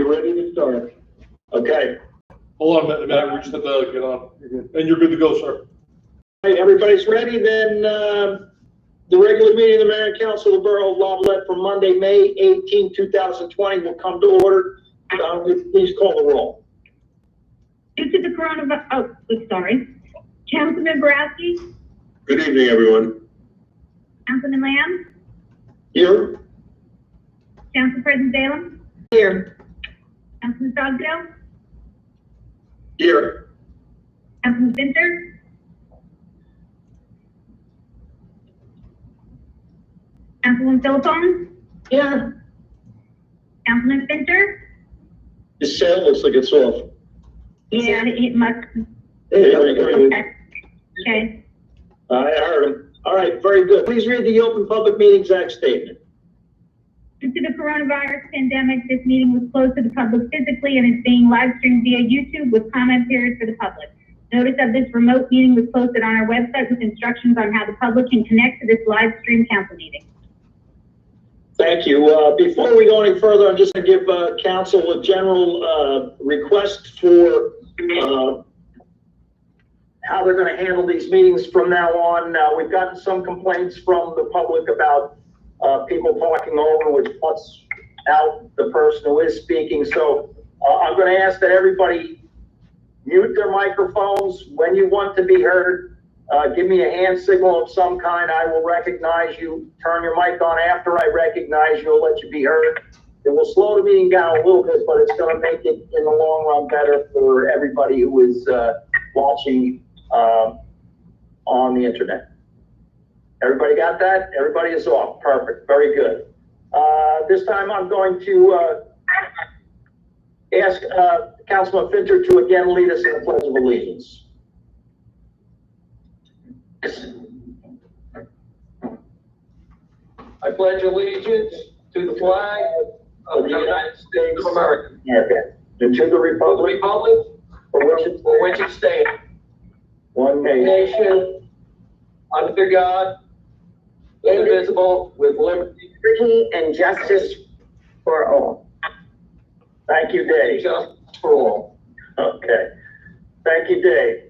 You're ready to start. Okay. Hold on a minute, Matt. We just have to get on. And you're good to go, sir. Hey, everybody's ready, then the regular meeting of the Mayor and Council of the Borough of Lavallette for Monday, May 18, 2020 will come to order. Please call the roll. Due to the coronavirus, Councilman Borowski, Good evening, everyone. Councilman Lamb, Here. Council President Salem, Here. Councilman Stogsdale, Here. Councilman Finter, Councilman Philippon, Here. Councilman Finter. His sound looks like it's off. Yeah, it must. Hey, there you go. Okay. I heard him. All right, very good. Please read the Open Public Meetings Act statement. Due to the coronavirus pandemic, this meeting was closed to the public physically and is being live streamed via YouTube with comment periods for the public. Notice of this remote meeting was posted on our website with instructions on how the public can connect to this live stream council meeting. Thank you. Before we go any further, I'm just going to give council a general request for how they're going to handle these meetings from now on. We've gotten some complaints from the public about people talking over, which puts out the person who is speaking. So I'm going to ask that everybody mute their microphones when you want to be heard. Give me a hand signal of some kind. I will recognize you. Turn your mic on after I recognize you. I'll let you be heard. It will slow the meeting down a little bit, but it's going to make it in the long run better for everybody who is watching on the internet. Everybody got that? Everybody is off. Perfect. Very good. This time I'm going to ask Councilman Finter to again lead us in the Pledge of Allegiance. I pledge allegiance to the flag of the United States of America, And to the republic for which it stands, one nation, under God, indivisible, with liberty and justice for all. Thank you, and Dave. justice for all. Okay. Thank you, Dave.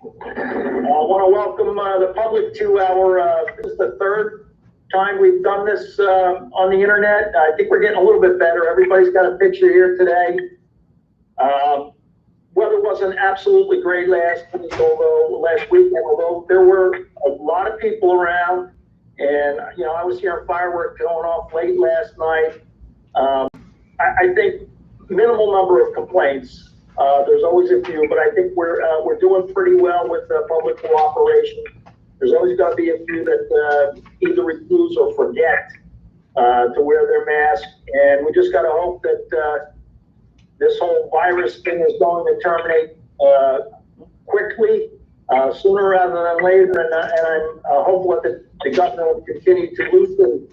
I want to welcome the public to our, this is the third time we've done this on the internet. I think we're getting a little bit better. Everybody's got a picture here today. Weather wasn't absolutely great last weekend, although there were a lot of people around. And, you know, I was hearing fireworks going off late last night. I think minimal number of complaints. There's always a few, but I think we're doing pretty well with public cooperation. There's always going to be a few that either refuse or forget to wear their mask, and we just got to hope that this whole virus thing is going to terminate quickly, sooner rather than later, and I'm hopeful that the governor will continue to loosen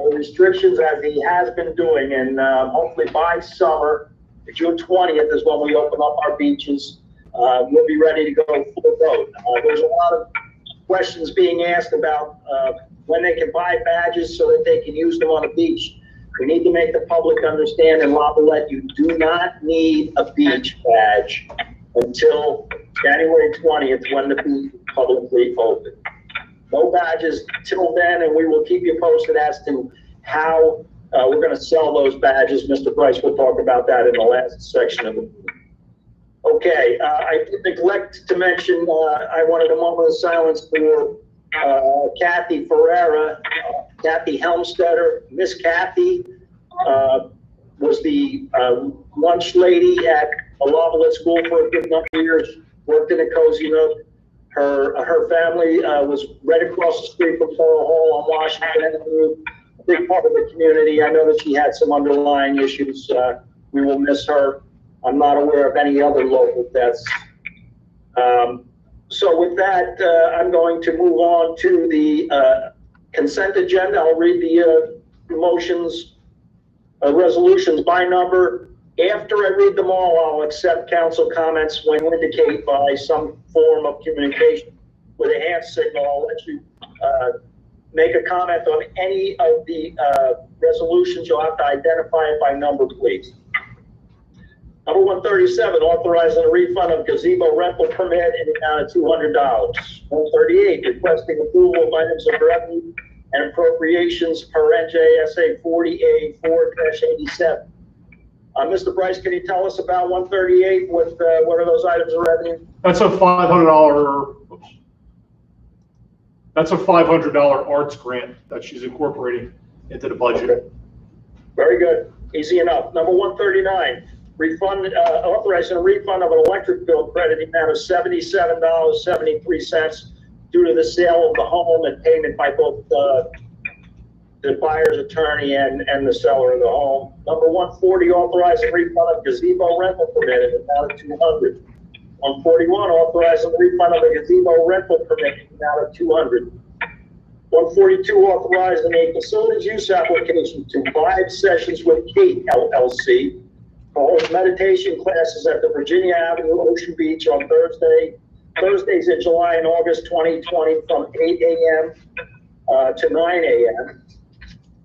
the restrictions as he has been doing, and hopefully by summer, June 20th is when we open up our beaches. We'll be ready to go full boat. There's a lot of questions being asked about when they can buy badges so that they can use them on the beach. We need to make the public understand in Lavallette, you do not need a beach badge until January 20th when the beach is publicly open. No badges till then, and we will keep you posted as to how we're going to sell those badges. Mr. Price will talk about that in the last section of the meeting. Okay, I did neglect to mention, I wanted a moment of silence for Kathy Ferreira, Kathy Helmstetter. Miss Kathy was the lunch lady at a Lavallette school for a good number of years, worked in a cozy nook. Her family was right across the street from Borough Hall on Washington Avenue, a big part of the community. I know that she had some underlying issues. We will miss her. I'm not aware of any other local deaths. So with that, I'm going to move on to the consent agenda. I'll read the motions, resolutions by number. After I read them all, I'll accept council comments when indicated by some form of communication with a hand signal. I'll let you make a comment on any of the resolutions. You'll have to identify it by number, please. Number 137, authorizing a refund of gazebo rental permit in the amount of $200. 138, requesting approval of items of revenue and appropriations per NJSA 40A4-87. Mr. Bryce, can you tell us about 138? What are those items of revenue? That's a $500. That's a $500 arts grant that she's incorporating into the budget. Okay. Very good. Easy enough. Number 139, authorizing a refund of an electric bill credit in the amount of $77.73 due to the sale of the home and payment by both the buyer's attorney and the seller of the home. Number 140, authorizing refund of gazebo rental permit in the amount of $200. 141, authorizing refund of a gazebo rental permit in the amount of $200. 142, authorizing a facilities use application to Vibe Sessions with Kate LLC for hold meditation classes at the Virginia Avenue, Ocean Beach on Thursdays in July and August 2020 from 8 a.m. To 9 a.m.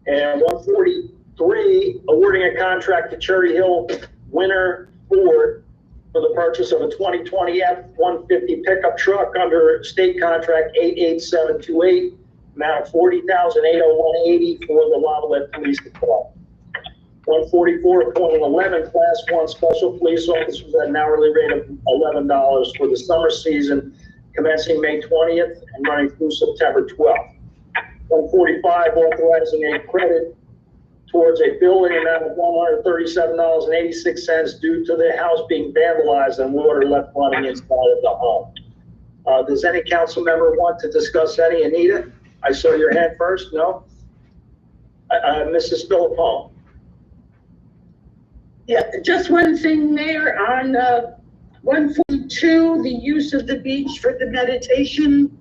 And 143, awarding a contract to Cherry Hill Winter Ford for the purchase of a 2020 F-150 pickup truck under state contract 88728, amount of $40,801.80 for the Lavallette Police Department. 144, appointing 11 Class 1 Special Police Officers at an hourly rate of $11 for the summer season, commencing May 20th and running through September 12th. 145, authorizing a credit towards a bill in the amount of $137.86 due to the house being vandalized and water left running inside of the home. Does any council member want to discuss any? Anita, I saw your hand first. No? Mrs. Philippone. Yeah, just one thing, Mayor, on 142, the use of the beach for the meditation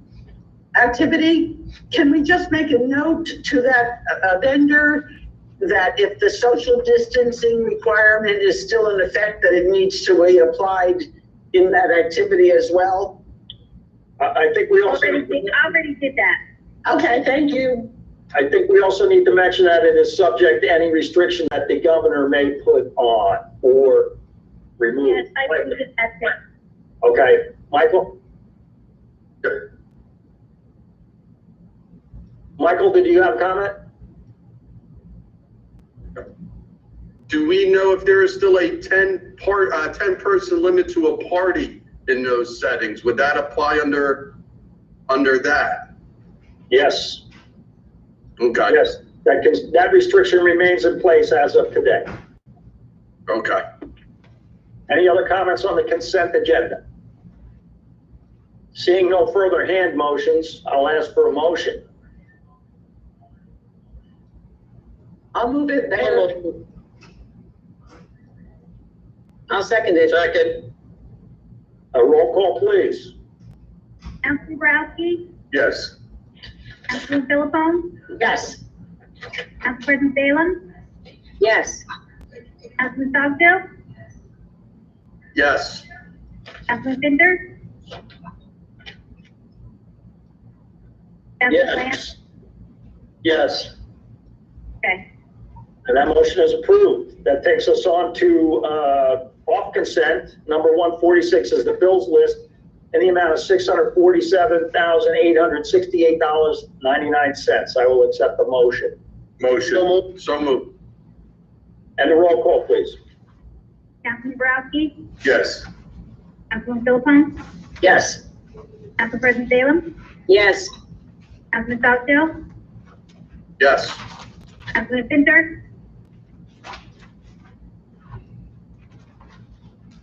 activity. Can we just make a note to that vendor that if the social distancing requirement is still in effect, that it needs to be applied in that activity as well? I think we also Already did that. Okay, thank you. I think we also need to mention that it is subject to any restriction that the governor may put on or remove. Yes, I believe that's it. Okay, Michael? Michael, did you have a comment? Do we know if there is still a 10-person limit to a party in those settings? Would that apply under that? Yes. Okay. Yes, that restriction remains in place as of today. Okay. Any other comments on the consent agenda? Seeing no further hand motions, I'll ask for a motion. I'll move it, Mayor. I'll second it. Second. A roll call, please. Councilman Borowski, Yes. Councilman Philippone, Yes. Council President Salem, Yes. Councilman Stockdale, Yes. Councilman Finder, Councilman Lance. Yes. Okay. And that motion is approved. That takes us on to off consent. Number 146 is the bills list in the amount of $647,868.99. I will accept the motion. Motion. So moved. And the roll call, please. Councilman Borowski, Yes. Councilman Philippone, Yes. Council President Salem, Yes. Councilman Stockdale, Yes. Councilman Finder,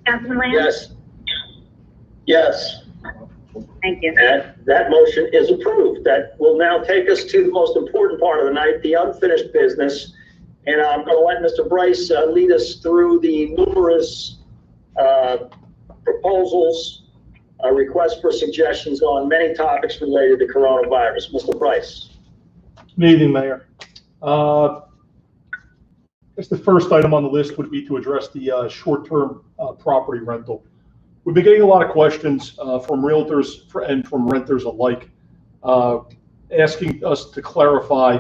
Councilman Lance. Yes. Yes. Thank you. And that motion is approved. That will now take us to the most important part of the night, the unfinished business. And I'm going to let Mr. Bryce lead us through the numerous proposals, requests for suggestions on many topics related to coronavirus. Mr. Bryce. Good evening, Mayor. I guess the first item on the list would be to address the short-term property rental. We've been getting a lot of questions from realtors and from renters alike, asking us to clarify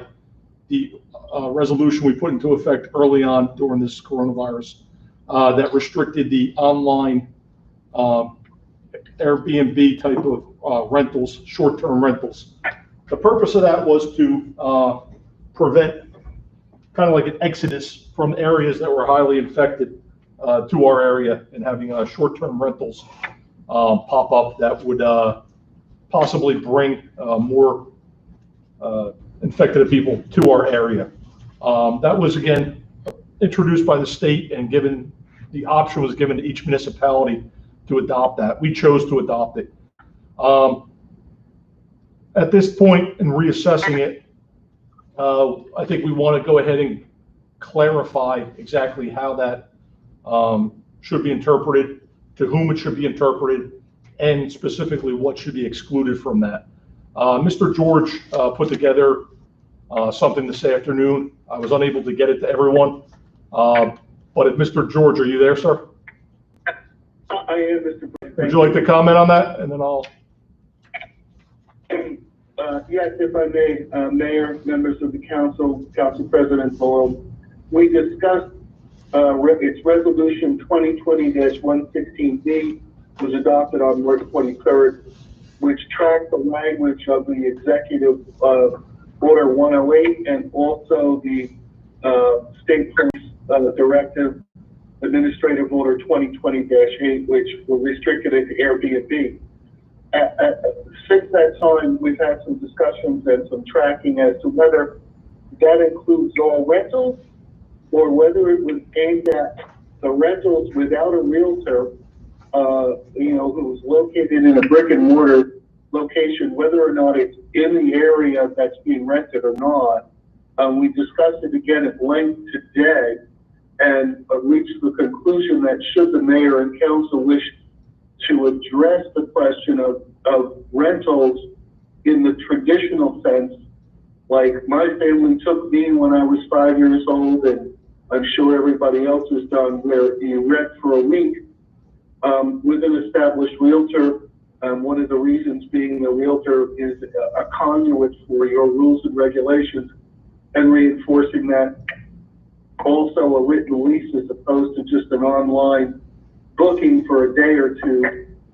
the resolution we put into effect early on during this coronavirus that restricted the online Airbnb type of rentals, short-term rentals. The purpose of that was to prevent kind of like an exodus from areas that were highly infected to our area, and having short-term rentals pop up that would possibly bring more infected people to our area. That was, again, introduced by the state, and given the option was given to each municipality to adopt that. We chose to adopt it. At this point, in reassessing it, I think we want to go ahead and clarify exactly how that should be interpreted, to whom it should be interpreted, and specifically what should be excluded from that. Mr. George put together something this afternoon. I was unable to get it to everyone, but if Mr. George, are you there, sir? I am, Mr. President. Would you like to comment on that, and then I'll... Yes, if I may, Mayor, members of the Council President Borough, we discussed its resolution 2020-116B was adopted on March 23rd, which tracked the language of the Executive Order 108 and also the State Police Directive Administrative Order 2020-8, which were restricted to Airbnb. Since that time, we've had some discussions and some tracking as to whether that includes all rentals or whether it was aimed at the rentals without a realtor, who's located in a brick and mortar location, whether or not it's in the area that's being rented or not. We discussed it again at length today and reached the conclusion that should the mayor and council wish to address the question of rentals in the traditional sense, like my family took me when I was 5 years old, and I'm sure everybody else has done, where you rent for a week with an established realtor. One of the reasons being the realtor is a conduit for your rules and regulations, and reinforcing that also a written lease as opposed to just an online booking for a day or two.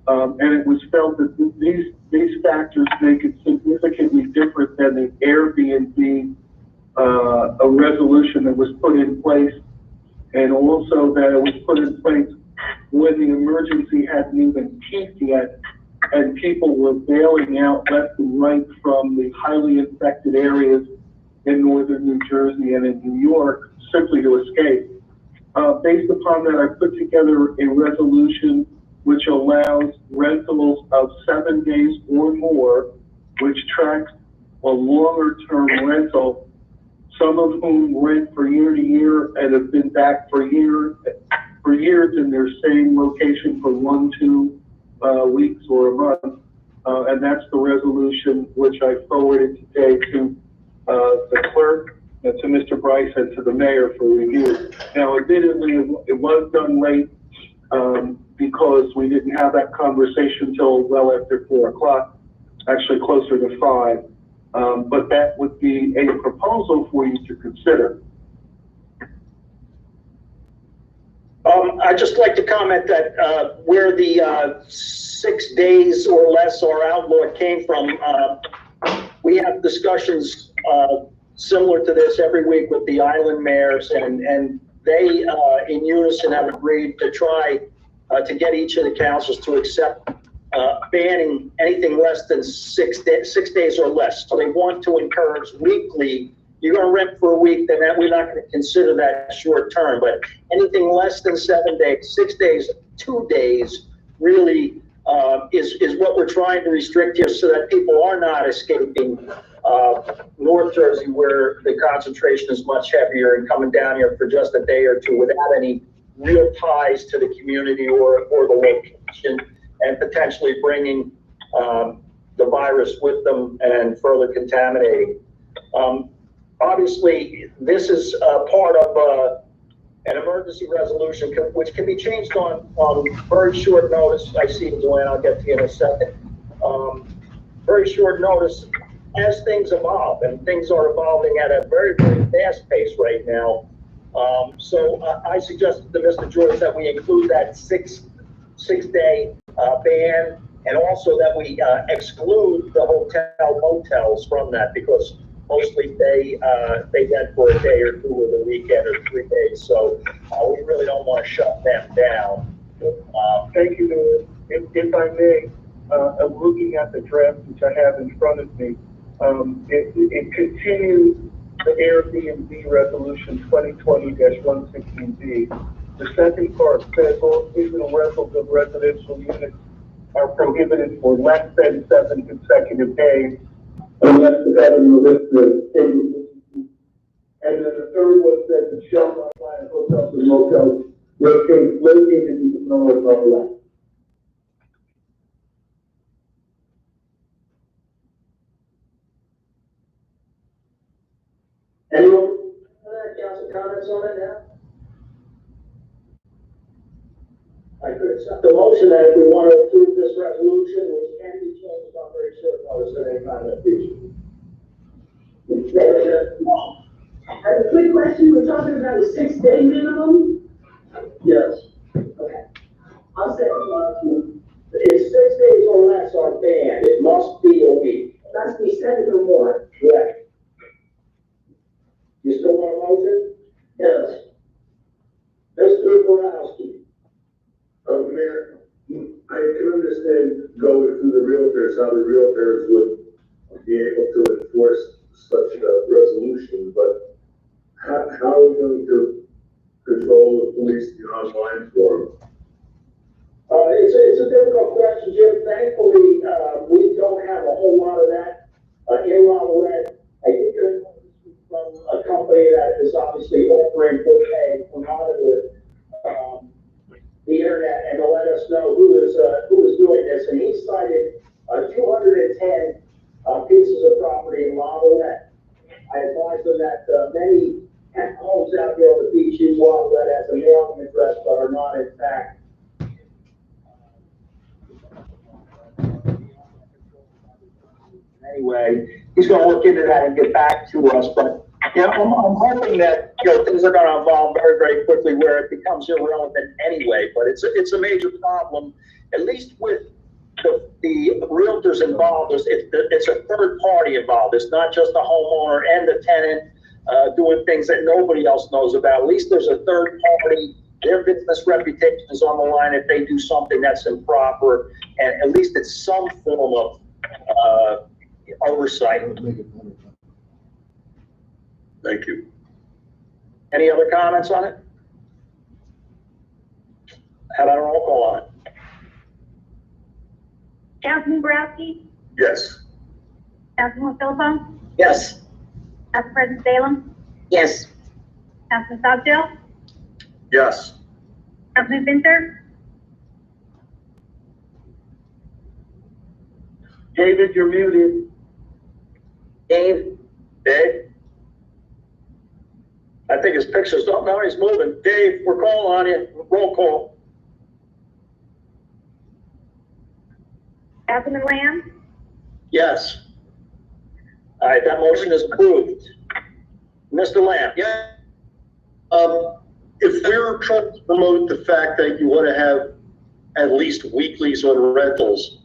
And it was felt that these factors make it significantly different than the Airbnb a resolution that was put in place, and also that it was put in place when the emergency hadn't even peaked yet, and people were bailing out left and right from the highly infected areas in northern New Jersey and in New York simply to escape. Based upon that, I put together a resolution which allows rentals of 7 days or more, which tracks a longer term rental, some of whom rent for year to year and have been back for years in their same location for 1-2 weeks or a month. And that's the resolution which I forwarded today to the clerk, to Mr. Bryce, and to the mayor for review. Now, admittedly, it was done late because we didn't have that conversation till well after 4 o'clock, actually closer to 5. But that would be a proposal for you to consider. I'd just like to comment that where the 6 days or less our outlaw came from, we have discussions similar to this every week with the island mayors, and they in unison have agreed to try to get each of the councils to accept banning anything less than 6 days or less. So they want to encourage weekly. You're going to rent for a week, then we're not going to consider that short term. But anything less than 7 days, 6 days, 2 days, really is what we're trying to restrict here, so that people are not escaping North Jersey, where the concentration is much heavier, and coming down here for just a day or two without any real ties to the community or the location, and potentially bringing the virus with them and further contaminating. Obviously, this is part of an emergency resolution, which can be changed on very short notice. I see you, Joanne, I'll get to you in a second. Very short notice as things evolve, and things are evolving at a very, very fast pace right now. So I suggested to Mr. Joyce that we include that six-day ban, and also that we exclude the hotel motels from that, because mostly they get for a day or two or the weekend or 3 days. So we really don't want to shut them down. Thank you, Lewis. If I may, I'm looking at the draft which I have in front of me. It continues the Airbnb Resolution 2020-116B. The second part says all seasonal rentals of residential units are prohibited for less than 7 consecutive days unless the governor lists the. And then the third one says it shall not apply to hotels and motels located in the North Carolina. Anyone, council comments on it now? I could accept the motion that if we want to approve this resolution, which can be changed on very short notice at any time in the future. I have a quick question. We're talking about a 6-day minimum? Yes. Okay. I'll say If 6 days or less are banned, it must be a week. it must be 7 or more. Correct. You still want a motion? Yes. Mr. Borowski. Mayor, I can understand going through the realtors, how the realtors would be able to enforce such a resolution, but how are we going to control the police the online forum? It's a difficult question, Jim. Thankfully, we don't have a whole lot of that in Red. I think there's from a company that is obviously offering to monitor the internet and to let us know who is doing this. And he cited 210 pieces of property in Red. I advised them that many homes out there on the beach use Red as a mailing address, but are not in fact. Anyway, he's going to look into that and get back to us. But you know, I'm hoping that things are going to evolve very, very quickly where it becomes irrelevant anyway. But it's a major problem, at least with the realtors involved. It's a third party involved. It's not just the homeowner and the tenant doing things that nobody else knows about. At least there's a third party. Their business reputation is on the line if they do something that's improper, and at least it's some form of oversight. Thank you. Any other comments on it? How about a roll call on it? Councilman Borowski, Yes. Councilman Philippon, Yes. Council President Salem, Yes. Councilman Stockdale, Yes. Councilman Finter, David, you're muted. Dave? I think his picture's up now, he's moving. Dave, we're calling on you, roll call. Councilman Lamb, Yes. All right, that motion is approved. Mr. Lamb? Yeah. If we're trying to promote the fact that you want to have at least weeklies on rentals,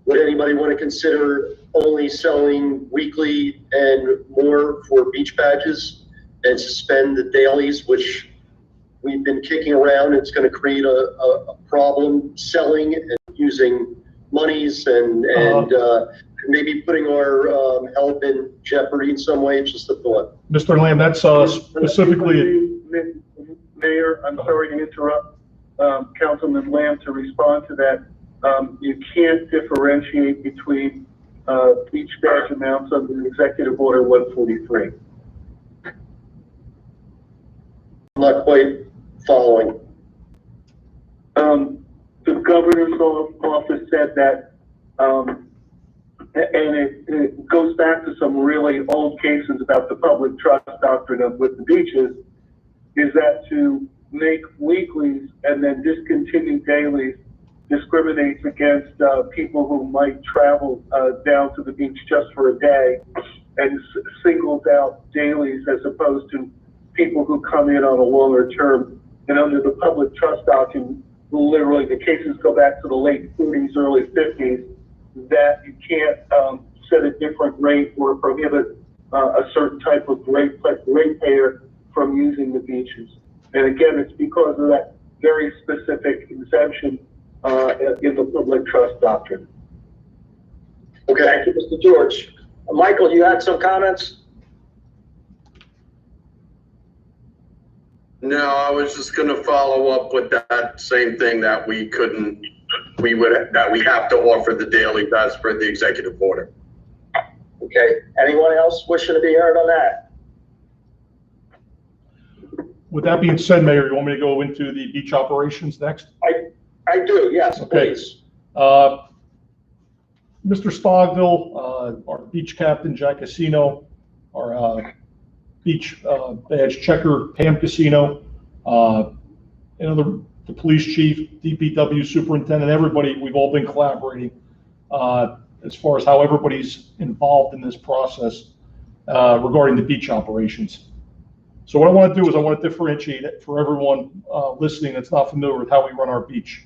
would anybody want to consider only selling weekly and more for beach badges and suspend the dailies, which we've been kicking around? It's going to create a problem selling and using monies and maybe putting our health in jeopardy in some way. It's just a thought. Mr. Lamb, that's specifically. Mayor, I'm sorry to interrupt Councilman Lamb to respond to that. You can't differentiate between beach badge amounts under Executive Order 143. I'm not quite following. The governor's office said that, and it goes back to some really old cases about the public trust doctrine of with the beaches, is that to make weeklies and then discontinue dailies discriminates against people who might travel down to the beach just for a day, and singles out dailies as opposed to people who come in on a longer term. And under the public trust doctrine, literally the cases go back to the late 40s, early 50s, that you can't set a different rate or prohibit a certain type of rate payer from using the beaches. And again, it's because of that very specific exemption in the public trust doctrine. Okay. Thank you, Mr. George. Michael, you had some comments? No, I was just gonna follow up with that same thing that we have to offer the daily as per the executive order. Okay, anyone else wishing to be heard on that? With that being said, Mayor, you want me to go into the beach operations next? I do, yes, Okay. please. Mr. Stogville, our beach captain, Jack Casino, our beach badge checker, Pam Casino, the police chief, DPW superintendent, everybody, we've all been collaborating as far as how everybody's involved in this process regarding the beach operations. So what I want to do is I want to differentiate it for everyone listening that's not familiar with how we run our beach.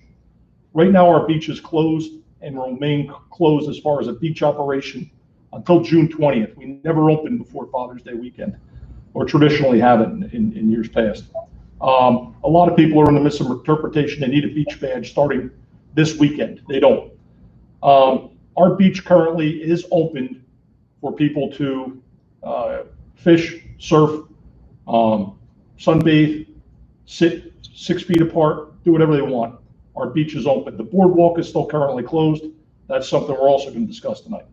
Right now, our beach is closed and will remain closed as far as a beach operation until June 20th. We never open before Father's Day weekend, or traditionally haven't in years past. A lot of people are in the misinterpretation they need a beach badge starting this weekend. They don't. Our beach currently is open for people to fish, surf, sunbathe, sit 6 feet apart, do whatever they want. Our beach is open. The boardwalk is still currently closed. That's something we're also going to discuss tonight.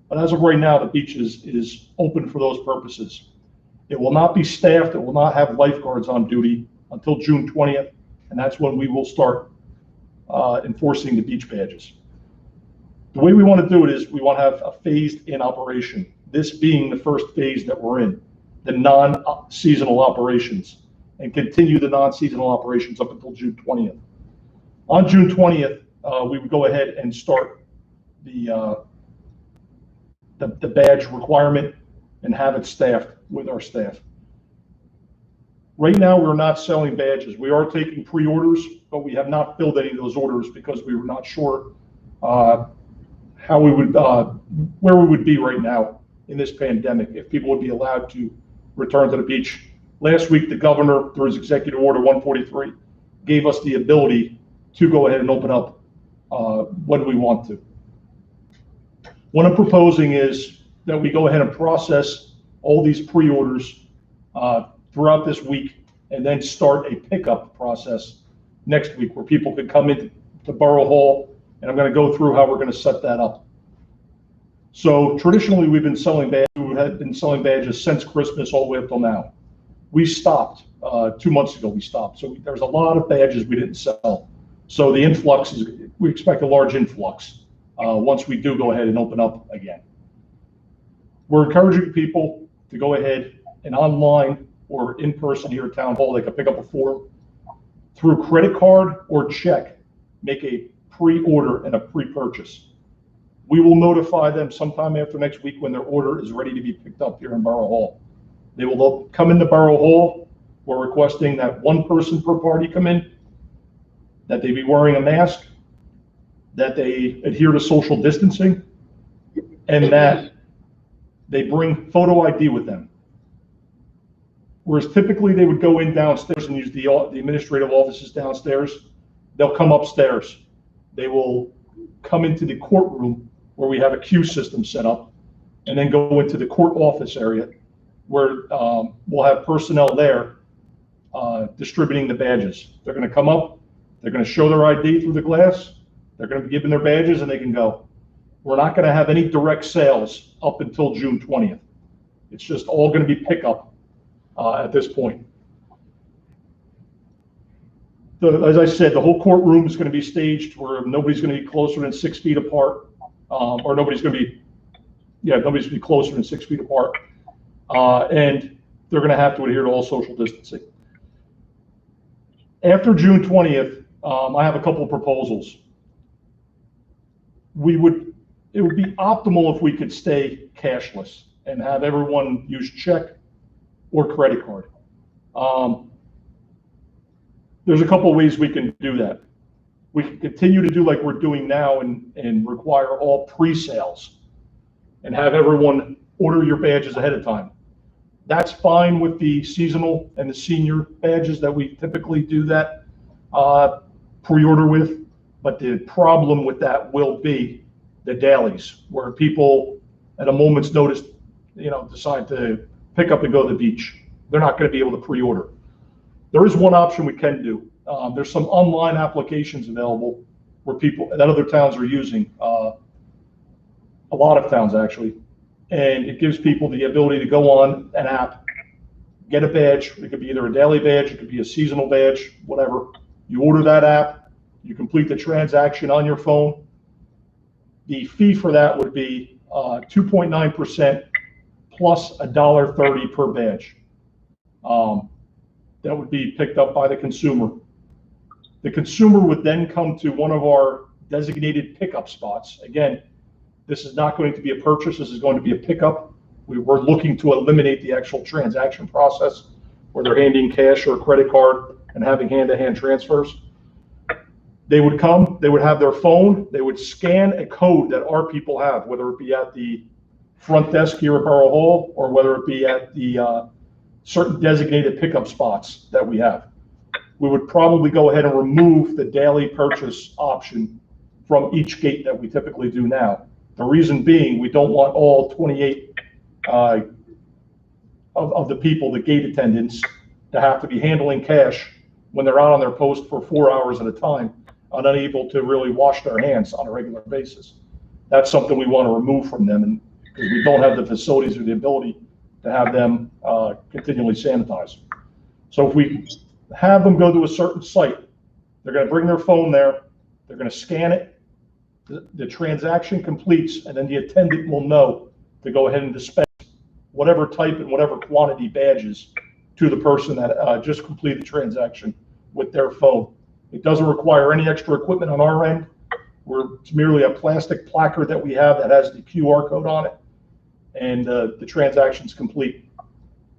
But as of right now, the beach is open for those purposes. It will not be staffed. It will not have lifeguards on duty until June 20th, and that's when we will start enforcing the beach badges. The way we want to do it is we want to have a phased-in operation, this being the first phase that we're in, the non-seasonal operations, and continue the non-seasonal operations up until June 20th. On June 20th, we would go ahead and start the badge requirement and have it staffed with our staff. Right now, we're not selling badges. We are taking pre-orders, but we have not filled any of those orders because we were not sure how we would, where we would be right now in this pandemic, if people would be allowed to return to the beach. Last week, the governor, through his executive order 143, gave us the ability to go ahead and open up when we want to. What I'm proposing is that we go ahead and process all these pre-orders throughout this week and then start a pickup process next week where people can come into Borough Hall, and I'm going to go through how we're going to set that up. So traditionally, we've been selling badges. We have been selling badges since Christmas all the way up till now. We stopped 2 months ago. We stopped. So there's a lot of badges we didn't sell. So the influx is, we expect a large influx once we do go ahead and open up again. We're encouraging people to go ahead and online or in person here at Town Hall, they can pick up a form through credit card or check, make a pre-order and a pre-purchase. We will notify them sometime after next week when their order is ready to be picked up here in Borough Hall. They will come into Borough Hall. We're requesting that one person per party come in, that they be wearing a mask, that they adhere to social distancing, and that they bring photo ID with them. Whereas typically they would go in downstairs and use the administrative offices downstairs, they'll come upstairs. They will come into the courtroom where we have a queue system set up, and then go into the court office area where we'll have personnel there distributing the badges. They're going to come up, they're going to show their ID through the glass, they're going to be given their badges, and they can go. We're not going to have any direct sales up until June 20th. It's just all going to be pickup at this point. As I said, the whole courtroom is going to be staged where nobody's going to be closer than 6 feet apart, or nobody's going to be closer than 6 feet apart, and they're going to have to adhere to all social distancing. After June 20th, I have a couple of proposals. It would be optimal if we could stay cashless and have everyone use check or credit card. There's a couple ways we can do that. We can continue to do like we're doing now and require all pre-sales and have everyone order your badges ahead of time. That's fine with the seasonal and the senior badges that we typically do that pre-order with. But the problem with that will be the dailies, where people at a moment's notice, decide to pick up and go to the beach. They're not going to be able to pre-order. There is one option we can do. There's some online applications available where that other towns are using, a lot of towns actually, and it gives people the ability to go on an app, get a badge. It could be either a daily badge, it could be a seasonal badge, whatever. You order that app, you complete the transaction on your phone. The fee for that would be 2.9% plus $1.30 per badge. That would be picked up by the consumer. The consumer would then come to one of our designated pickup spots. Again, this is not going to be a purchase, this is going to be a pickup. We're looking to eliminate the actual transaction process where they're handing cash or a credit card and having hand-to-hand transfers. They would come, they would have their phone, they would scan a code that our people have, whether it be at the front desk here at Borough Hall or whether it be at the certain designated pickup spots that we have. We would probably go ahead and remove the daily purchase option from each gate that we typically do now. The reason being, we don't want all 28 of the people, the gate attendants, to have to be handling cash when they're out on their post for 4 hours at a time and unable to really wash their hands on a regular basis. That's something we want to remove from them, and because we don't have the facilities or the ability to have them continually sanitize. So if we have them go to a certain site, they're going to bring their phone there, they're going to scan it, the transaction completes, and then the attendant will know to go ahead and dispense whatever type and whatever quantity badges to the person that just completed the transaction with their phone. It doesn't require any extra equipment on our end. It's merely a plastic placard that we have that has the QR code on it, and the transaction's complete.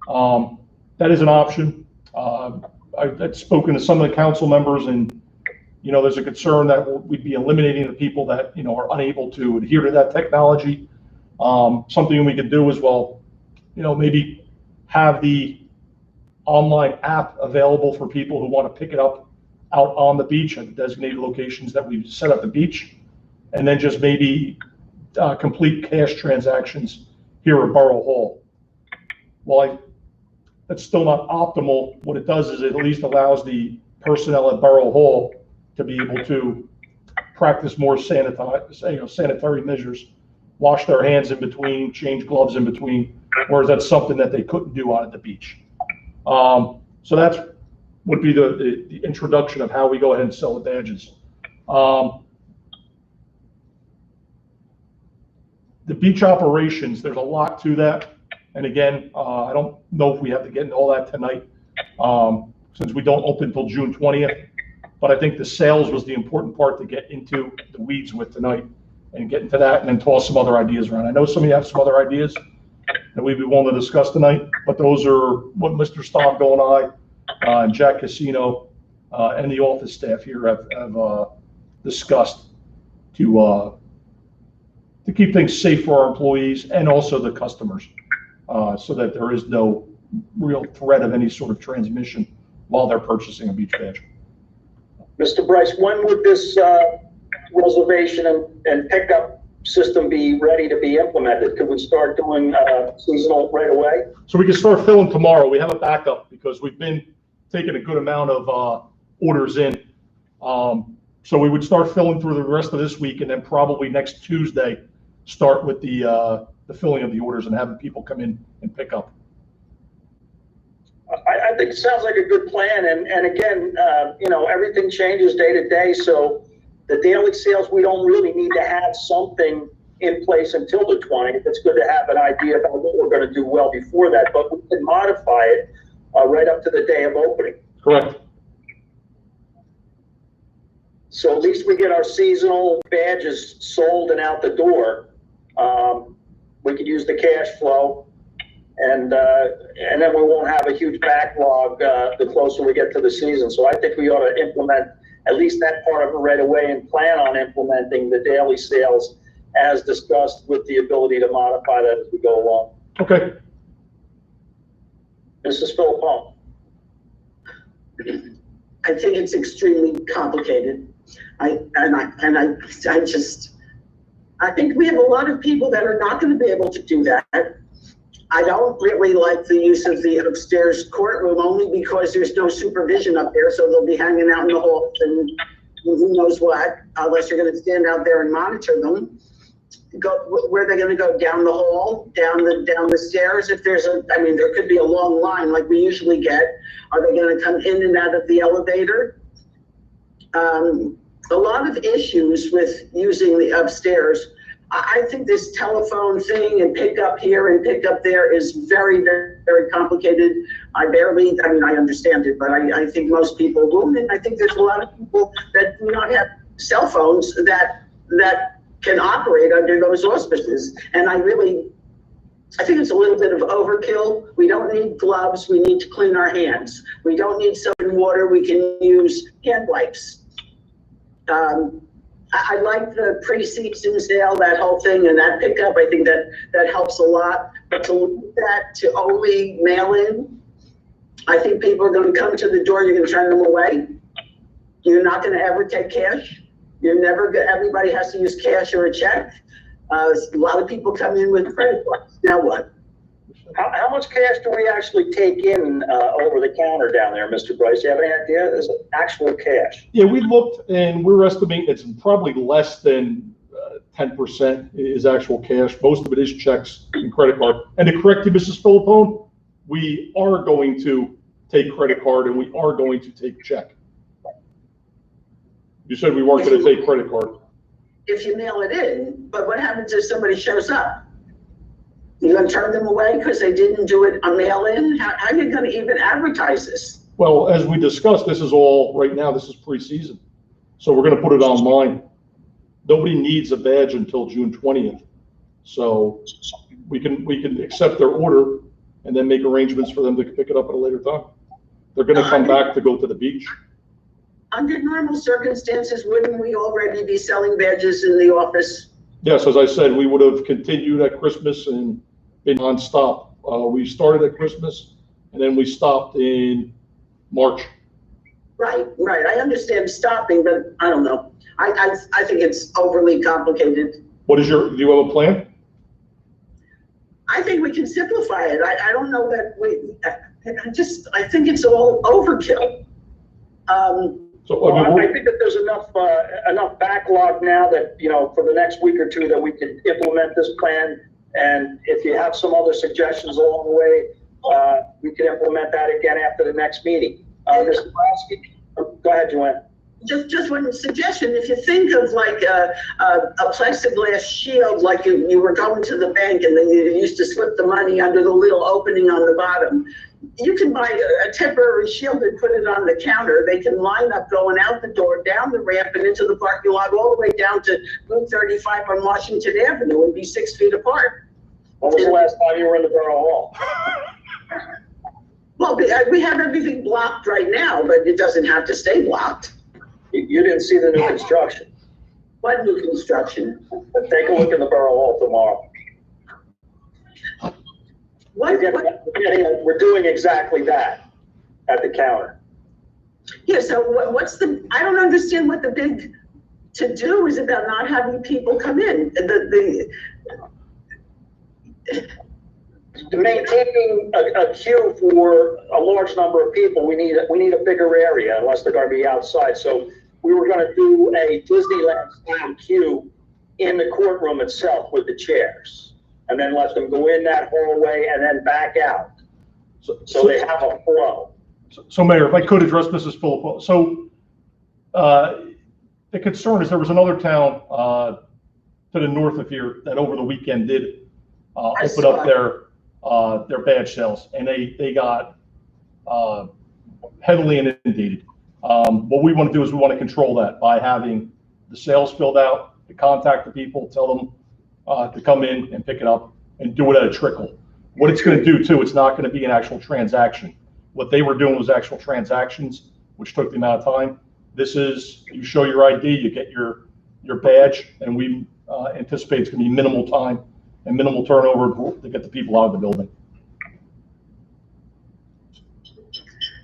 That is an option. I've spoken to some of the council members, and there's a concern that we'd be eliminating the people that are unable to adhere to that technology. Something we could do as well, maybe have the online app available for people who want to pick it up out on the beach at the designated locations that we've set up the beach, and then just maybe complete cash transactions here at Borough Hall. Well, that's still not optimal. What it does is it at least allows the personnel at Borough Hall to be able to practice more sanitary measures, wash their hands in between, change gloves in between, whereas that's something that they couldn't do out at the beach. So that's would be the introduction of how we go ahead and sell the badges. The beach operations, there's a lot to that. And again, I don't know if we have to get into all that tonight, since we don't open until June 20th. But I think the sales was the important part to get into the weeds with tonight and get into that and then toss some other ideas around. I know some of you have some other ideas that we'd be willing to discuss tonight, but those are what Mr. Stomko and I, and Jack Casino, and the office staff here have discussed to keep things safe for our employees and also the customers, so that there is no real threat of any sort of transmission while they're purchasing a beach badge. Mr. Bryce, when would this reservation and pickup system be ready to be implemented? Could we start doing seasonal right away? So we can start filling tomorrow. We have a backup because we've been taking a good amount of orders in. So we would start filling through the rest of this week, and then probably next Tuesday start with the filling of the orders and having people come in and pick up. I think it sounds like a good plan, and again, everything changes day to day, so the daily sales, we don't really need to have something in place until the 20th. It's good to have an idea about what we're going to do well before that, but we can modify it right up to the day of opening. Correct. So at least we get our seasonal badges sold and out the door. We could use the cash flow, and then we won't have a huge backlog the closer we get to the season. So I think we ought to implement at least that part of it right away and plan on implementing the daily sales as discussed, with the ability to modify that as we go along. Okay. Mrs. Philippone. I think it's extremely complicated. I think we have a lot of people that are not going to be able to do that. I don't really like the use of the upstairs courtroom, only because there's no supervision up there, so they'll be hanging out in the hall and who knows what, unless you're going to stand out there and monitor them. Where they're going to go, down the hall, down the stairs? If there's there could be a long line like we usually get. Are they going to come in and out of the elevator? A lot of issues with using the upstairs. I think this telephone thing and pick up here and pick up there is very, very, very complicated. I understand it, but I think most people won't. And I think there's a lot of people that do not have cell phones that can operate under those auspices. And I think it's a little bit of overkill. We don't need gloves. We need to clean our hands. We don't need soap and water. We can use hand wipes. I like the pre-season sale, that whole thing, and that pickup. I think that helps a lot. But to leave that to only mail in, I think people are going to come to the door. You're going to turn them away. You're not going to ever take cash. Everybody has to use cash or a check. A lot of people come in with credit cards. Now what? How much cash do we actually take in over the counter down there, Mr. Bryce? Do you have any idea? Is it actual cash? Yeah, we looked and we're estimating it's probably less than 10% is actual cash. Most of it is checks and credit card. And to correct you, Mrs. Philippone, we are going to take credit card and we are going to take check. You said we weren't going to take credit card. If you mail it in, but what happens if somebody shows up? You're going to turn them away because they didn't do it on mail-in? How are you going to even advertise this? Well, as we discussed, this is all right now. This is pre-season, so we're going to put it online. Nobody needs a badge until June 20th, so we can accept their order and then make arrangements for them to pick it up at a later time. They're going to come back to go to the beach. Under normal circumstances, wouldn't we already be selling badges in the office? Yes, as I said, we would have continued at Christmas and been nonstop. We started at Christmas and then we stopped in March. Right. I understand stopping, but I don't know. I think it's overly complicated. Do you have a plan? I think we can simplify it. I don't know that I think it's all overkill. I think that there's enough backlog now that, for the next week or two that we can implement this plan. And if you have some other suggestions along the way, we can implement that again after the next meeting. Mr. Brodsky, go ahead, Joanne. Just one suggestion. If you think of like a plexiglass shield, like you were going to the bank and then you used to slip the money under the little opening on the bottom. You can buy a temporary shield and put it on the counter. They can line up going out the door, down the ramp, and into the parking lot, all the way down to Route 35 on Washington Avenue, and be 6 feet apart. When was the last time you were in the Borough Hall? Well, we have everything blocked right now, but it doesn't have to stay blocked. You didn't see the new construction. What new construction? Take a look in the Borough Hall tomorrow. We're doing exactly that at the counter. Yeah, so what's I don't understand what the big to-do is about not having people come in. Maintaining a queue for a large number of people, we need a bigger area unless they're going to be outside. So we were going to do a Disneyland style queue in the courtroom itself with the chairs, and then let them go in that hallway and then back out. So they have a flow. So Mayor, if I could address Mrs. Philippone. So the concern is there was another town to the north of here that over the weekend did open up their badge sales, and they got heavily inundated. What we want to do is we want to control that by having the sales filled out, to contact the people, tell them to come in and pick it up and do it at a trickle. What it's going to do too, it's not going to be an actual transaction. What they were doing was actual transactions, which took the amount of time. This is, you show your ID, you get your badge, and we anticipate it's going to be minimal time and minimal turnover to get the people out of the building.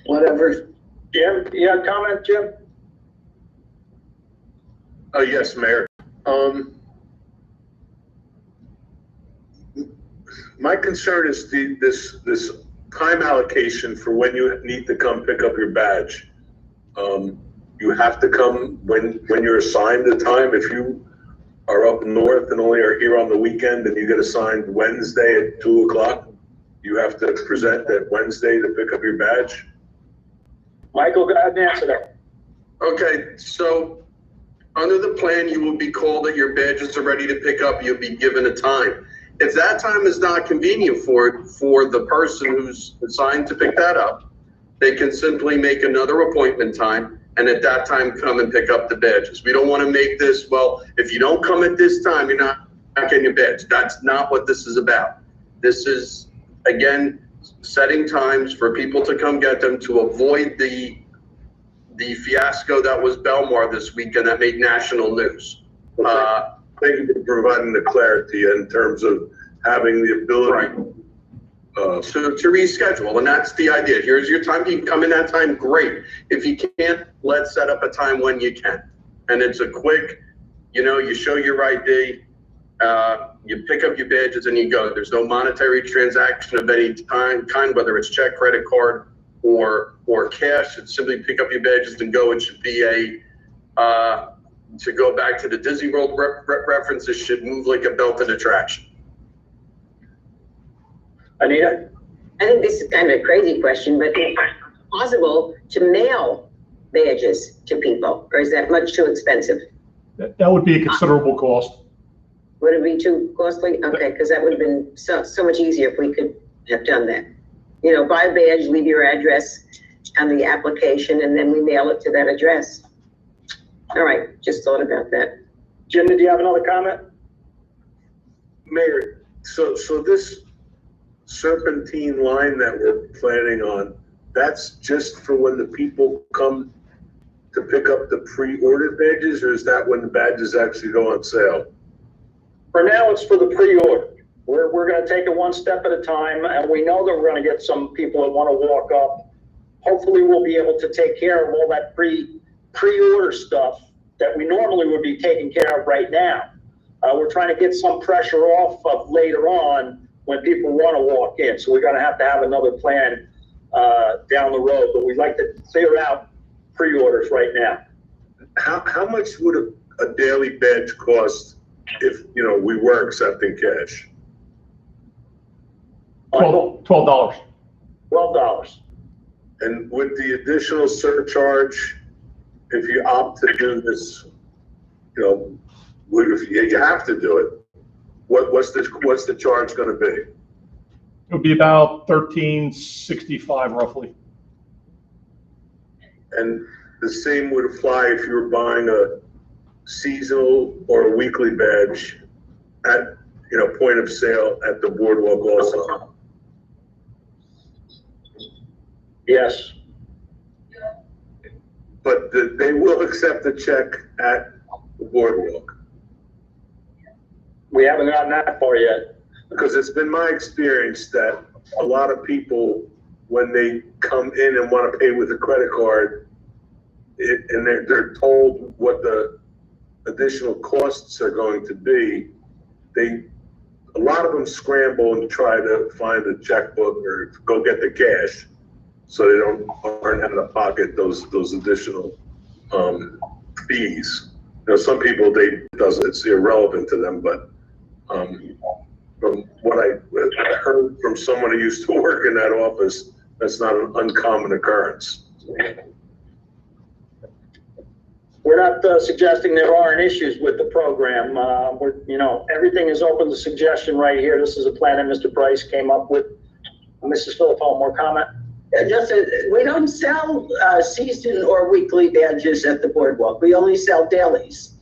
Whatever. Jim, you have a comment, Jim? Yes, Mayor. My concern is this time allocation for when you need to come pick up your badge. You have to come when you're assigned the time. If you are up north and only are here on the weekend and you get assigned Wednesday at 2 o'clock, you have to present that Wednesday to pick up your badge. Michael, go ahead and answer that. Okay, so under the plan, you will be called that your badges are ready to pick up. You'll be given a time. If that time is not convenient for the person who's assigned to pick that up, they can simply make another appointment time and at that time come and pick up the badges. We don't want to make this, well, if you don't come at this time, you're not getting your badge. That's not what this is about. This is, again, setting times for people to come get them to avoid the fiasco that was Belmar this weekend that made national news. Thank you for providing the clarity in terms of having the ability to reschedule, and that's the idea. Here's your time. You can come in that time, great. If you can't, let's set up a time when you can. And it's a quick, you show your ID, you pick up your badges and you go. There's no monetary transaction of any kind, whether it's check, credit card, or cash. It's simply pick up your badges and go. It should be to go back to the Disney World reference, it should move like a belted attraction. Anita? I think this is kind of a crazy question, but is it possible to mail badges to people, or is that much too expensive? That would be a considerable cost. Would it be too costly? Okay, because that would have been so much easier if we could have done that. Buy a badge, leave your address on the application, and then we mail it to that address. All right, just thought about that. Jim, did you have another comment? Mayor, so this serpentine line that we're planning on, that's just for when the people come to pick up the pre-ordered badges, or is that when the badges actually go on sale? For now, it's for the pre-order. We're going to take it one step at a time, and we know that we're going to get some people that want to walk up. Hopefully, we'll be able to take care of all that pre-order stuff that we normally would be taking care of right now. We're trying to get some pressure off of later on when people want to walk in. So we're going to have another plan down the road, but we'd like to clear out pre-orders right now. How much would a daily badge cost if we were accepting cash? $12. $12. And with the additional surcharge, if you opt to do this, if you have to do it, what's the charge going to be? It would be about $13.65 roughly. And the same would apply if you were buying a seasonal or a weekly badge at point of sale at the Boardwalk also. Yes. But they will accept a check at the Boardwalk. We haven't gotten that far yet. Because it's been my experience that a lot of people, when they come in and want to pay with a credit card, and they're told what the additional costs are going to be, a lot of them scramble and try to find a checkbook or go get the cash, so they aren't having to pocket those additional fees. Some people it's irrelevant to them, but from what I heard from someone who used to work in that office, that's not an uncommon occurrence. We're not suggesting there aren't issues with the program. Everything is open to suggestion right here. This is a plan that Mr. Price came up with. Mrs. Philippone, more comment? We don't sell season or weekly badges at the Boardwalk. We only sell dailies.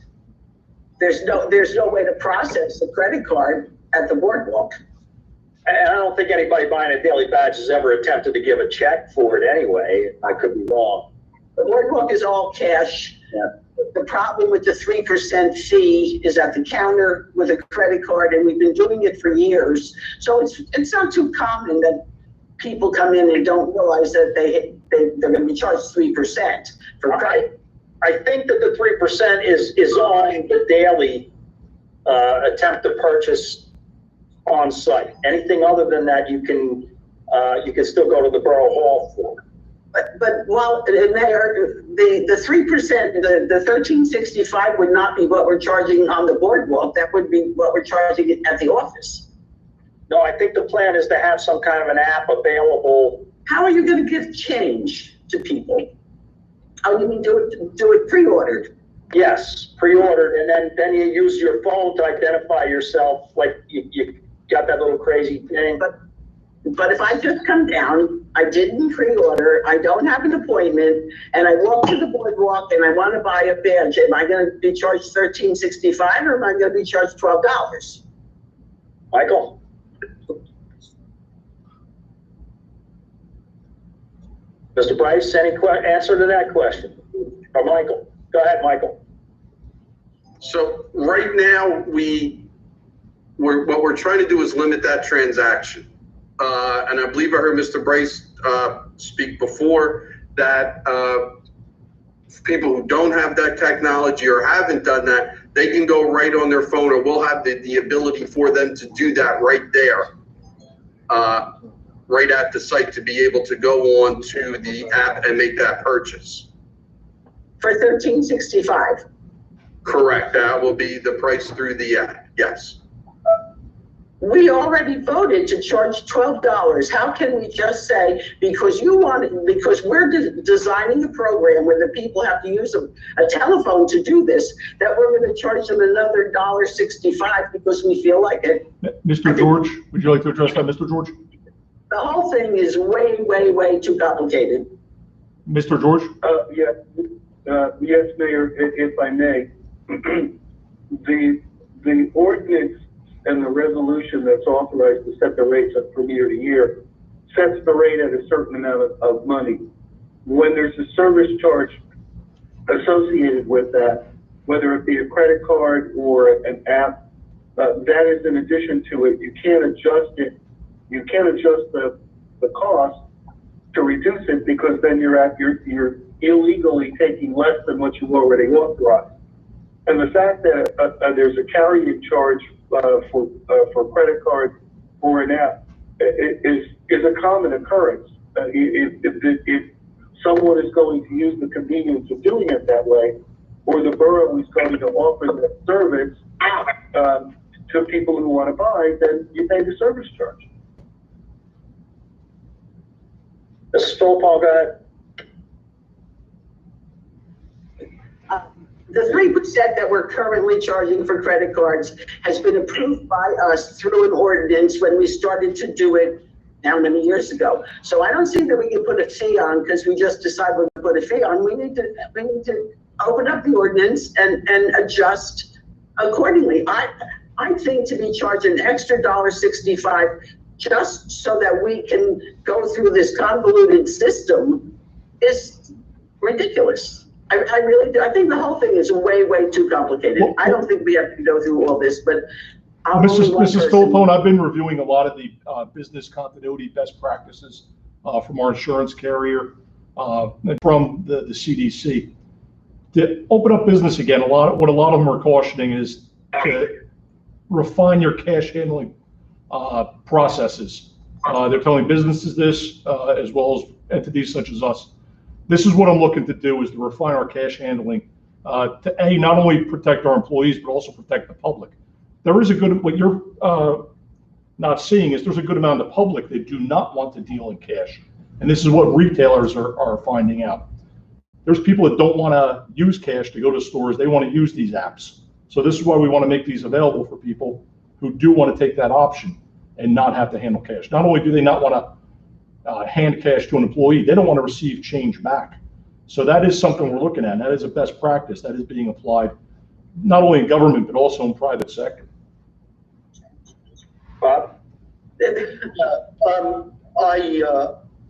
There's no way to process a credit card at the Boardwalk. And I don't think anybody buying a daily badge has ever attempted to give a check for it anyway. I could be wrong. The Boardwalk is all cash. Yeah. The problem with the 3% fee is at the counter with a credit card, and we've been doing it for years. So it's not too common that people come in and don't realize that they're going to be charged 3% for credit. I think that the 3% is on the daily attempt to purchase on site. Anything other than that, you can still go to the Borough Hall for. But while Mayor, the 3%, the 1365 would not be what we're charging on the Boardwalk. That would be what we're charging at the office. No, I think the plan is to have some kind of an app available. How are you going to give change to people? Oh, you mean do it pre-ordered? Yes, pre-ordered, and then you use your phone to identify yourself, like you got that little crazy thing. But if I just come down, I didn't pre-order, I don't have an appointment, and I walk to the Boardwalk and I want to buy a badge, am I going to be charged $13.65 or am I going to be charged $12? Michael? Mr. Bryce, any answer to that question? Or Michael? Go ahead, Michael. So right now, what we're trying to do is limit that transaction. And I believe I heard Mr. Bryce speak before that people who don't have that technology or haven't done that, they can go right on their phone, or we'll have the ability for them to do that right there, right at the site, to be able to go on to the app and make that purchase. For $13.65? Correct. That will be the price through the app. Yes. We already voted to charge $12. How can we just say, because we're designing a program where the people have to use a telephone to do this, that we're going to charge them another $1.65 because we feel like it? Mr. George, would you like to address that, Mr. George? The whole thing is way, way, way too complicated. Mr. George? Yes, Mayor, if I may. The ordinance and the resolution that's authorized to set the rates up from year to year sets the rate at a certain amount of money. When there's a service charge associated with that, whether it be a credit card or an app, that is in addition to it. You can't adjust it. You can't adjust the cost to reduce it, because then you're illegally taking less than what you already authorized. And the fact that there's a carrying charge for credit card or an app is a common occurrence. If someone is going to use the convenience of doing it that way, or the borough is going to offer that service to people who want to buy, then you pay the service charge. Mrs. Philpott, go ahead. The 3% that we're currently charging for credit cards has been approved by us through an ordinance when we started to do it how many years ago. So I don't see that we can put a fee on because we just decided we're going to put a fee on. We need to open up the ordinance and adjust accordingly. I think to be charged an extra $1.65 just so that we can go through this convoluted system is ridiculous. I really do. I think the whole thing is way, way too complicated. Well, I don't think we have to go through all this, but Mrs. Philpott, I've been reviewing a lot of the business continuity best practices from our insurance carrier and from the CDC. To open up business again, what a lot of them are cautioning is to refine your cash handling processes. They're telling businesses this as well as entities such as us. This is what I'm looking to do, is to refine our cash handling to not only protect our employees, but also protect the public. There is what you're not seeing is there's a good amount of the public that do not want to deal in cash. And this is what retailers are finding out. There's people that don't want to use cash to go to stores. They want to use these apps. So this is why we want to make these available for people who do want to take that option and not have to handle cash. Not only do they not want to hand cash to an employee, they don't want to receive change back. So that is something we're looking at. That is a best practice that is being applied not only in government, but also in private sector. Bob?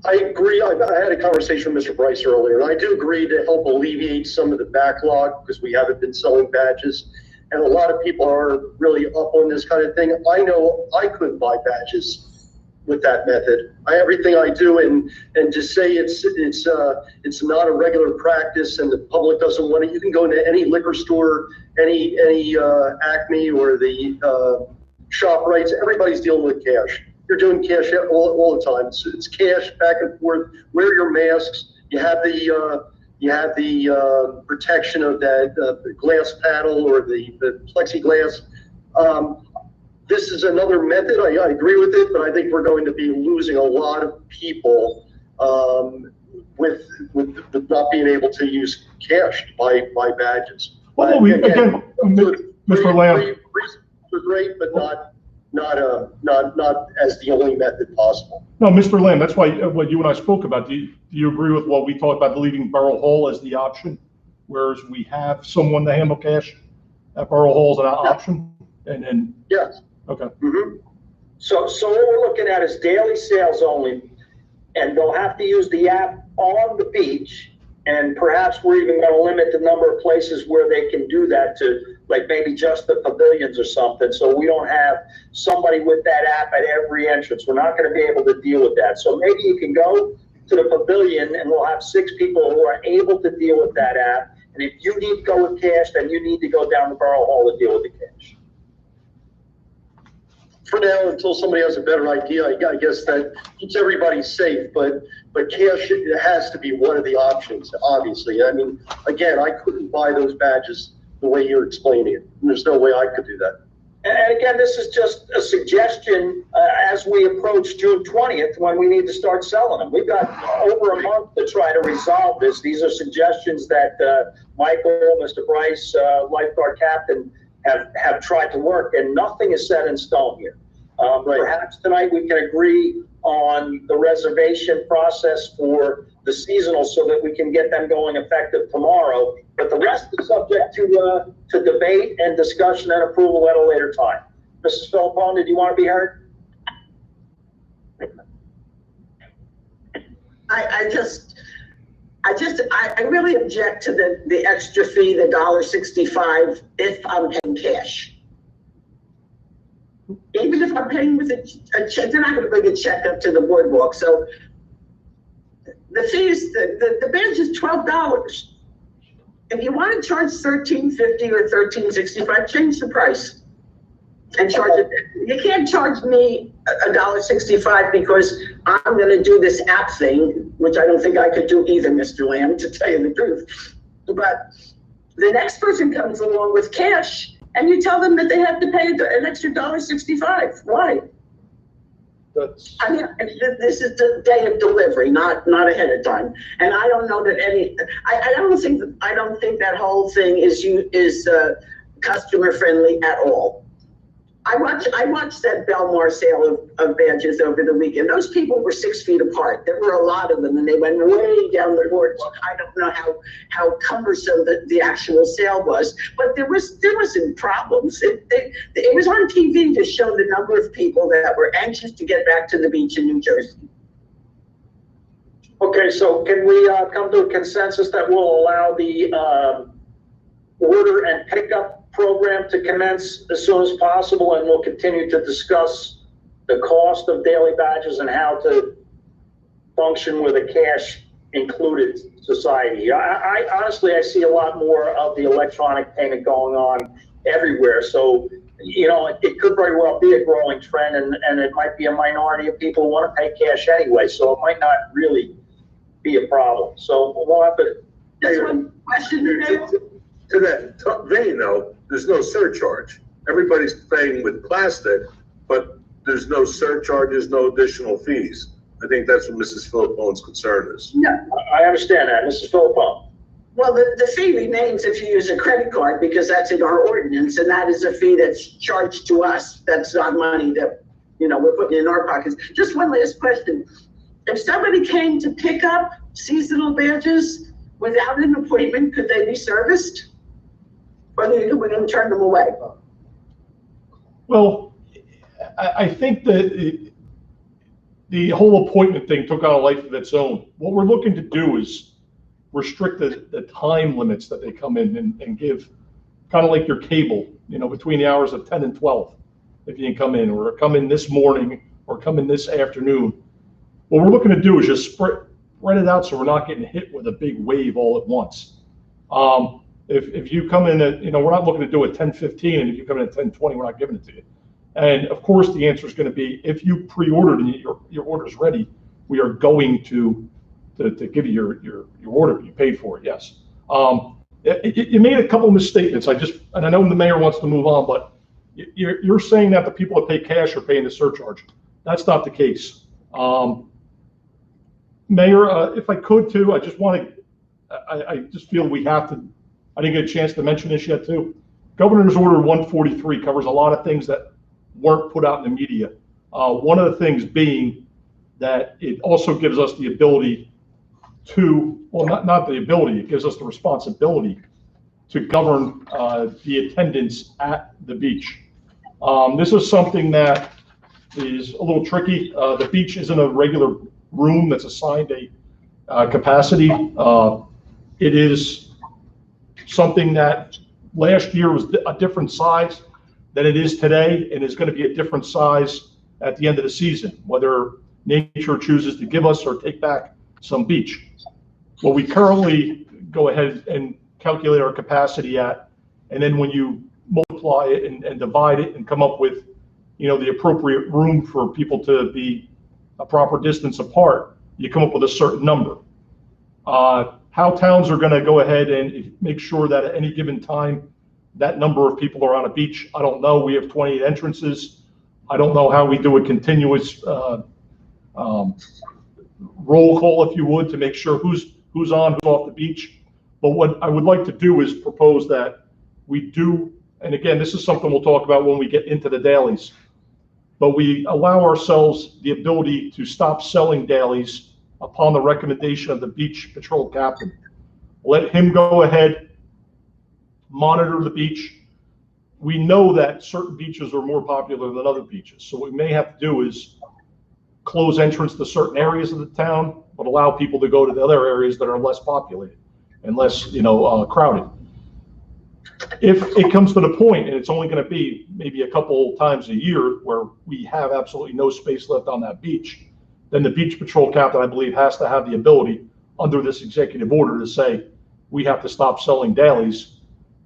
I agree. I had a conversation with Mr. Bryce earlier, and I do agree to help alleviate some of the backlog because we haven't been selling badges. And a lot of people are really up on this kind of thing. I know I couldn't buy badges with that method. Everything I do, and to say it's not a regular practice and the public doesn't want it, you can go into any liquor store, any Acme or the ShopRites, everybody's dealing with cash. You're doing cash all the time. It's cash back and forth. Wear your masks. You have the protection of that glass panel or the plexiglass. This is another method. I agree with it, but I think we're going to be losing a lot of people with not being able to use cash to buy badges. Well, again, Mr. Lamb. Are great, but not as the only method possible. No, Mr. Lamb, that's why what you and I spoke about. Do you agree with what we talked about, leaving Borough Hall as the option, whereas we have someone to handle cash at Borough Hall as an option? And yes. Okay. Mm-hmm. So what we're looking at is daily sales only, and they'll have to use the app on the beach, and perhaps we're even going to limit the number of places where they can do that to, like maybe just the pavilions or something, so we don't have somebody with that app at every entrance. We're not going to be able to deal with that. So maybe you can go to the pavilion and we'll have 6 people who are able to deal with that app, and if you need to go with cash, then you need to go down to Borough Hall to deal with the cash. For now, until somebody has a better idea, I guess that keeps everybody safe, but cash has to be one of the options, obviously. I mean, again, I couldn't buy those badges the way you're explaining it. There's no way I could do that. And again, this is just a suggestion as we approach June 20th when we need to start selling them. We've got over a month to try to resolve this. These are suggestions that Michael, Mr. Bryce, lifeguard captain, have tried to work, and nothing is set in stone here. Right. Perhaps tonight we can agree on the reservation process for the seasonal so that we can get them going effective tomorrow. But the rest is subject to debate and discussion and approval at a later time. Mrs. Philippone, did you want to be heard? I really object to the extra fee, the $1.65, if I'm paying cash. Even if I'm paying with a check, they're not going to bring a check up to the boardwalk. So the fee is, the badge is $12. If you want to charge $13.50 or $13.65, change the price and charge it. You can't charge me $1.65 because I'm going to do this app thing, which I don't think I could do either, Mr. Lamb, to tell you the truth. But the next person comes along with cash, and you tell them that they have to pay an extra $1.65. Why? I mean, this is the day of delivery, not ahead of time. And I don't know that I don't think that whole thing is customer friendly at all. I watched that Belmar sale of badges over the weekend. Those people were 6 feet apart. There were a lot of them, and they went way down the boardwalk. I don't know how cumbersome the actual sale was, but there wasn't problems. It was on TV to show the number of people that were anxious to get back to the beach in New Jersey. Okay, so can we come to a consensus that will allow the order and pickup program to commence as soon as possible, and we'll continue to discuss the cost of daily badges and how to function with a cash included society. I honestly, I see a lot more of the electronic payment going on everywhere. So, you know, it could very well be a growing trend, and it might be a minority of people who want to pay cash anyway. So it might not really be a problem. So we'll have to. Just one question. To that vein, though, there's no surcharge. Everybody's paying with plastic, but there's no surcharges, no additional fees. I think that's what Mrs. Philippone's concern is. No, I understand that, Mrs. Philippone. well, the fee remains if you use a credit card, because that's in our ordinance, and that is a fee that's charged to us. That's not money that, you know, we're putting in our pockets. Just one last question. If somebody came to pick up seasonal badges without an appointment, could they be serviced? Or are we going to turn them away? Well, I think that the whole appointment thing took on a life of its own. What we're looking to do is restrict the time limits that they come in and give, kind of like your cable, between the hours of 10 and 12, if you can come in, or come in this morning, or come in this afternoon. What we're looking to do is just spread it out so we're not getting hit with a big wave all at once. If you come in at, we're not looking to do it 10:15, and if you come in at 10:20, we're not giving it to you. And of course, the answer is going to be, if you pre-ordered and your order's ready, we are going to give you your order. You paid for it, yes. You made a couple of misstatements. And I know the mayor wants to move on, but you're saying that the people that pay cash are paying the surcharge. That's not the case. Mayor, if I could too, I just feel we have to, I didn't get a chance to mention this yet too. Governor's Order 143 covers a lot of things that weren't put out in the media. One of the things being that it also gives us the ability to, well, not the ability, it gives us the responsibility to govern the attendance at the beach. This is something that is a little tricky. The beach isn't a regular room that's assigned a capacity. It is something that last year was a different size than it is today, and is going to be a different size at the end of the season, whether nature chooses to give us or take back some beach. Well, we currently go ahead and calculate our capacity at, and then when you multiply it and divide it and come up with, the appropriate room for people to be a proper distance apart, you come up with a certain number. How towns are going to go ahead and make sure that at any given time that number of people are on a beach, I don't know. We have 28 entrances. I don't know how we do a continuous roll call, if you would, to make sure who's on, who's off the beach. But what I would like to do is propose that we do, and again, this is something we'll talk about when we get into the dailies, but we allow ourselves the ability to stop selling dailies upon the recommendation of the beach patrol captain. Let him go ahead, monitor the beach. We know that certain beaches are more popular than other beaches. So what we may have to do is close entrance to certain areas of the town, but allow people to go to the other areas that are less populated and less, crowded. If it comes to the point, and it's only going to be maybe a couple times a year where we have absolutely no space left on that beach, then the beach patrol captain, I believe, has to have the ability under this executive order to say, we have to stop selling dailies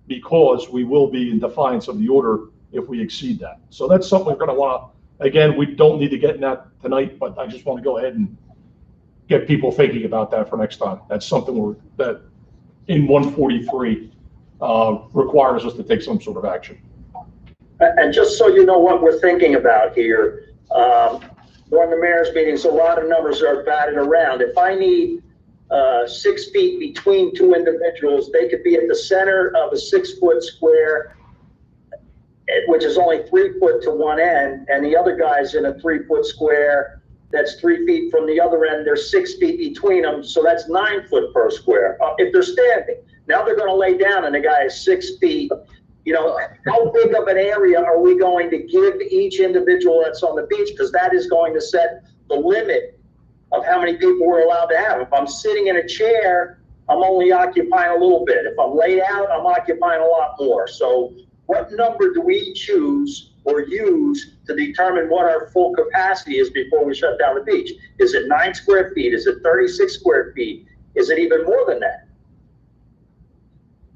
because we will be in defiance of the order if we exceed that. So that's something we're going to want to, again, we don't need to get in that tonight, but I just want to go ahead and get people thinking about that for next time. That's something that in 143 requires us to take some sort of action. And just so you know what we're thinking about here, during the mayor's meetings, a lot of numbers are batted around. If I need 6 feet between two individuals, they could be at the center of a 6-foot square, which is only 3 foot to one end, and the other guy's in a 3-foot square that's 3 feet from the other end. There's 6 feet between them, so that's 9 foot per square. If they're standing, now they're going to lay down, and the guy is 6 feet. How big of an area are we going to give each individual that's on the beach? Because that is going to set the limit of how many people we're allowed to have. If I'm sitting in a chair, I'm only occupying a little bit. If I'm laid out, I'm occupying a lot more. So what number do we choose or use to determine what our full capacity is before we shut down the beach? Is it 9 square feet? Is it 36 square feet? Is it even more than that?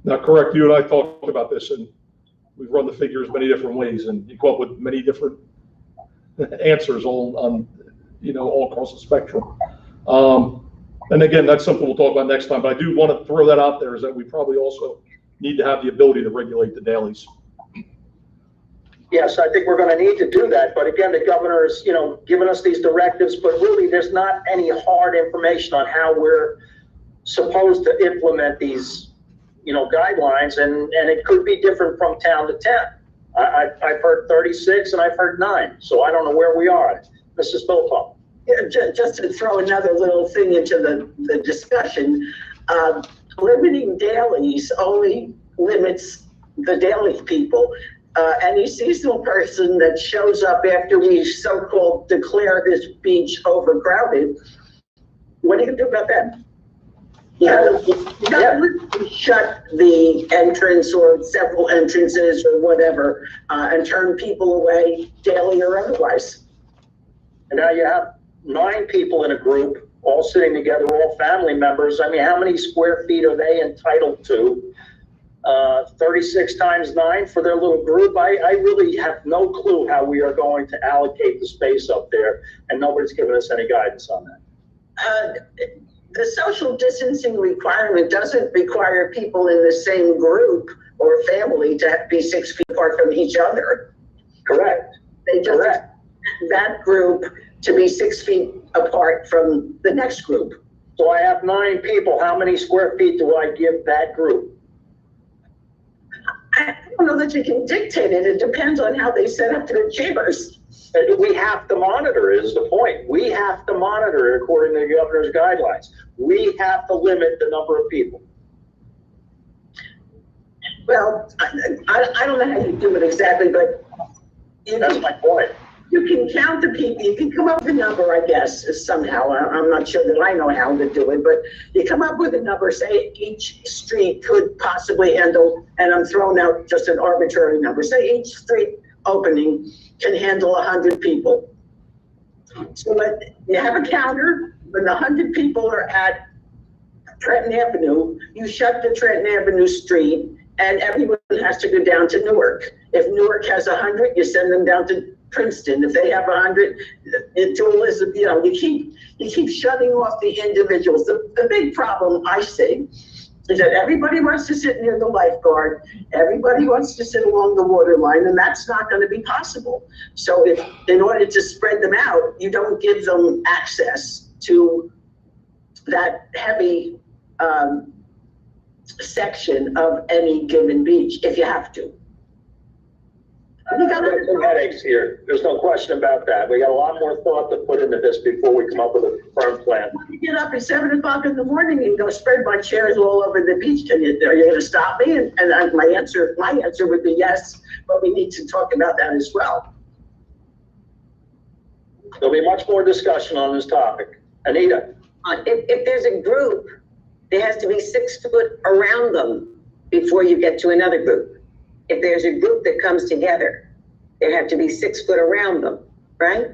Now, correct, you and I talked about this, and we've run the figures many different ways, and you come up with many different answers all across the spectrum. And again, that's something we'll talk about next time, but I do want to throw that out there, is that we probably also need to have the ability to regulate the dailies. Yes, I think we're going to need to do that. But again, the governor is, giving us these directives, but really there's not any hard information on how we're supposed to implement these, guidelines, and it could be different from town to town. I've heard 36 and I've heard 9, so I don't know where we are. Mrs. Bilton. Yeah, just to throw another little thing into the discussion, limiting dailies only limits the daily people. any seasonal person that shows up after we so-called declare this beach overcrowded, what are you gonna do about that? You gotta shut the entrance or several entrances or whatever, and turn people away daily or otherwise. And now you have 9 people in a group, all sitting together, all family members. I mean, how many square feet are they entitled to? 36 times 9 for their little group. I really have no clue how we are going to allocate the space up there, and nobody's given us any guidance on that. The social distancing requirement doesn't require people in the same group or family to be 6 feet apart from each other. Correct. They just expect that group to be 6 feet apart from the next group. So I have 9 people. How many square feet do I give that group? I don't know that you can dictate it. It depends on how they set up their chambers. We have to monitor, is the point. We have to monitor according to the governor's guidelines. We have to limit the number of people. Well, I don't know how you do it exactly, but that's my point. You can count the people. You can come up with a number, I guess, somehow. I'm not sure that I know how to do it, but you come up with a number, say each street could possibly handle, and I'm throwing out just an arbitrary number, say each street opening can handle 100 people. So you have a counter. When the 100 people are at Trenton Avenue, you shut the Trenton Avenue street, and everyone has to go down to Newark. If Newark has 100, you send them down to Princeton. If they have 100, to Elizabeth, you keep shutting off the individuals. The big problem I see is that everybody wants to sit near the lifeguard, everybody wants to sit along the water line, and that's not going to be possible. So if, in order to spread them out, you don't give them access to that heavy section of any given beach, if you have to. We got some headaches here. There's no question about that. We got a lot more thought to put into this before we come up with a firm plan. You get up at 7 o'clock in the morning and go spread my chairs all over the beach. Are you going to stop me? And my answer would be yes, but we need to talk about that as well. There'll be much more discussion on this topic. Anita? If there's a group, there has to be 6 foot around them before you get to another group. If there's a group that comes together, there have to be 6 foot around them, right?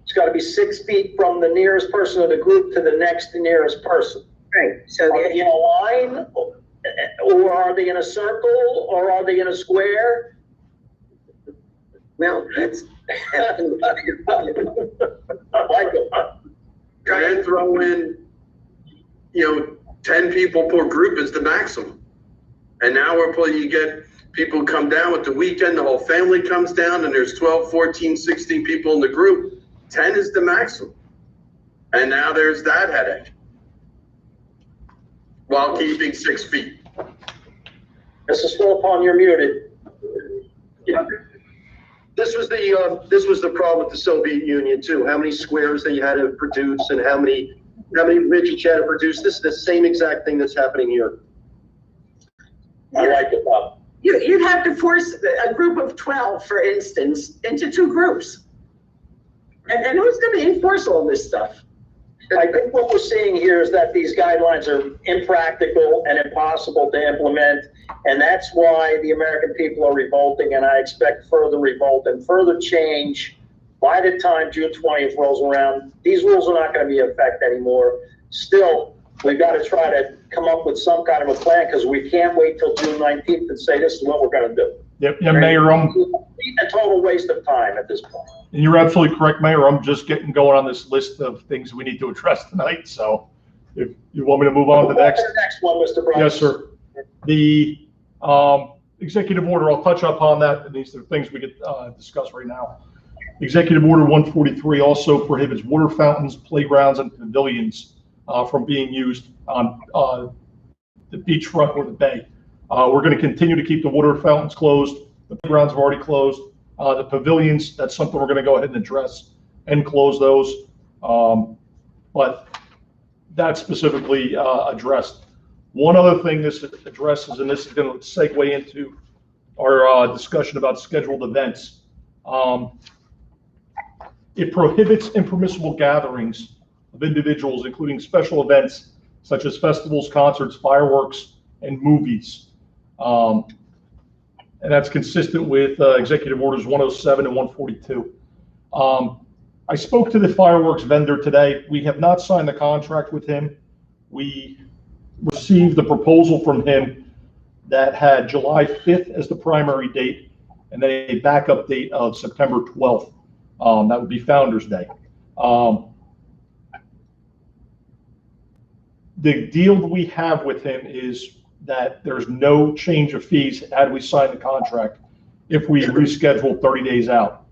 It's got to be 6 feet from the nearest person of the group to the next nearest person. Right. So are they in a line, or are they in a circle, or are they in a square? Well, that's I like it. And then throw in, 10 people per group is the maximum. And now you get people come down with the weekend, the whole family comes down, and there's 12, 14, 16 people in the group. 10 is the maximum. And now there's that headache. While keeping 6 feet. Mrs. Philpon, you're muted. Yeah. This was the problem with the Soviet Union too. How many squares they had to produce and how many widgets you had to produce. This is the same exact thing that's happening here. I like it, Bob. You'd have to force a group of 12, for instance, into 2 groups. And who's going to enforce all this stuff? I think what we're seeing here is that these guidelines are impractical and impossible to implement, and that's why the American people are revolting, and I expect further revolt and further change by the time June 20th rolls around. These rules are not going to be in effect anymore. Still, we've got to try to come up with some kind of a plan, because we can't wait till June 19th and say this is what we're going to do. Yep, yeah, Mayor, a total waste of time at this point. And you're absolutely correct, Mayor. I'm just getting going on this list of things we need to address tonight. So if you want me to move on to the next. The next one, Mr. Brown. Yes, sir. The executive order, I'll touch upon that, and these are things we could discuss right now. Executive Order 143 also prohibits water fountains, playgrounds, and pavilions from being used on the beachfront or the bay. We're going to continue to keep the water fountains closed. The playgrounds have already closed. The pavilions, that's something we're going to go ahead and address and close those. But that's specifically addressed. One other thing this addresses, and this is going to segue into our discussion about scheduled events. It prohibits impermissible gatherings of individuals, including special events such as festivals, concerts, fireworks, and movies. And that's consistent with Executive Orders 107 and 142. I spoke to the fireworks vendor today. We have not signed the contract with him. We received the proposal from him that had July 5th as the primary date, and then a backup date of September 12th. That would be Founders Day. The deal that we have with him is that there's no change of fees had we signed the contract if we reschedule 30 days out.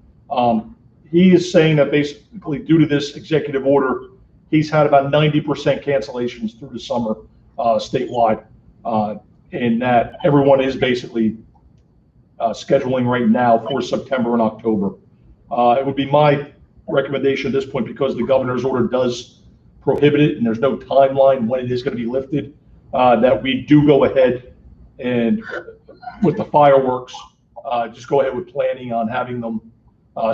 He is saying that basically due to this executive order, he's had about 90% cancellations through the summer statewide, and that everyone is basically scheduling right now for September and October. It would be my recommendation at this point, because the governor's order does prohibit it and there's no timeline when it is going to be lifted, that we do go ahead and with the fireworks, just go ahead with planning on having them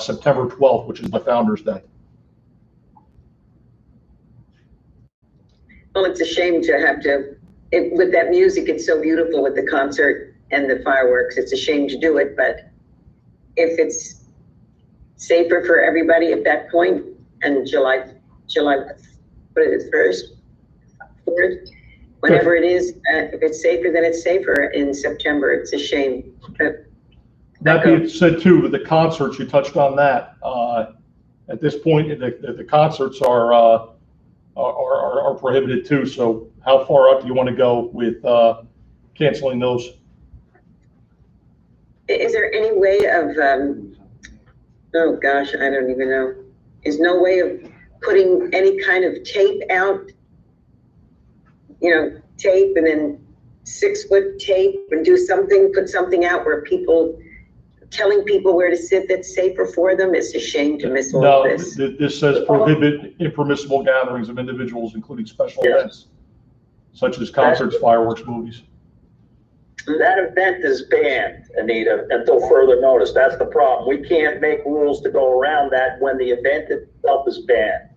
September 12th, which is the Founders Day. Well, it's a shame to have to, with that music, it's so beautiful with the concert and the fireworks. It's a shame to do it, but if it's safer for everybody at that point, and July, what is it, 1st, 4th, whatever it is, if it's safer, then it's safer in September. It's a shame. That being said, too, with the concerts, you touched on that. At this point, the concerts are prohibited too. So, how far up do you want to go with canceling those? Is there any way of? Oh gosh, I don't even know. Is no way of putting any kind of tape out? You know, tape and then 6-foot tape and do something, put something out where people. Telling people where to sit that's safer for them. It's a shame to miss all of this. No, this says prohibit impermissible gatherings of individuals, including special events, such as concerts, fireworks, movies. That event is banned, Anita, until further notice. That's the problem. We can't make rules to go around that when the event itself is banned.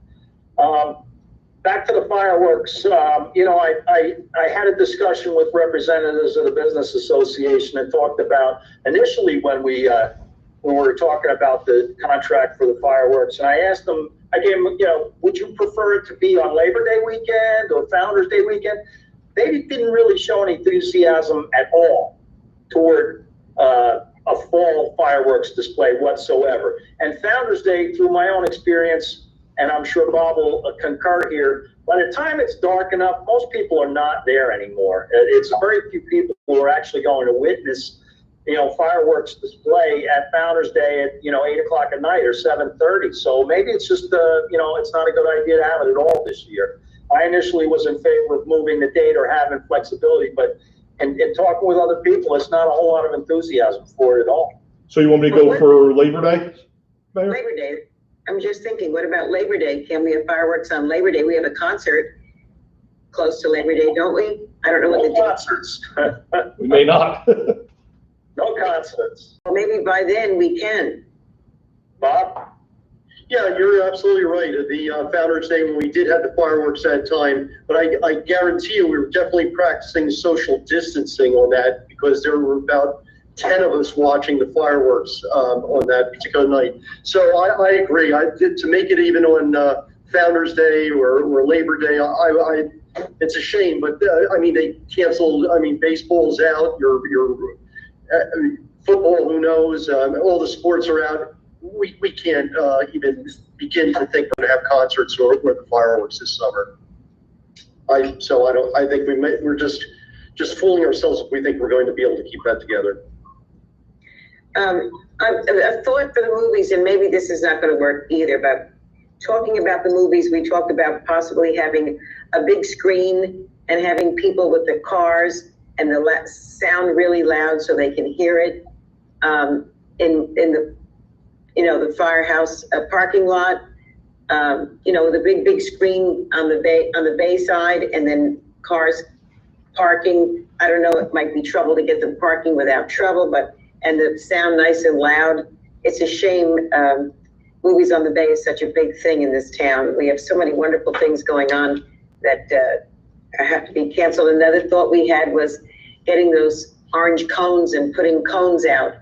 Back to the fireworks, you know, I had a discussion with representatives of the Business Association and talked about initially when we were talking about the contract for the fireworks, and I asked them, I gave them, you know, would you prefer it to be on Labor Day weekend or Founders Day weekend? They didn't really show any enthusiasm at all toward a fall fireworks display whatsoever. And Founders Day, through my own experience, and I'm sure Bob will concur here, by the time it's dark enough, most people are not there anymore. It's very few people who are actually going to witness, you know, fireworks display at Founders Day at, you know, 8 o'clock at night or 7:30. So maybe it's just, you know, it's not a good idea to have it at all this year. I initially was in favor of moving the date or having flexibility, but in talking with other people, it's not a whole lot of enthusiasm for it at all. So you want me to go for Labor Day, Mayor? Labor Day. I'm just thinking, what about Labor Day? Can we have fireworks on Labor Day? We have a concert close to Labor Day, don't we? I don't know what the date. Concerts. We may not. No concerts. Well, maybe by then we can. Bob? Yeah, you're absolutely right. The Founders Day, when we did have the fireworks that time, but I guarantee you we were definitely practicing social distancing on that, because there were about 10 of us watching the fireworks on that particular night. So I agree. To make it even on Founders Day or Labor Day, it's a shame. But I mean, they canceled. I mean, baseball's out. Your football, who knows? All the sports are out. We can't even begin to think we're going to have concerts or the fireworks this summer. I think we're just fooling ourselves if we think we're going to be able to keep that together. A thought for the movies, and maybe this is not going to work either, but talking about the movies, we talked about possibly having a big screen and having people with the cars and the sound really loud so they can hear it in the, you know, the firehouse parking lot, you know, the big screen on the bay side, and then cars parking I don't know, it might be trouble to get the parking without trouble, but, and the sound nice and loud. It's a shame, Movies on the Bay is such a big thing in this town. We have so many wonderful things going on that have to be canceled. Another thought we had was getting those orange cones and putting cones out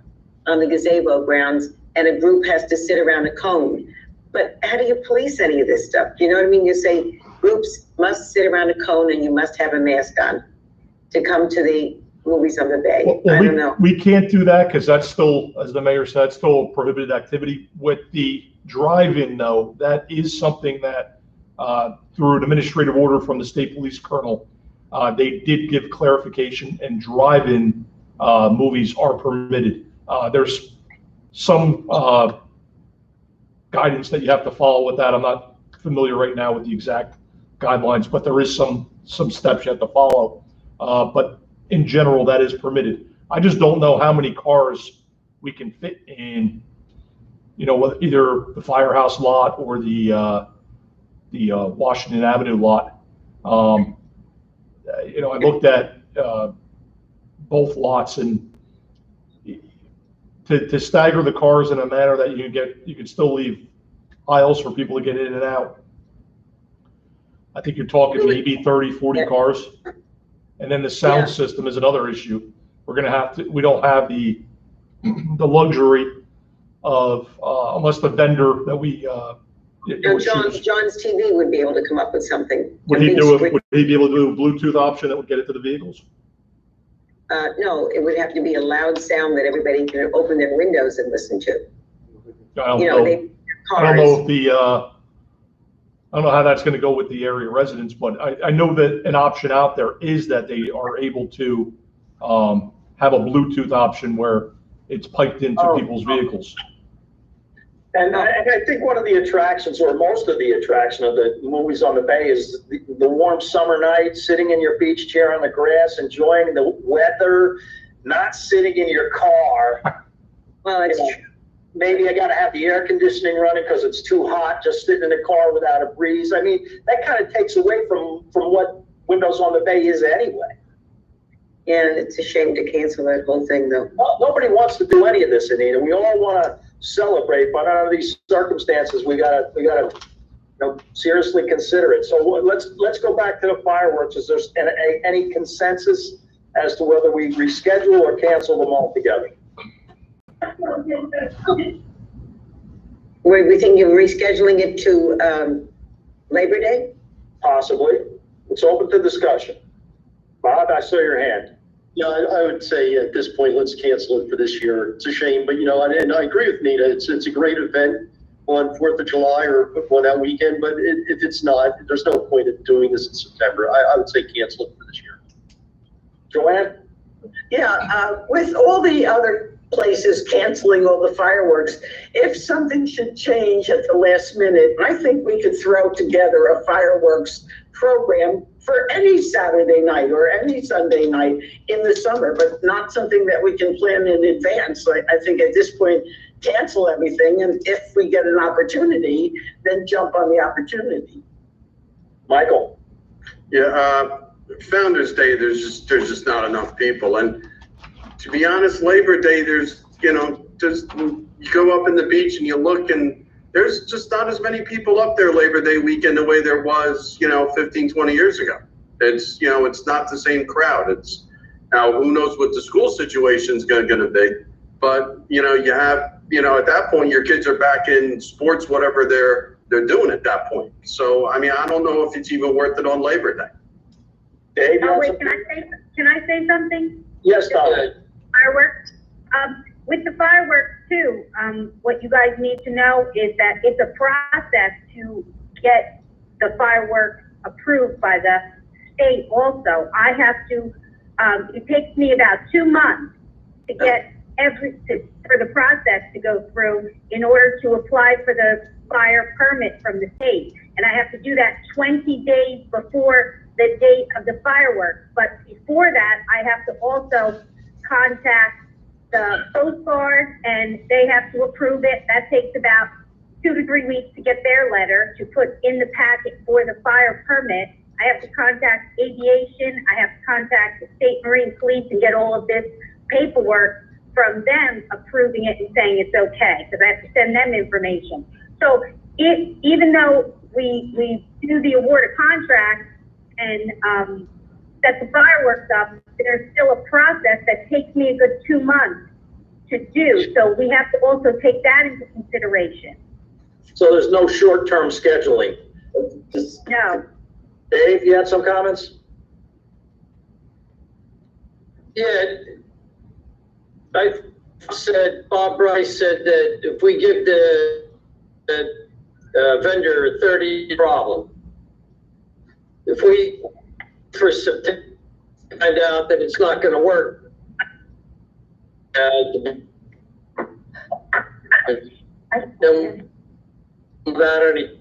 on the gazebo grounds, and a group has to sit around a cone. But how do you police any of this stuff? You know what I mean? You say groups must sit around a cone and you must have a mask on to come to the Movies on the Bay. Well, I don't know. we can't do that because that's still, as the mayor said, still a prohibited activity. With the drive-in, though, that is something that through an administrative order from the state police colonel, they did give clarification, and drive-in movies are permitted. There's some guidance that you have to follow with that. I'm not familiar right now with the exact guidelines, but there is some steps you have to follow. But in general, that is permitted. I just don't know how many cars we can fit in, you know, either the firehouse lot or the Washington Avenue lot. You know, I looked at both lots, and to stagger the cars in a manner that you can still leave aisles for people to get in and out. I think you're talking maybe 30, 40 cars. And then the sound system is another issue. We're going to have to, we don't have the luxury of, unless the vendor that we, John's TV would be able to come up with something. would he be able to do a Bluetooth option that would get it to the vehicles? No, it would have to be a loud sound that everybody can open their windows and listen to. I don't know if I don't know how that's going to go with the area residents, but I know that an option out there is that they are able to have a Bluetooth option where it's piped into people's vehicles. And I think one of the attractions, or most of the attraction of the Movies on the Bay, is the warm summer night, sitting in your beach chair on the grass, enjoying the weather, not sitting in your car. Well, it's true. Maybe I got to have the air conditioning running because it's too hot, just sitting in the car without a breeze. I mean, that kind of takes away from what Windows on the Bay is anyway. Yeah, it's a shame to cancel that whole thing, though. Well, nobody wants to do any of this, Anita. We all want to celebrate, but under these circumstances, we gotta seriously consider it. So let's go back to the fireworks. Is there any consensus as to whether we reschedule or cancel them altogether? We think you're rescheduling it to Labor Day? Possibly. It's open to discussion. Bob, I saw your hand. Yeah, I would say at this point, let's cancel it for this year. It's a shame, but you know, and I agree with Nita. It's a great event on 4th of July or on that weekend, but if it's not, there's no point in doing this in September. I would say cancel it for this year. Joanne? Yeah, with all the other places canceling all the fireworks, if something should change at the last minute, I think we could throw together a fireworks program for any Saturday night or any Sunday night in the summer, but not something that we can plan in advance. I think at this point, cancel everything, and if we get an opportunity, then jump on the opportunity. Michael? Yeah, Founders Day, there's just not enough people, and to be honest, Labor Day, there's, just you go up in the beach and you look, and there's just not as many people up there Labor Day weekend the way there was, 15, 20 years ago. It's, it's not the same crowd. It's now, who knows what the school situation's going to be, but, you have, at that point, your kids are back in sports, whatever they're doing at that point. So, I mean, I don't know if it's even worth it on Labor Day. Dave, Oh, wait, can I say something? Yes, Dolly. Fireworks. With the fireworks too, what you guys need to know is that it's a process to get the fireworks approved by the state also. I have to, it takes me about 2 months to get for the process to go through in order to apply for the fire permit from the state. And I have to do that 20 days before the date of the fireworks. But before that, I have to also contact the Coast Guard, and they have to approve it. That takes about 2 to 3 weeks to get their letter to put in the packet for the fire permit. I have to contact aviation, I have to contact the state marine police and get all of this paperwork from them approving it and saying it's okay, because I have to send them information. So even though we do the award of contract and set the fireworks up, there's still a process that takes me a good 2 months to do. So we have to also take that into consideration. So there's no short-term scheduling? No. Dave, you had some comments? Yeah, Bob Bryce said that if we give the vendor 30 problem, if we for September find out that it's not going to work, then without any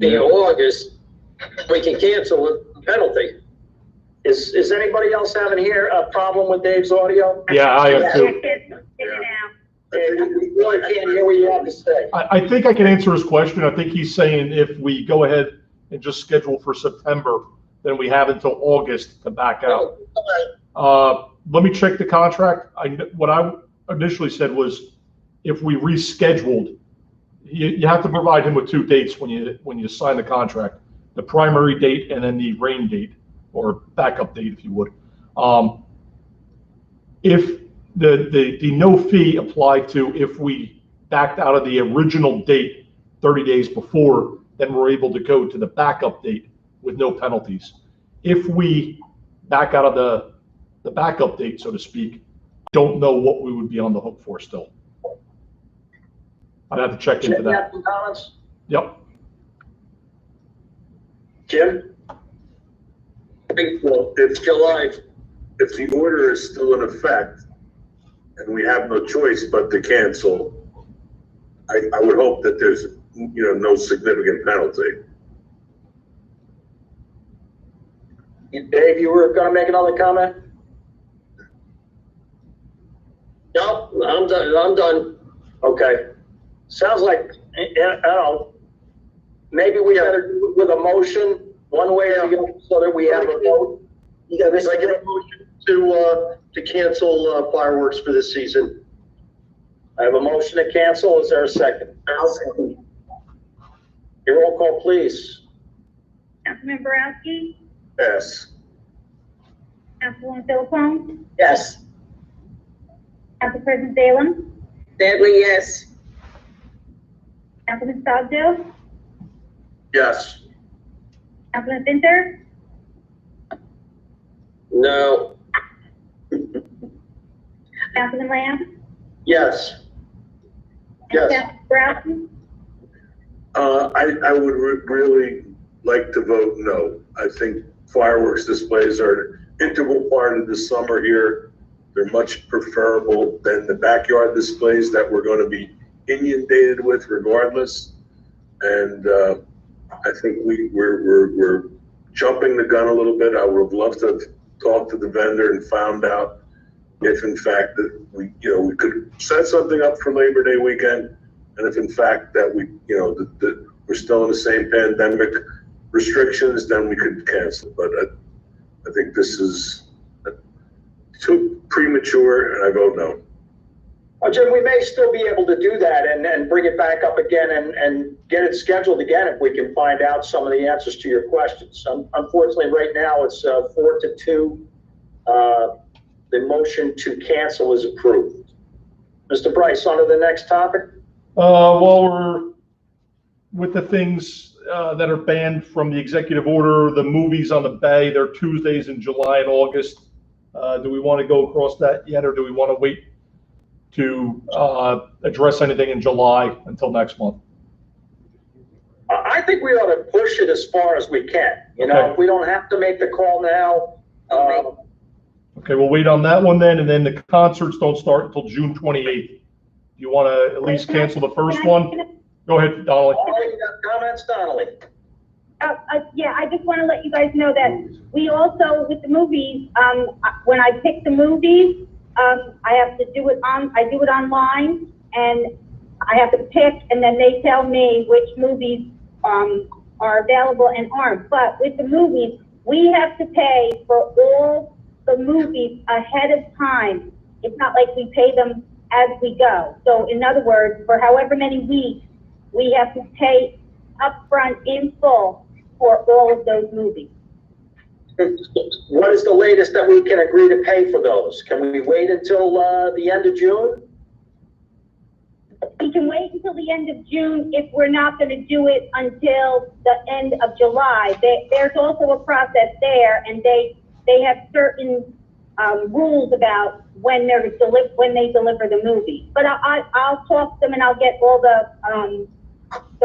in August, we can cancel the penalty. Is anybody else having here a problem with Dave's audio? Yeah, I have too. In and out. We really can't hear what you have to say. I think I can answer his question. I think he's saying if we go ahead and just schedule for September, then we have until August to back out. Let me check the contract. What I initially said was if we rescheduled, you have to provide him with 2 dates when you sign the contract, the primary date and then the rain date or backup date, if you would. If the no fee applied to if we backed out of the original date 30 days before, then we're able to go to the backup date with no penalties. If we back out of the backup date, so to speak, don't know what we would be on the hook for still. I'd have to check into Jim, you have that. some comments? Yep. Jim? Well, if July. if the order is still in effect and we have no choice but to cancel, I would hope that there's, no significant penalty. Dave, you were gonna make another comment? No, I'm done. Okay. Sounds like, I don't know, maybe we better do it with a motion, one way or the other, so that we have a vote. You got a motion to cancel fireworks for this season. I have a motion to cancel. Is there a second? I'll second. Your roll call, please. Councilman Borowski, Yes. Councilwoman Philippone, Yes. Council President Salem, Sadly, yes. Councilman Stogdill, Yes. Councilman Finter, No. Councilman Lamb, Yes. and Yes. Councilman Borowski. I would really like to vote no. I think fireworks displays are an integral part of the summer here. They're much preferable than the backyard displays that we're going to be inundated with regardless. And I think we're jumping the gun a little bit. I would have loved to have talked to the vendor and found out if in fact that we could set something up for Labor Day weekend, and if in fact that that we're still in the same pandemic restrictions, then we could cancel. But I think this is too premature, and I vote no. Well, Jim, we may still be able to do that and bring it back up again and get it scheduled again if we can find out some of the answers to your questions. Unfortunately, right now it's 4-2. The motion to cancel is approved. Mr. Bryce, on to the next topic. While we're with the things that are banned from the executive order, the movies on the Bay, they're Tuesdays in July and August. Do we want to go across that yet, or do we want to wait to address anything in July until next month? I think we ought to push it as far as we can. Okay. If we don't have to make the call now. Okay, we'll wait on that one then, and then the concerts don't start until June 28th. Do you want to at least cancel the first one? Go ahead, Donnelly. You got comments, Donnelly? Yeah, I just want to let you guys know that we also, with the movies, when I pick the movies, I have to do it I do it online, and I have to pick, and then they tell me which movies are available and aren't. But with the movies, we have to pay for all the movies ahead of time. It's not like we pay them as we go. So in other words, for however many weeks, we have to pay upfront in full for all of those movies. What is the latest that we can agree to pay for those? Can we wait until, the end of June? We can wait until the end of June if we're not going to do it until the end of July. There's also a process there, and they have certain rules about when they deliver the movie. But I'll talk to them and I'll get all the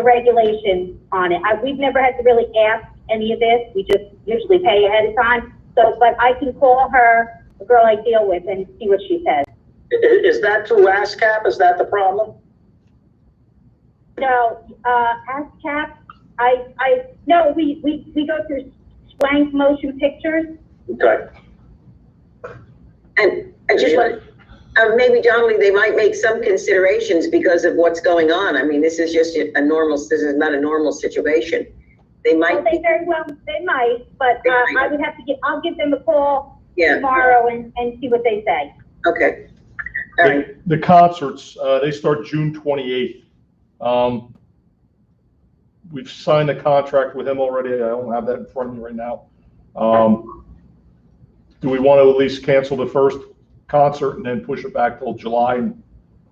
regulations on it. We've never had to really ask any of this. We just usually pay ahead of time. So, but I can call her, the girl I deal with, and see what she says. Is that through ASCAP? Is that the problem? No, ASCAP, no, we go through Swank Motion Pictures. Okay. And I just want, maybe Donnelly, they might make some considerations because of what's going on. I mean, this is just this is not a normal situation. They might. Well, they might, but I would have to I'll give them a call tomorrow and see what they say. Okay. All right. The concerts, they start June 28th. We've signed a contract with him already. I don't have that in front of me right now. Do we want to at least cancel the first concert and then push it back till July and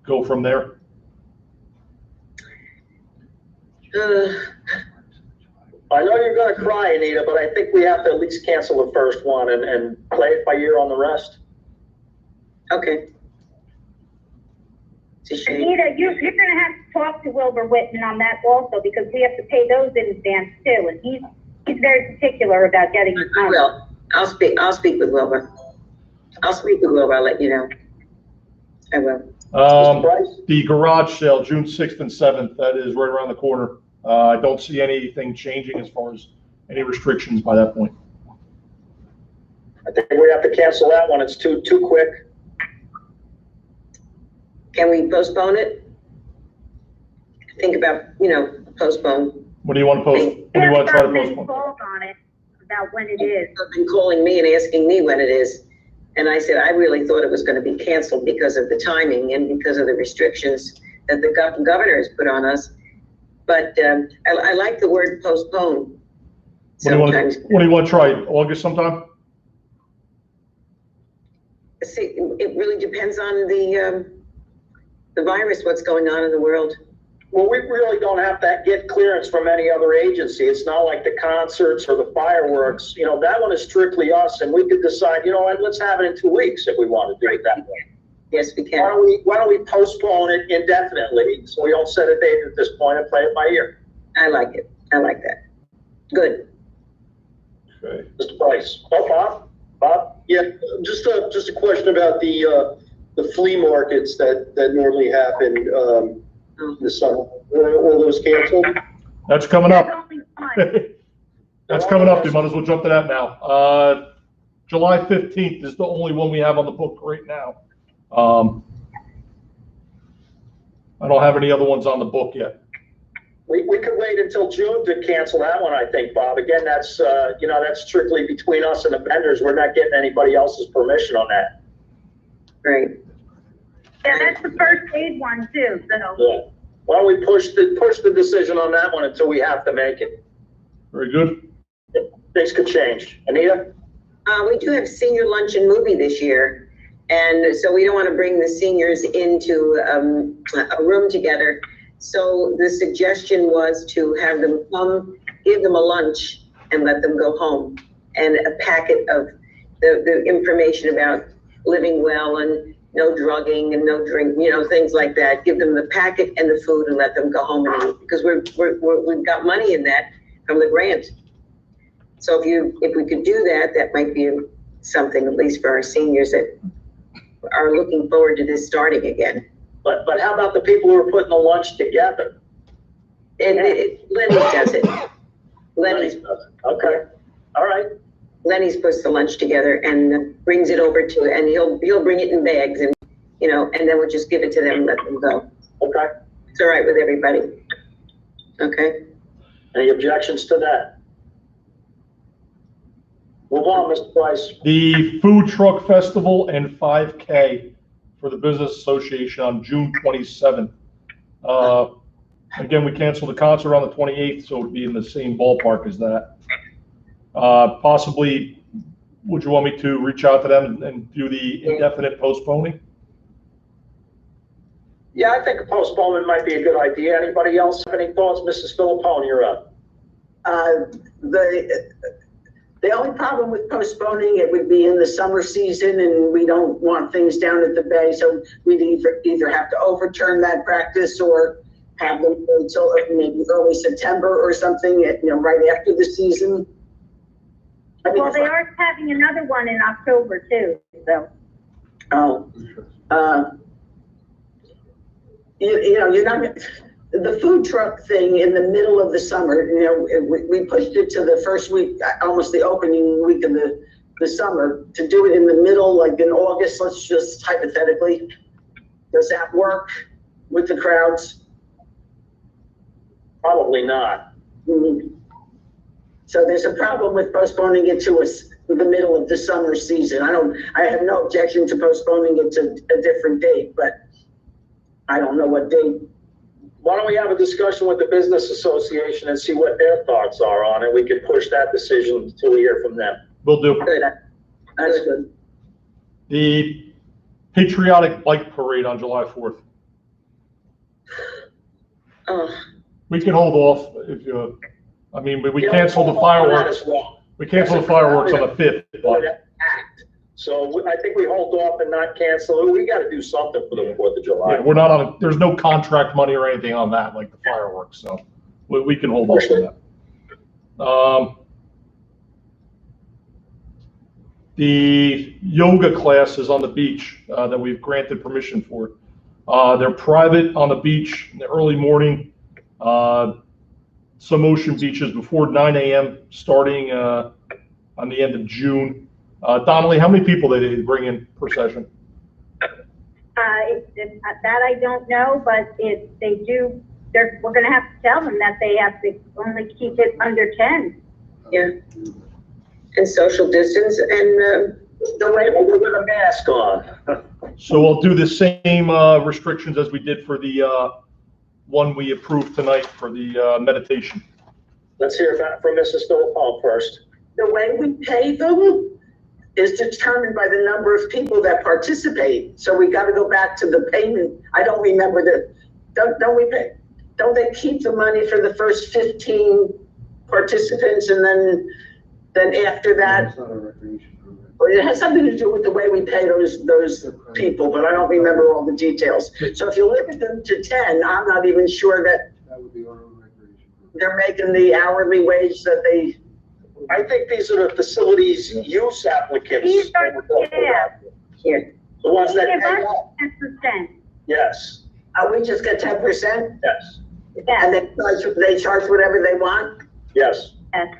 go from there? I know you're gonna cry, Anita, but I think we have to at least cancel the first one and play it by ear on the rest. Okay. Anita, you're gonna have to talk to Wilbur Whitman on that also, because we have to pay those in advance too, and he's very particular about getting his money. Well, I'll speak with Wilbur. I'll let you know. I will. The garage sale, June 6th and 7th, that is right around the corner. I don't see anything changing as far as any restrictions by that point. I think we have to cancel that one. It's too quick. Can we postpone it? Think about, postpone. What do you want to post? What do you want to try to postpone? Calls on it about when it is. They've been calling me and asking me when it is. And I said, I really thought it was going to be canceled because of the timing and because of the restrictions that the governor has put on us. But I like the word postpone. Sometimes. What do you want to try? August sometime? See, it really depends on the virus, what's going on in the world. Well, we really don't have to get clearance from any other agency. It's not like the concerts or the fireworks. That one is strictly us, and we could decide, what, let's have it in 2 weeks if we want to do it that way. Yes, we can. Why don't we postpone it indefinitely so we don't set a date at this point and play it by ear? I like it. I like that. Good. Okay. Mr. Price. Oh, Bob? Yeah, just a question about the flea markets that normally happen this summer. Were all those canceled? That's coming up. That's coming up. You might as well jump to that now. July 15th is the only one we have on the book right now. I don't have any other ones on the book yet. We could wait until June to cancel that one, I think, Bob. Again, that's strictly between us and the vendors. We're not getting anybody else's permission on that. Right. Yeah, that's the first aid one too, so. Yeah. Why don't we push the decision on that one until we have to make it? Very good. Things could change. Anita? We do have senior lunch and movie this year. And so we don't want to bring the seniors into a room together. So the suggestion was to have them come, give them a lunch and let them go home. And a packet of the information about living well and no drugging and no drink, things like that. Give them the packet and the food and let them go home and eat, because we've got money in that from the grant. So if we could do that, that might be something, at least for our seniors that are looking forward to this starting again. But how about the people who are putting the lunch together? Lenny does it. Lenny does it. Okay. All right. Lenny's puts the lunch together and brings it over to, and he'll bring it in bags and, and then we'll just give it to them and let them go. Okay. It's all right with everybody. Okay. Any objections to that? Move on, Mr. Price. The Food Truck Festival and 5K for the Business Association on June 27th. Again, we canceled the concert on the 28th, so it would be in the same ballpark as that. Possibly, would you want me to reach out to them and do the indefinite postponing? Yeah, I think a postponement might be a good idea. Anybody else have any thoughts? Mrs. Philippone, you're up. The only problem with postponing it would be in the summer season, and we don't want things down at the bay, so we'd either have to overturn that practice or have them until maybe early September or something, right after the season. Well, they are having another one in October too, so. You're not, the food truck thing in the middle of the summer, we pushed it to the first week, almost the opening week of the summer. To do it in the middle, like in August, let's just hypothetically, does that work with the crowds? Probably not. Mm-hmm. So there's a problem with postponing it to the middle of the summer season. I have no objection to postponing it to a different date, but I don't know what date. Why don't we have a discussion with the Business Association and see what their thoughts are on it? We can push that decision until we hear from them. Will do. Good. That's good. The Patriotic Bike Parade on July 4th. We can hold off if you, we canceled the fireworks. We canceled the fireworks on the 5th. So I think we hold off and not cancel it. We got to do something for the 4th of July. Yeah, we're not on, there's no contract money or anything on that, like the fireworks, so we can hold off on that. The yoga classes on the beach that we've granted permission for. They're private on the beach in the early morning. Some ocean beaches before 9 a.m. starting on the end of June. Donnelly, how many people they bring in per session? That I don't know, but if they do, we're going to have to tell them that they have to only keep it under 10. Yeah. And social distance and the way with a mask on. So I'll do the same restrictions as we did for the one we approved tonight for the meditation. Let's hear from Mrs. Philippone first. The way we pay them is determined by the number of people that participate. So we got to go back to the payment. I don't remember don't we pay? Don't they keep the money for the first 15 participants and then after that? It's not a recreation program. It has something to do with the way we pay those people, but I don't remember all the details. So if you limit them to 10, I'm not even sure that would be our own recreation program. They're making the hourly wage that they. I think these are the facilities use applicants. These are, yeah. The ones that give pay us up. 10%. Yes. We just get 10%? Yes. Yeah. And they charge whatever they want? Yes. Yes.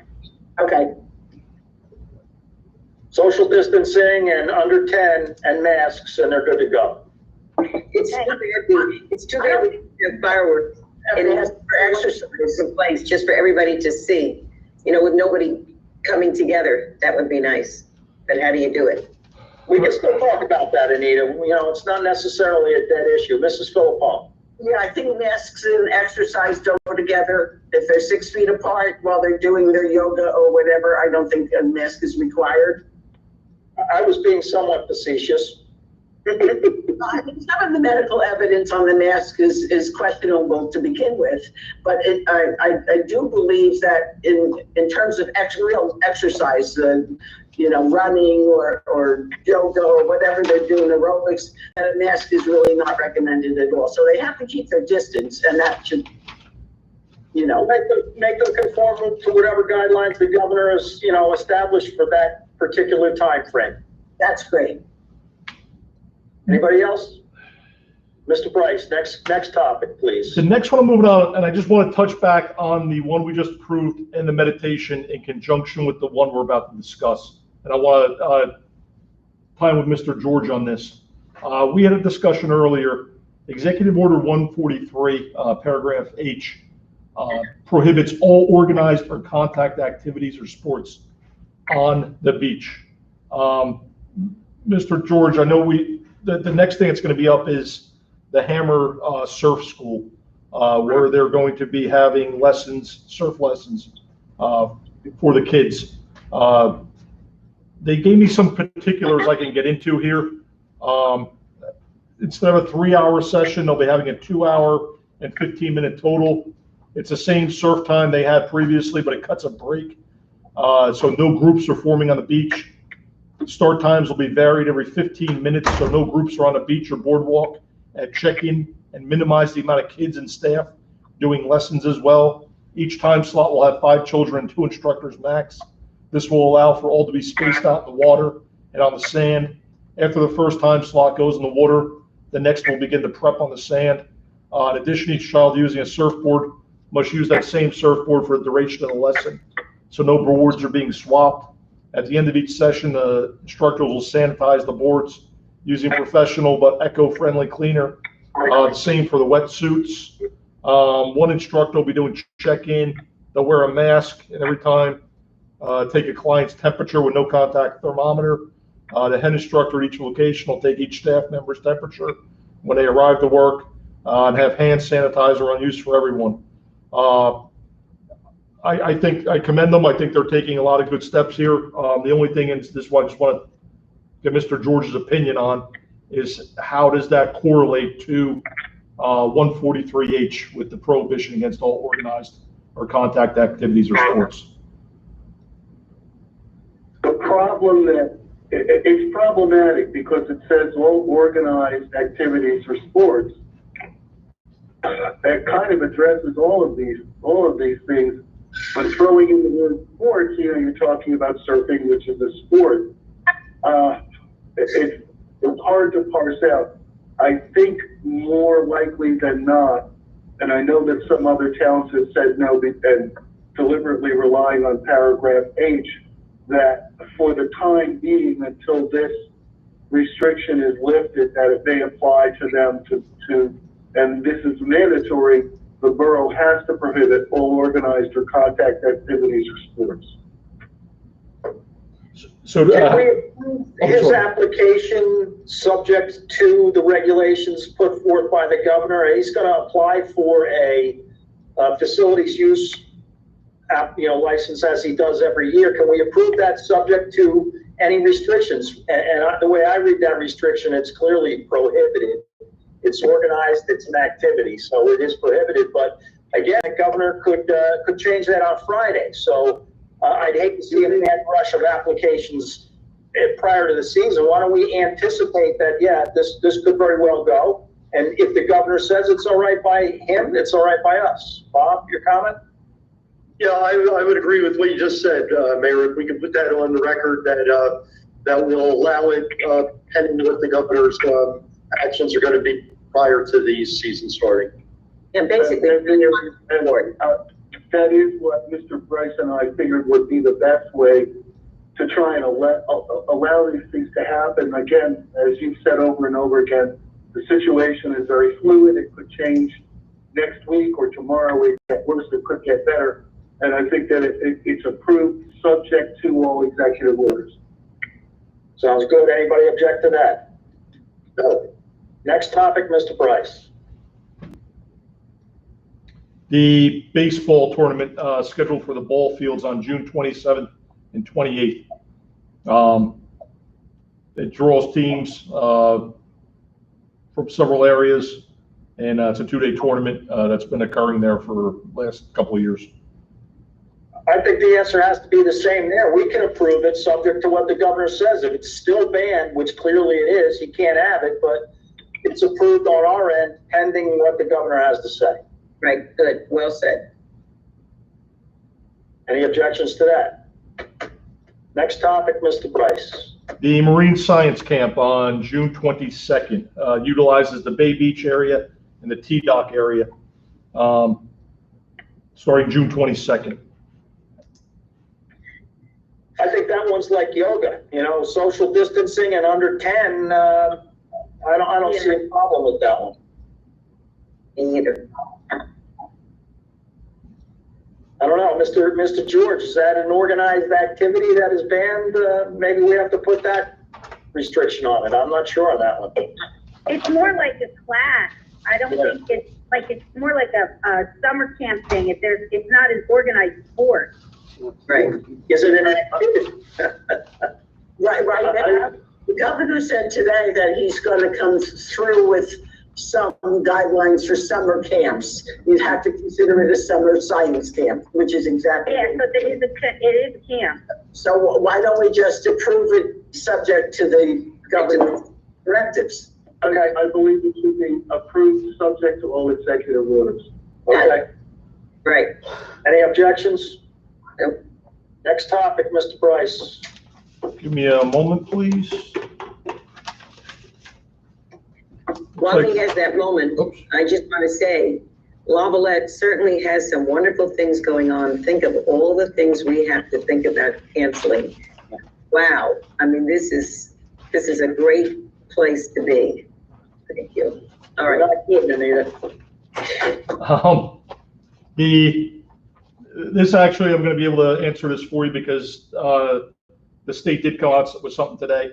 Okay. Social distancing and under 10 and masks, and they're good to go. It's too bad we have fireworks. And it has for exercise in place just for everybody to see. With nobody coming together, that would be nice. But how do you do it? We can still talk about that, Anita. It's not necessarily a dead issue. Mrs. Philippone. Yeah, I think masks and exercise don't go together. If they're 6 feet apart while they're doing their yoga or whatever, I don't think a mask is required. I was being somewhat facetious. Some of the medical evidence on the mask is questionable to begin with, but I do believe that in terms of real exercise, running or yoga or whatever they're doing, aerobics, that a mask is really not recommended at all. So they have to keep their distance, and that should, make them conform to whatever guidelines the governor has, established for that particular time frame. That's great. Anybody else? Mr. Bryce, next topic, please. The next one I'm moving on, and I just want to touch back on the one we just approved and the meditation in conjunction with the one we're about to discuss. And I want to tie in with Mr. George on this. We had a discussion earlier, Executive Order 143, paragraph H. prohibits all organized or contact activities or sports on the beach. Mr. George, I know the next thing that's going to be up is the Hammer Surf School, where they're going to be having surf lessons for the kids. They gave me some particulars I can get into here. Instead of a 3-hour session, they'll be having a 2-hour and 15-minute total. It's the same surf time they had previously, but it cuts a break. So no groups are forming on the beach. Start times will be varied every 15 minutes, so no groups are on the beach or boardwalk at check-in, and minimize the amount of kids and staff doing lessons as well. Each time slot will have 5 children and 2 instructors max. This will allow for all to be spaced out in the water and on the sand. After the first time slot goes in the water, the next will begin to prep on the sand. In addition, each child using a surfboard must use that same surfboard for the duration of the lesson, so no boards are being swapped. At the end of each session, the instructors will sanitize the boards using professional but eco-friendly cleaner. The same for the wetsuits. One instructor will be doing check-in. They'll wear a mask, and every time take a client's temperature with no contact thermometer. The head instructor at each location will take each staff member's temperature when they arrive to work, and have hand sanitizer on use for everyone. I think I commend them. I think they're taking a lot of good steps here. The only thing is this one I just want to get Mr. George's opinion on is how does that correlate to 143H with the prohibition against all organized or contact activities or sports? The problem that it's problematic because it says all organized activities or sports. That kind of addresses all of these things. But throwing in the word sports, you're talking about surfing, which is a sport. It's hard to parse out. I think more likely than not, and I know that some other towns have said no and deliberately relying on paragraph H, that for the time being, until this restriction is lifted, that it may apply to them and this is mandatory, the borough has to prohibit all organized or contact activities or sports. So Can we approve his application subject to the regulations put forth by the governor? He's going to apply for a facilities use license as he does every year. Can we approve that subject to any restrictions? And the way I read that restriction, it's clearly prohibited. It's organized, it's an activity, so it is prohibited. But again, the governor could change that on Friday. So I'd hate to see a mad rush of applications prior to the season. Why don't we anticipate that, this could very well go. And if the governor says it's all right by him, it's all right by us. Bob, your comment? Yeah, I would agree with what you just said, Mayor. If we could put that on the record, that will allow it pending what the governor's actions are going to be prior to the season starting. And basically, that is what Mr. Bryce and I figured would be the best way to try and allow these things to happen. Again, as you've said over and over again, the situation is very fluid. It could change next week or tomorrow. It could get worse. It could get better. And I think that it's approved subject to all executive orders. Sounds good. Anybody object to that? No. Next topic, Mr. Bryce. The baseball tournament scheduled for the ball fields on June 27th and 28th. It draws teams from several areas, and it's a 2-day tournament that's been occurring there for the last couple of years. I think the answer has to be the same there. We can approve it subject to what the governor says. If it's still banned, which clearly it is, he can't have it, but it's approved on our end pending what the governor has to say. right, good, well said. Any objections to that? Next topic, Mr. Bryce. The Marine Science Camp on June 22nd utilizes the Bay Beach area and the T-Dock area, starting June 22nd. I think that one's like yoga, social distancing and under 10. I don't see a problem with that one. Me either. I don't know, Mr. George, is that an organized activity that is banned? Maybe we have to put that restriction on it. I'm not sure on that one. It's more like a class. I don't think it's more like a summer camp thing. It's not an organized sport. Right. Is it an activity? Right now, the governor said today that he's gonna come through with some guidelines for summer camps. You'd have to consider it a summer science camp, which is exactly. Yeah, so it is a camp. So why don't we just approve it subject to the government directives? Okay, I believe it should be approved subject to all executive orders. Okay. Right. Any objections? Nope. Next topic, Mr. Bryce. Give me a moment, please. While he has that moment, Oops. I just want to say, Lavalette certainly has some wonderful things going on. Think of all the things we have to think about canceling. Wow. I mean, this is a great place to be. Thank you. All right. Not kidding, Anita. This actually, I'm going to be able to answer this for you because the state did come out with something today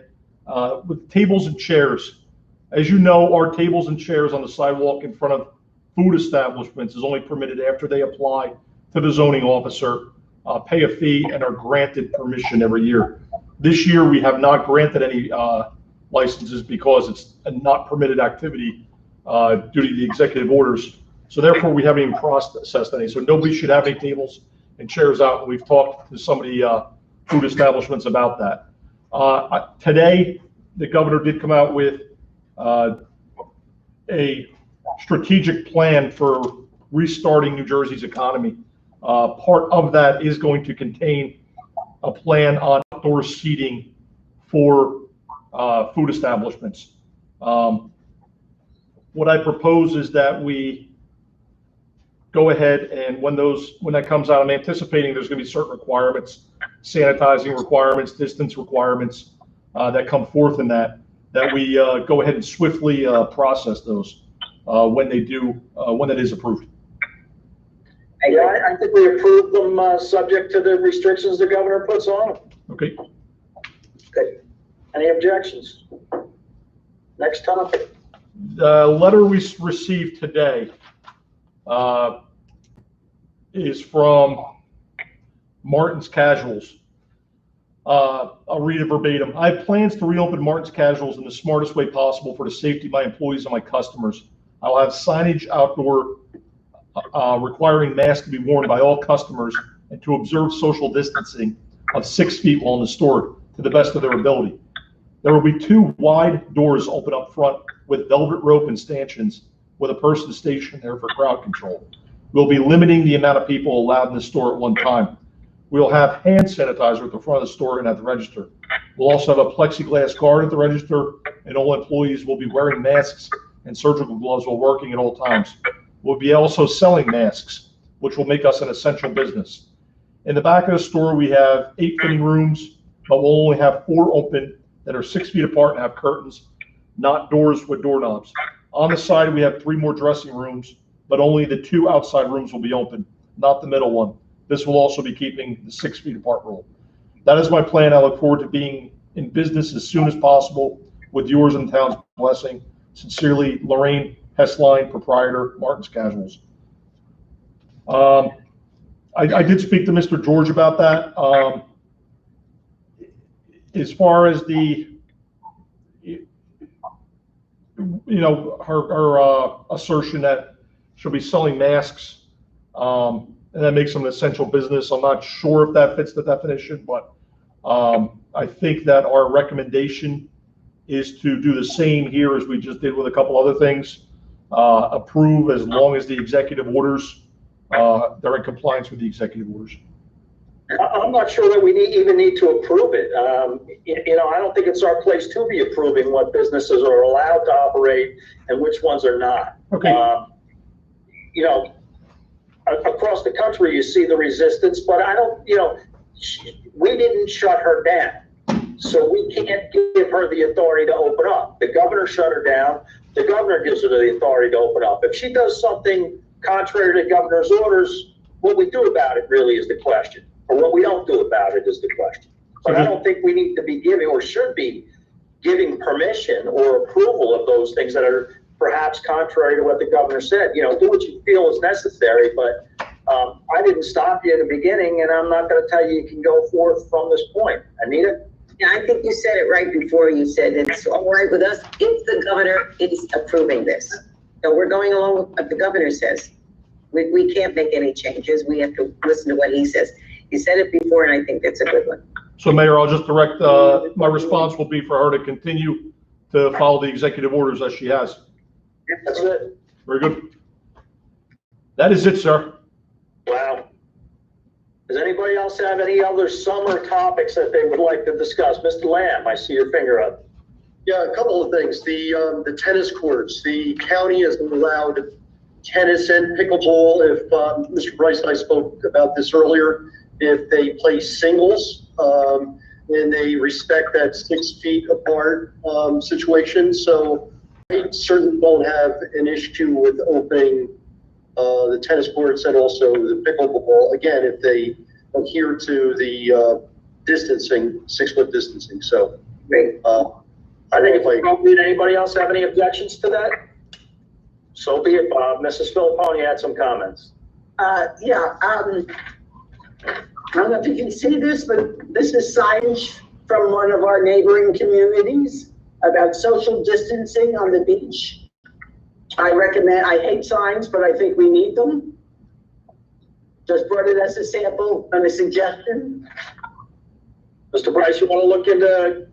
with tables and chairs. As you know, our tables and chairs on the sidewalk in front of food establishments is only permitted after they apply to the zoning officer, pay a fee, and are granted permission every year. This year, we have not granted any licenses because it's a not permitted activity due to the executive orders. So therefore, we haven't even processed any. So nobody should have any tables and chairs out. We've talked to some of the food establishments about that. Today, the governor did come out with a strategic plan for restarting New Jersey's economy. Part of that is going to contain a plan on outdoor seating for food establishments. What I propose is that we go ahead and when that comes out, I'm anticipating there's going to be certain requirements, sanitizing requirements, distance requirements that come forth in that we go ahead and swiftly process those when that is approved. Yeah, I think we approved them subject to the restrictions the governor puts on them. Okay. Okay. Any objections? Next topic. The letter we received today is from Martin's Casuals. I'll read it verbatim. I have plans to reopen Martin's Casuals in the smartest way possible for the safety of my employees and my customers. I will have signage outdoor requiring masks to be worn by all customers and to observe social distancing of 6 feet while in the store to the best of their ability. There will be 2 wide doors open up front with velvet rope and stanchions with a person stationed there for crowd control. We'll be limiting the amount of people allowed in the store at one time. We'll have hand sanitizer at the front of the store and at the register. We'll also have a plexiglass guard at the register, and all employees will be wearing masks and surgical gloves while working at all times. We'll be also selling masks, which will make us an essential business. In the back of the store, we have 8 fitting rooms, but we'll only have 4 open that are 6 feet apart and have curtains, not doors with doorknobs. On the side, we have 3 more dressing rooms, but only the 2 outside rooms will be open, not the middle one. This will also be keeping the 6 feet apart rule. That is my plan. I look forward to being in business as soon as possible with yours and the town's blessing. Sincerely, Lorraine Hessline, proprietor, Martin's Casuals. I did speak to Mr. George about that. As far as her assertion that she'll be selling masks, and that makes them an essential business. I'm not sure if that fits the definition, but I think that our recommendation is to do the same here as we just did with a couple other things. Approve as long as the executive orders, they're in compliance with the executive orders. I'm not sure that we even need to approve it. I don't think it's our place to be approving what businesses are allowed to operate and which ones are not. Okay. Across the country, you see the resistance, but we didn't shut her down. So we can't give her the authority to open up. The governor shut her down. The governor gives her the authority to open up. If she does something contrary to the governor's orders, what we do about it really is the question, or what we don't do about it is the question. But I don't think we need to be giving or should be giving permission or approval of those things that are perhaps contrary to what the governor said. You know, do what you feel is necessary, but I didn't stop you in the beginning, and I'm not going to tell you you can go forth from this point. Anita? Yeah, I think you said it right before. You said it's all right with us if the governor is approving this. So we're going along with what the governor says. We can't make any changes. We have to listen to what he says. He said it before, and I think that's a good one. So Mayor, I'll just direct, my response will be for her to continue to follow the executive orders as she has. That's it. Very good. That is it, sir. Wow. Does anybody else have any other summer topics that they would like to discuss? Mr. Lamb, I see your finger up. Yeah, a couple of things. The tennis courts, the county has allowed tennis and pickleball. If Mr. Bryce and I spoke about this earlier, if they play singles and they respect that 6 feet apart situation. So I certainly don't have an issue with opening the tennis courts and also the pickleball, again, if they adhere to the distancing, 6 foot distancing. So Great. I think it's appropriate. Anybody else have any objections to that? So be it, Bob. Mrs. Filipponi had some comments. Yeah, I don't know if you can see this, but this is signage from one of our neighboring communities about social distancing on the beach. I hate signs, but I think we need them. Just brought it as a sample and a suggestion. Mr. Bryce, you want to look into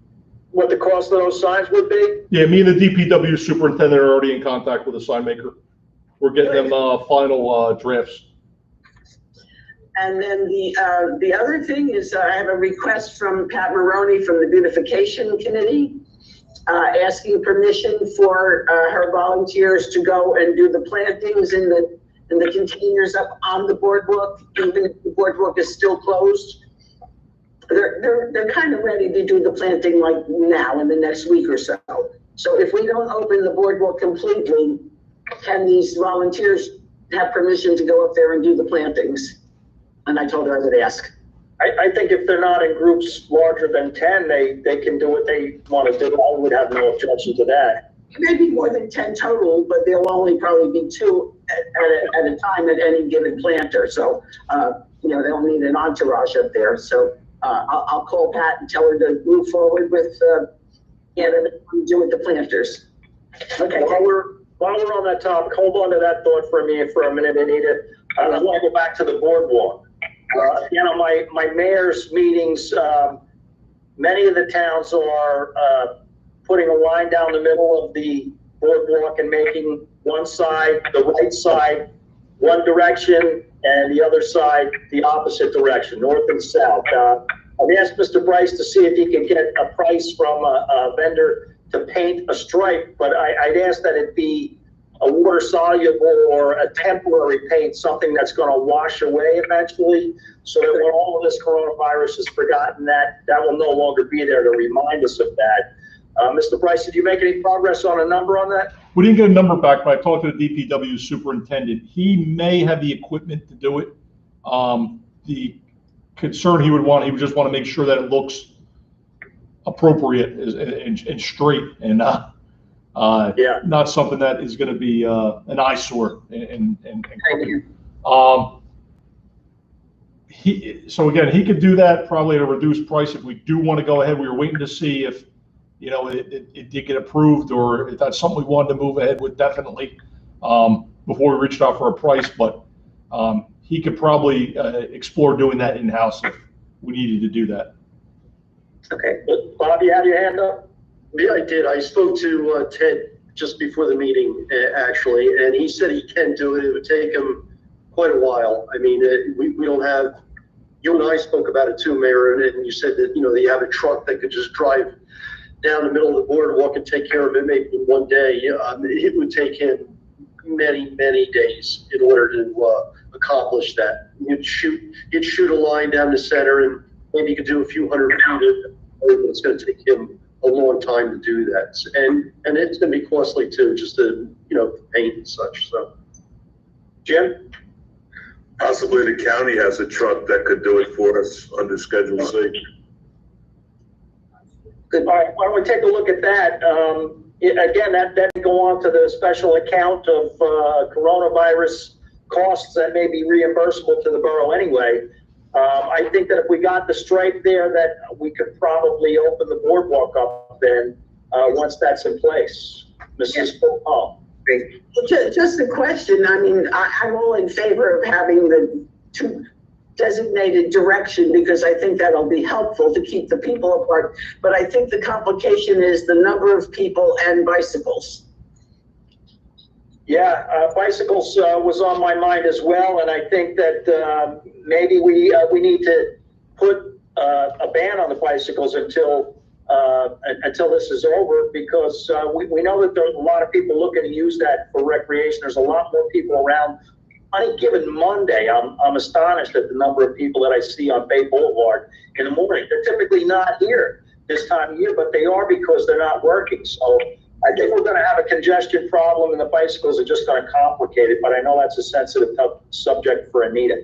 what the cost of those signs would be? Yeah, me and the DPW superintendent are already in contact with the sign maker. We're getting them final drafts. And then the other thing is I have a request from Pat Maroney from the Beautification Committee, asking permission for her volunteers to go and do the plantings in the containers up on the boardwalk, even if the boardwalk is still closed. They're kind of ready to do the planting like now in the next week or so. So if we don't open the boardwalk completely, can these volunteers have permission to go up there and do the plantings? And I told her I would ask. I think if they're not in groups larger than 10, they can do what they want to do. I would have no objection to that. Maybe more than 10 total, but there'll only probably be 2 at a time at any given planter. So, you know, they'll need an entourage up there. So I'll call Pat and tell her to move forward with doing the planters. Okay. While we're on that topic, hold on to that thought for a minute, Anita. I want to go back to the boardwalk. Again, on my mayor's meetings, many of the towns are putting a line down the middle of the boardwalk and making one side, the right side, one direction, and the other side, the opposite direction, north and south. I've asked Mr. Bryce to see if he can get a price from a vendor to paint a stripe, but I'd ask that it be a water soluble or a temporary paint, something that's going to wash away eventually, so that when all of this coronavirus is forgotten, that will no longer be there to remind us of that. Mr. Bryce, did you make any progress on a number on that? We didn't get a number back, but I talked to the DPW superintendent. He may have the equipment to do it. The concern he would just want to make sure that it looks appropriate and straight and not something that is going to be an eyesore. So again, he could do that probably at a reduced price if we do want to go ahead. We were waiting to see if, you know, it did get approved, or if that's something we wanted to move ahead with, definitely, before we reached out for a price. But he could probably explore doing that in-house if we needed to do that. Okay. Bob, you had your hand up? Yeah, I did. I spoke to Ted just before the meeting, actually, and he said he can do it. It would take him quite a while. I mean, we don't have, you and I spoke about it too, Mayor, and you said that, you know, that you have a truck that could just drive down the middle of the boardwalk and take care of it maybe in one day. It would take him many, many days in order to accomplish that. You'd shoot a line down the center, and maybe you could do a few hundred feet. It's going to take him a long time to do that, and it's going to be costly too, just to, you know, paint and such. So, Jim? Possibly the county has a truck that could do it for us under Schedule C. All right, why don't we take a look at that? Again, that go on to the special account of coronavirus costs that may be reimbursable to the borough anyway. I think that if we got the stripe there, that we could probably open the boardwalk up then, once that's in place. Mrs. Paul. Just a question, I mean, I'm all in favor of having the two designated direction because I think that'll be helpful to keep the people apart. But I think the complication is the number of people and bicycles. Yeah, bicycles was on my mind as well, and I think that maybe we need to put a ban on the bicycles until this is over, because we know that there's a lot of people looking to use that for recreation. There's a lot more people around. On a given Monday, I'm astonished at the number of people that I see on Bay Boulevard in the morning. They're typically not here this time of year, but they are because they're not working. So I think we're going to have a congestion problem, and the bicycles are just going to complicate it. But I know that's a sensitive subject for Anita.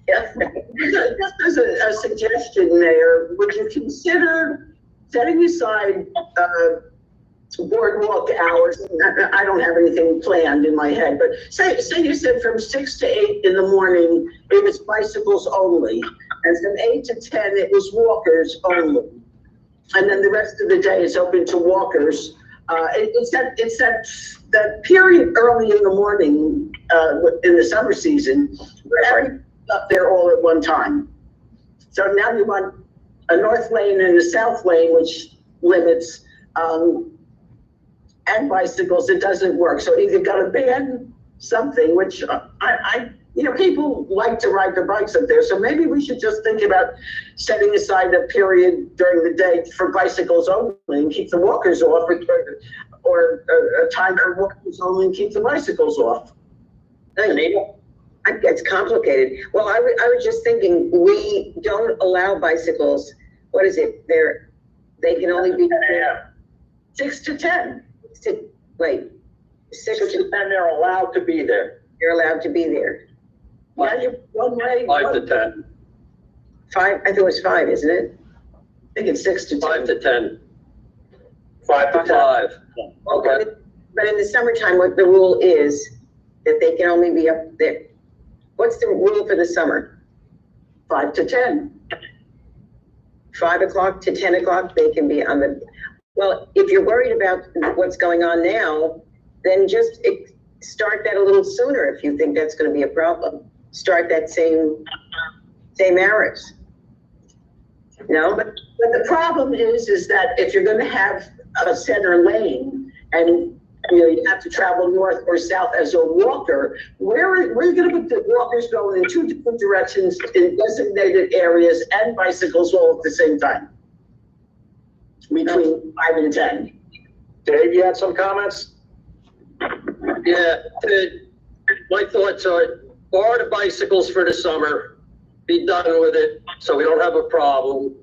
Yeah. Just as a suggestion, Mayor, would you consider setting aside boardwalk hours? I don't have anything planned in my head, but say you said from 6 to 8 in the morning, it was bicycles only, and from 8 to 10, it was walkers only. And then the rest of the day is open to walkers. It's that period early in the morning, in the summer season, where everybody's up there all at one time. So now you want a north lane and a south lane, which limits, and bicycles. It doesn't work. So either got to ban something, which people like to ride their bikes up there. So maybe we should just think about setting aside a period during the day for bicycles only and keep the walkers off, or a time for walkers only and keep the bicycles off. It's complicated. Well, I was just thinking, we don't allow bicycles. What is it? They can only be 6 to 10. 6 to 10. They're allowed to be there. You're allowed to be there. Yeah, you one way. 5 to 10. 5, I thought it was 5, isn't it? I think it's 6 to 10. 5 to 10. 5 to 10. 5. Okay. But in the summertime, what the rule is that they can only be up there. What's the rule for the summer? 5 to 10. 5 o'clock to 10 o'clock, they can be on the, well, if you're worried about what's going on now, then just start that a little sooner if you think that's going to be a problem. Start that same hours. No? But the problem is that if you're going to have a center lane and you have to travel north or south as a walker, where are you going to put the walkers going in 2 different directions in designated areas and bicycles all at the same time? Between 5 and 10. Dave, you had some comments? Yeah, my thoughts are, bar the bicycles for the summer, be done with it, so we don't have a problem.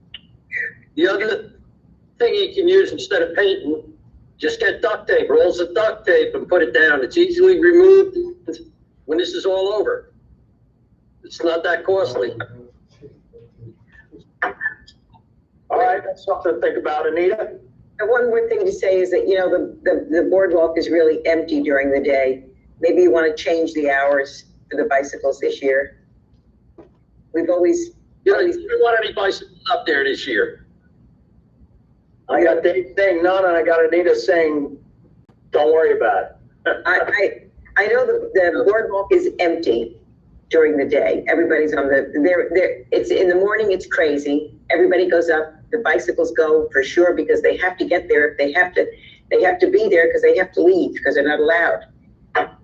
The other thing you can use instead of painting, just get duct tape, rolls of duct tape, and put it down. It's easily removed when this is all over. It's not that costly. All right, that's something to think about, Anita. And one more thing to say is that, the boardwalk is really empty during the day. Maybe you want to change the hours for the bicycles this year. We've always... You don't want any bicycles up there this year. I got Dave saying none, and I got Anita saying, don't worry about it. I know the boardwalk is empty during the day. Everybody's on it's in the morning, it's crazy. Everybody goes up, the bicycles go for sure because they have to get there. They have to be there because they have to leave because they're not allowed.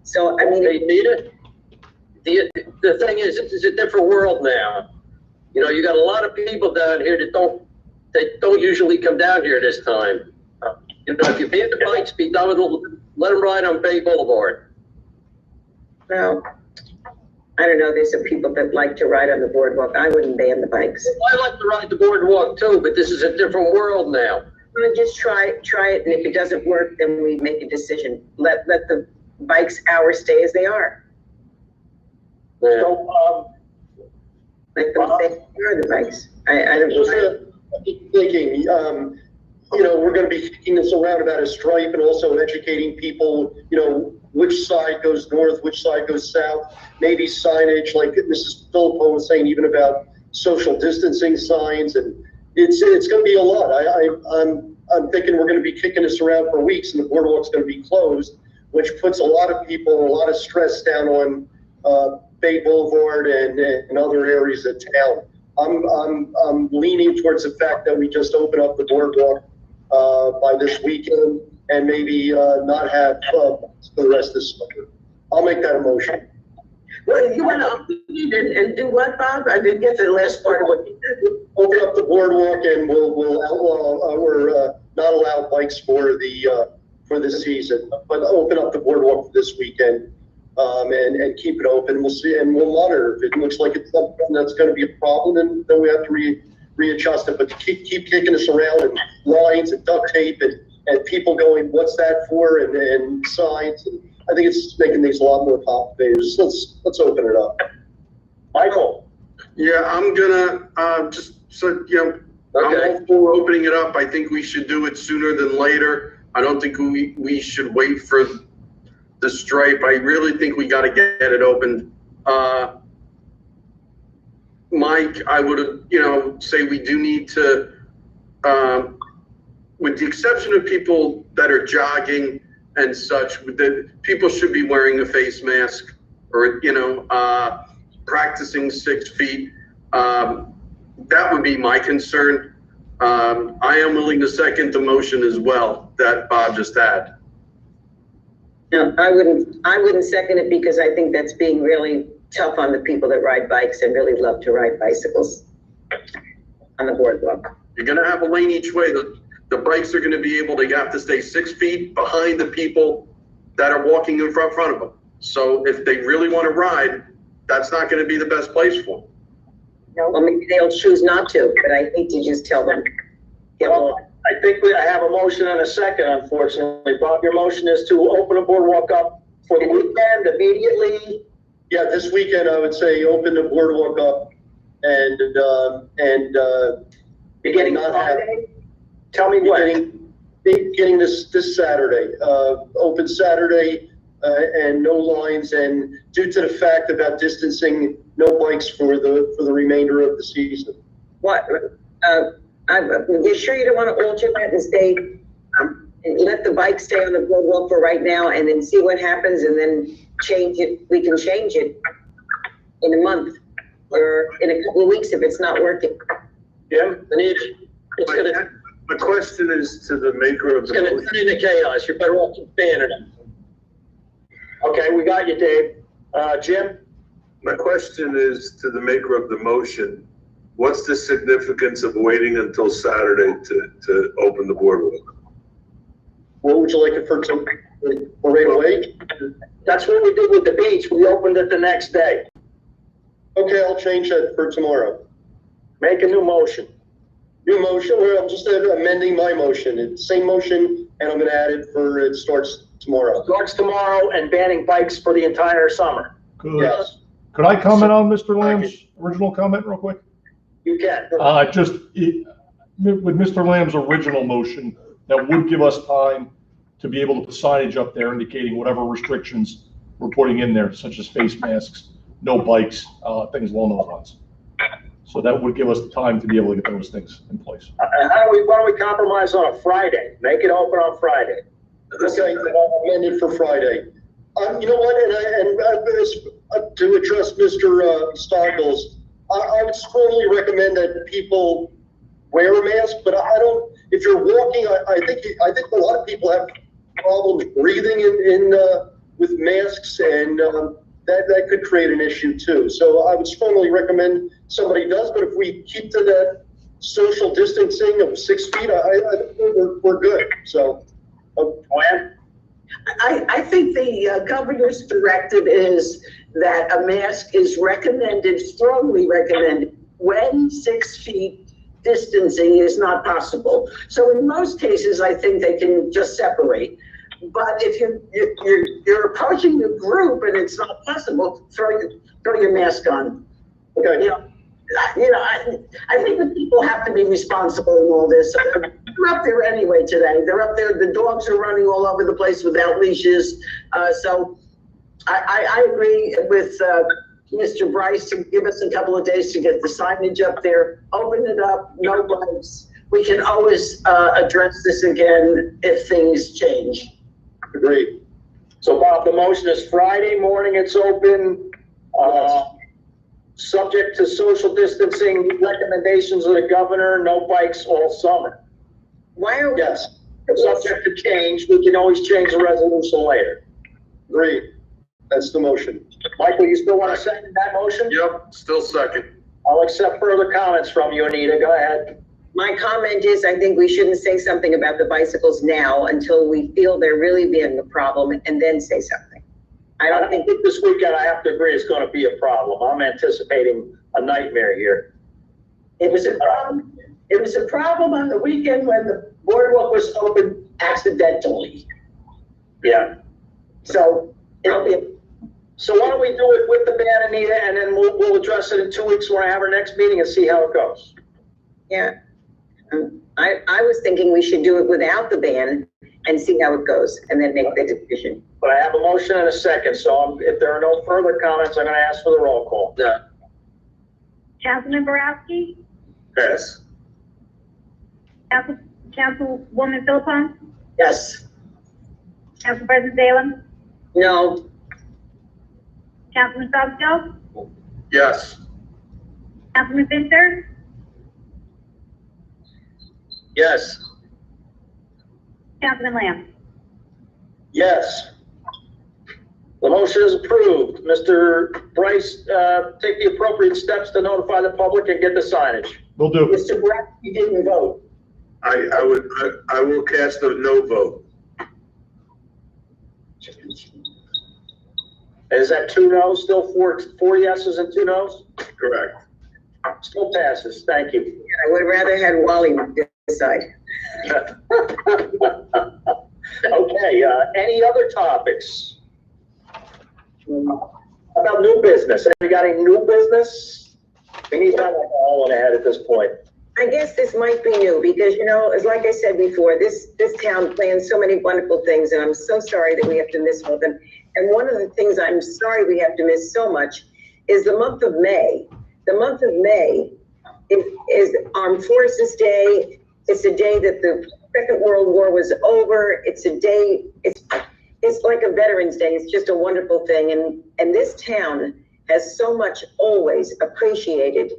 So, I mean. They need it. The thing is, it's a different world now. You got a lot of people down here that don't usually come down here this time. If you ban the bikes, be done with them, let them ride on Bay Boulevard. Well, I don't know, there's some people that like to ride on the boardwalk. I wouldn't ban the bikes. I like to ride the boardwalk too, but this is a different world now. We'll just try it, and if it doesn't work, then we make a decision. Let the bikes hours stay as they are. So, Like the bikes. I don't Just know. thinking, we're gonna be kicking this around about a stripe and also educating people, which side goes north, which side goes south, maybe signage, like Mrs. Philippo was saying, even about social distancing signs, and it's gonna be a lot. I'm thinking we're gonna be kicking this around for weeks, and the boardwalk's gonna be closed, which puts a lot of people, a lot of stress down on, Bay Boulevard and other areas of town. I'm leaning towards the fact that we just open up the boardwalk by this weekend and maybe not have for the rest of the summer. I'll make that a motion. Well, you want to update and do what, Bob? I didn't get the last part of what you said. Open up the boardwalk and we'll outlaw or not allow bikes for the season, but open up the boardwalk for this weekend. And keep it open. We'll see, and we'll monitor. If it looks like it's something that's going to be a problem, then we have to readjust it. But to keep kicking us around and lines and duct tape and people going, what's that for? And signs. And I think it's making things a lot more complicated. Just let's open it up. Michael. Yeah, I'm gonna I'm all for opening it up. I think we should do it sooner than later. I don't think we should wait for the stripe. I really think we got to get it open. Mike, I would, say we do need to, with the exception of people that are jogging and such, that people should be wearing a face mask or, practicing 6 feet. That would be my concern. I am willing to second the motion as well that Bob just had. No, I wouldn't second it because I think that's being really tough on the people that ride bikes and really love to ride bicycles on the boardwalk. You're gonna have a lane each way. The bikes are gonna be able to have to stay 6 feet behind the people that are walking in front of them. So if they really want to ride, that's not gonna be the best place for them. No, well, maybe they'll choose not to, but I hate to just tell them. I think I have a motion and a second, unfortunately. Bob, your motion is to open the boardwalk up for the weekend immediately. Yeah, this weekend I would say open the boardwalk up and Beginning not have, Friday? Tell me when. beginning this Saturday, open Saturday, and no lines, and due to the fact about distancing, no bikes for the remainder of the season. What, you're sure you don't want to alter that and stay, and let the bike stay on the boardwalk for right now and then see what happens and then change it? We can change it in a month or in a couple of weeks if it's not working. Jim? My question is to the maker of the It's gonna motion. turn into chaos. You're better off just banning it. Okay, we got you, Dave. Jim? My question is to the maker of the motion. What's the significance of waiting until Saturday to open the boardwalk? What would you like it for right away? That's what we did with the beach. We opened it the next day. Okay, I'll change that for tomorrow. Make a new motion. New motion, or I'm just amending my motion. It's the same motion, and I'm gonna add it starts tomorrow. Starts tomorrow and banning bikes for the entire summer. Good. Yes. Could I comment on Mr. Lamb's original comment real quick? You can. With Mr. Lamb's original motion, that would give us time to be able to put signage up there indicating whatever restrictions we're putting in there, such as face masks, no bikes, things along those lines. So that would give us the time to be able to get those things in place. Why don't we compromise on a Friday? Make it open on Friday. Okay, I'll amend it for Friday. You know what, to address Mr. Stoggles, I would strongly recommend that people wear a mask, but I don't, if you're walking, I think a lot of people have problems breathing with masks, and that could create an issue too. So I would strongly recommend somebody does, but if we keep to that social distancing of 6 feet, I think we're good. So, Gwen? I think the governor's directive is that a mask is recommended, strongly recommended, when 6 feet distancing is not possible. So in most cases, I think they can just separate. but if you're approaching the group and it's not possible, throw your mask on. Okay. I think the people have to be responsible in all this. They're up there anyway today. They're up there. The dogs are running all over the place without leashes. So I agree with Mr. Bryce to give us a couple of days to get the signage up there, open it up, no lights. We can always address this again if things change. Agreed. So Bob, the motion is Friday morning, it's open, subject to social distancing recommendations of the governor, no bikes all summer. Why are we? Yes, Subject to change, we can always change the resolution later. agreed. That's the motion. Michael, you still want to second that motion? Yep, still second. I'll accept further comments from you, Anita, go ahead. My comment is, I think we shouldn't say something about the bicycles now until we feel they're really being a problem, and then say something. I don't think this weekend, I have to agree, it's going to be a problem. I'm anticipating a nightmare here. It was a problem. It was a problem on the weekend when the boardwalk was open accidentally. Yeah. So it'll be. So why don't we do it with the ban, Anita, and then we'll address it in 2 weeks when I have our next meeting and see how it goes. Yeah. I was thinking we should do it without the ban and see how it goes, and then make the decision. But I have a motion and a second, so if there are no further comments, I'm going to ask for the roll call. Yeah. Councilman Borowski, Yes. Councilwoman Philippon, Yes. Council President Salem, No, Councilman Fausto, Yes. Councilman Finster, Yes. Councilman Lamb. Yes. The motion is approved. Mr. Bryce, take the appropriate steps to notify the public and get the signage. Will do. Mr. Brett, you didn't vote. I will cast a no vote. Is that 2 no's, still four yeses and 2 no's? Correct. Still passes, thank you. I would rather had Wally decide. Okay, any other topics? About new business? Anybody got any new business? We need to have like all in ahead at this point. I guess this might be new because, as like I said before, this town plans so many wonderful things, and I'm so sorry that we have to miss one of them. And one of the things I'm sorry we have to miss so much is the month of May. The month of May is Armed Forces Day. It's a day that the Second World War was over. It's a day, it's like a Veterans Day. It's just a wonderful thing. And this town has so much always appreciated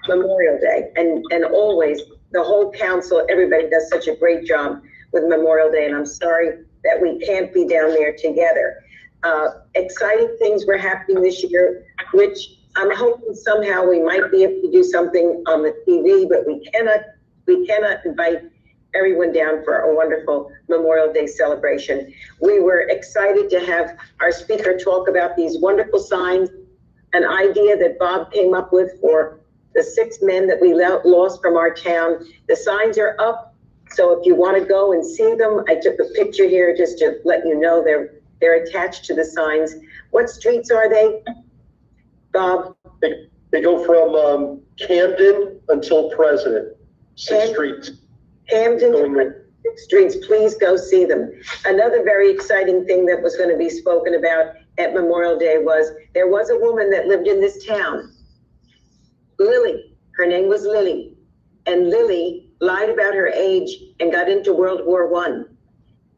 Memorial Day, and always the whole council, everybody does such a great job with Memorial Day, and I'm sorry that we can't be down there together. Exciting things were happening this year, which I'm hoping somehow we might be able to do something on the TV, but we cannot invite everyone down for a wonderful Memorial Day celebration. We were excited to have our speaker talk about these wonderful signs, an idea that Bob came up with for the 6 men that we lost from our town. The signs are up, so if you want to go and see them, I took a picture here just to let you know they're attached to the signs. What streets are they, Bob? They go from Camden until President, 6 streets. Camden to 6 streets, please go see them. Another very exciting thing that was going to be spoken about at Memorial Day was there was a woman that lived in this town, Lily. Her name was Lily. And Lily lied about her age and got into World War I.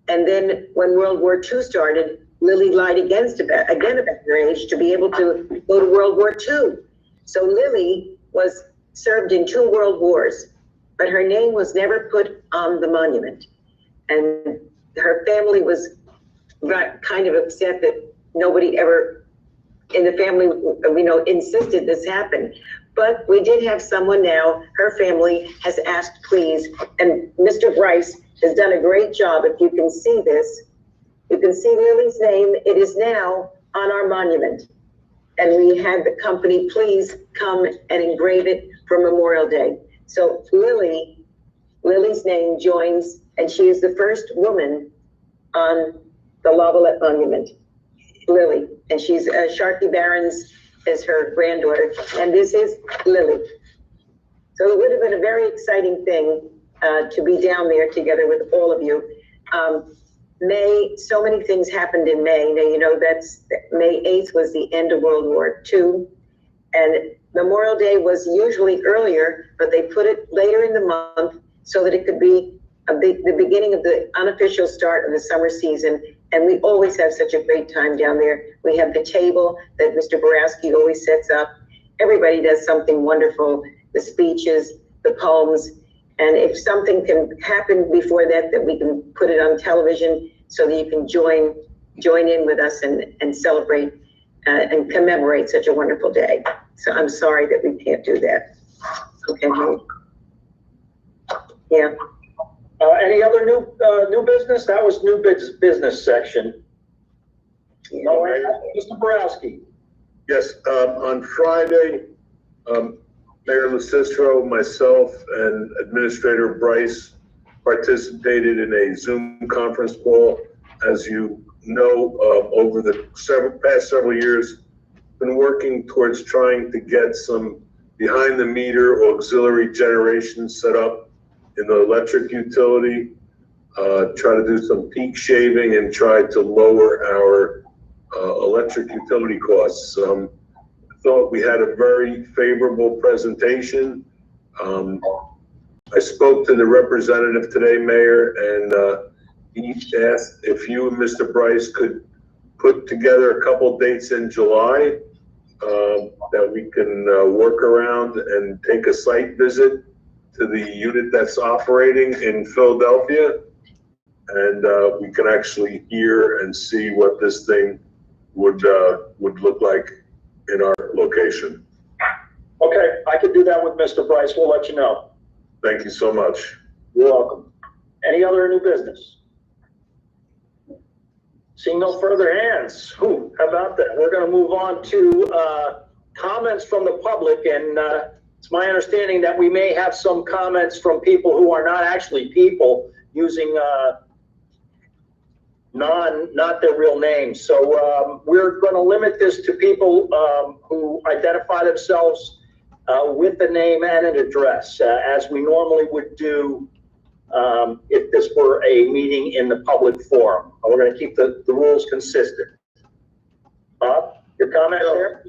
And then when World War II started, Lily lied again about her age to be able to go to World War II. So Lily was served in 2 world wars, but her name was never put on the monument. And her family was kind of upset that nobody ever in the family, insisted this happen. But we did have someone now, her family has asked please, and Mr. Bryce has done a great job. If you can see this, you can see Lily's name. It is now on our monument. And we had the company please come and engrave it for Memorial Day. So Lily's name joins, and she is the first woman on the Lavalette Monument, Lily, and she's Sharkey Barron's is her granddaughter, and this is Lily. So it would have been a very exciting thing to be down there together with all of you. May, so many things happened in May. Now, you know, that's May 8th was the end of World War II, and Memorial Day was usually earlier, but they put it later in the month so that it could be the beginning of the unofficial start of the summer season. And we always have such a great time down there. We have the table that Mr. Borowski always sets up. Everybody does something wonderful, the speeches, the poems. And if something can happen before that, that we can put it on television so that you can join in with us and celebrate and commemorate such a wonderful day. So I'm sorry that we can't do that. Okay. Yeah. Any other new business? That was new business section. No, Mr. Borowski. Yes, on Friday, Mayor Lucistro, myself, and Administrator Bryce participated in a Zoom conference call. As you know, over the past several years, been working towards trying to get some behind the meter auxiliary generation set up in the electric utility, try to do some peak shaving and try to lower our electric utility costs. Thought we had a very favorable presentation. I spoke to the representative today, Mayor, and he asked if you and Mr. Bryce could put together a couple dates in July that we can work around and take a site visit to the unit that's operating in Philadelphia. And we can actually hear and see what this thing would look like in our location. Okay, I could do that with Mr. Bryce. We'll let you know. Thank you so much. You're welcome. Any other new business? Seeing no further hands. How about that? We're going to move on to comments from the public, and it's my understanding that we may have some comments from people who are not actually people, using not their real names. So we're going to limit this to people who identify themselves with a name and an address, as we normally would do if this were a meeting in the public forum. We're going to keep the rules consistent. Bob, your comment there?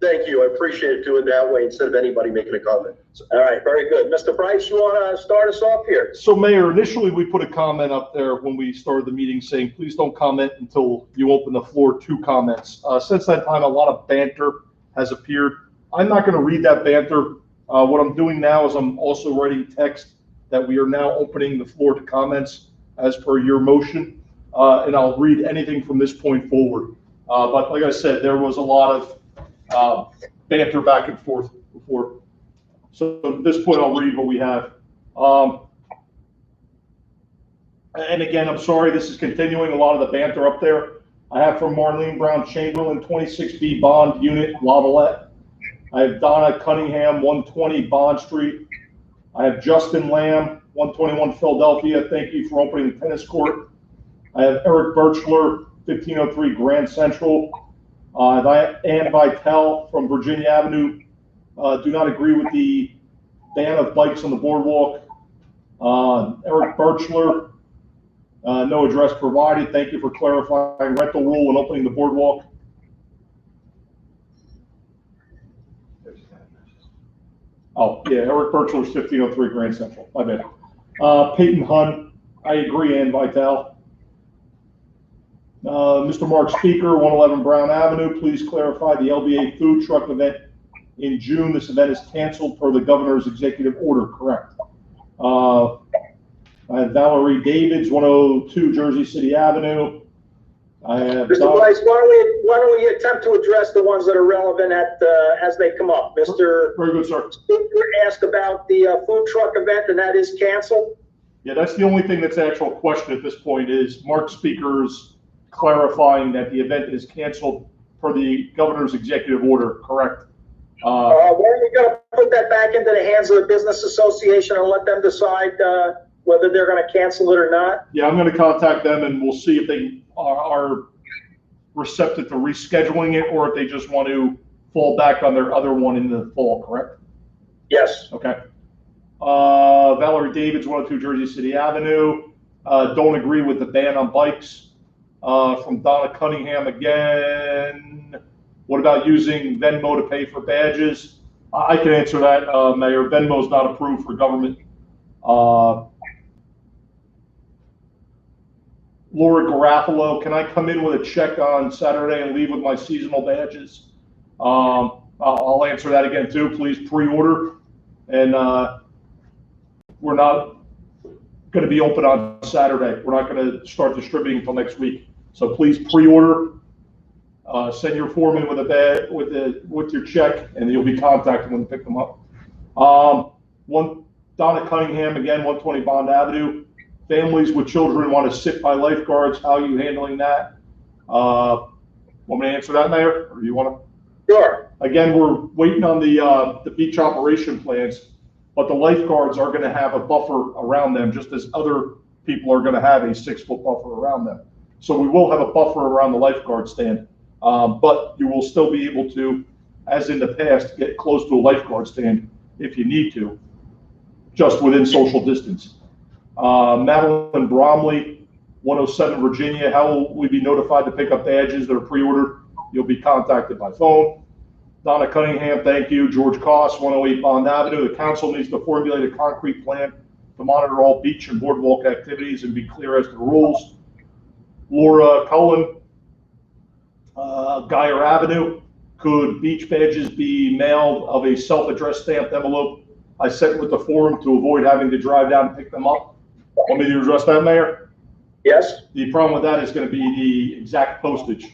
Thank you. I appreciate it doing that way instead of anybody making a comment. All right, very good. Mr. Bryce, you want to start us off here? So, Mayor, initially we put a comment up there when we started the meeting saying, please don't comment until you open the floor to comments. Since that time, a lot of banter has appeared. I'm not going to read that banter. What I'm doing now is I'm also writing text that we are now opening the floor to comments as per your motion, and I'll read anything from this point forward. But like I said, there was a lot of banter back and forth before. So at this point, I'll read what we have. And again, I'm sorry, this is continuing a lot of the banter up there. I have from Marlene Brown Chamberlain, 26B Bond Unit, Lavalette. I have Donna Cunningham, 120 Bond Street. I have Justin Lamb, 121 Philadelphia. Thank you for opening the tennis court. I have Eric Birchler, 1503 Grand Central. Ann Vitale from Virginia Avenue. Do not agree with the ban of bikes on the boardwalk. Eric Birchler, no address provided. Thank you for clarifying rental rule when opening the boardwalk. Oh, yeah, Eric Birchler's 1503 Grand Central. My bad. Peyton Hunn, I agree, Ann Vitale. Mr. Mark Speaker, 111 Brown Avenue, please clarify the LBA food truck event in June. This event is canceled per the governor's executive order, correct? I have Valerie Davids, 102 Jersey City Avenue. I have Mr. Bryce, why don't we attempt to address the ones that are relevant as they come up? Mr. Very good, sir. Speaker asked about the food truck event, and that is canceled. Yeah, that's the only thing that's an actual question at this point is Mark Speaker's clarifying that the event is canceled per the governor's executive order, correct? When are we going to put that back into the hands of the business association and let them decide whether they're gonna cancel it or not? Yeah, I'm gonna contact them and we'll see if they are receptive to rescheduling it or if they just want to fall back on their other one in the fall, correct? Yes. Okay. Valerie Davids, 102 Jersey City Avenue. Don't agree with the ban on bikes. From Donna Cunningham again. What about using Venmo to pay for badges? I can answer that, Mayor. Venmo is not approved for government. Laura Garofalo, can I come in with a check on Saturday and leave with my seasonal badges? I'll answer that again too. Please pre-order. And we're not going to be open on Saturday. We're not going to start distributing until next week. So please pre-order. Send your form in with a bag with your check, and you'll be contacted when you pick them up. Donna Cunningham again, 120 Bond Avenue. Families with children want to sit by lifeguards. How are you handling that? Want me to answer that, Mayor, or do you want to? Sure. Again, we're waiting on the beach operation plans, but the lifeguards are going to have a buffer around them, just as other people are going to have a 6-foot buffer around them. So we will have a buffer around the lifeguard stand, but you will still be able to, as in the past, get close to a lifeguard stand if you need to, just within social distance. Madeline Bromley, 107 Virginia, how will we be notified to pick up badges that are pre-ordered? You'll be contacted by phone. Donna Cunningham, thank you. George Koss, 108 Bond Avenue. The council needs to formulate a concrete plan to monitor all beach and boardwalk activities and be clear as to the rules. Laura Cullen, Geyer Avenue. Could beach badges be mailed of a self-addressed stamped envelope I sent with the form to avoid having to drive down and pick them up? Want me to address that, Mayor? Yes. The problem with that is going to be the exact postage.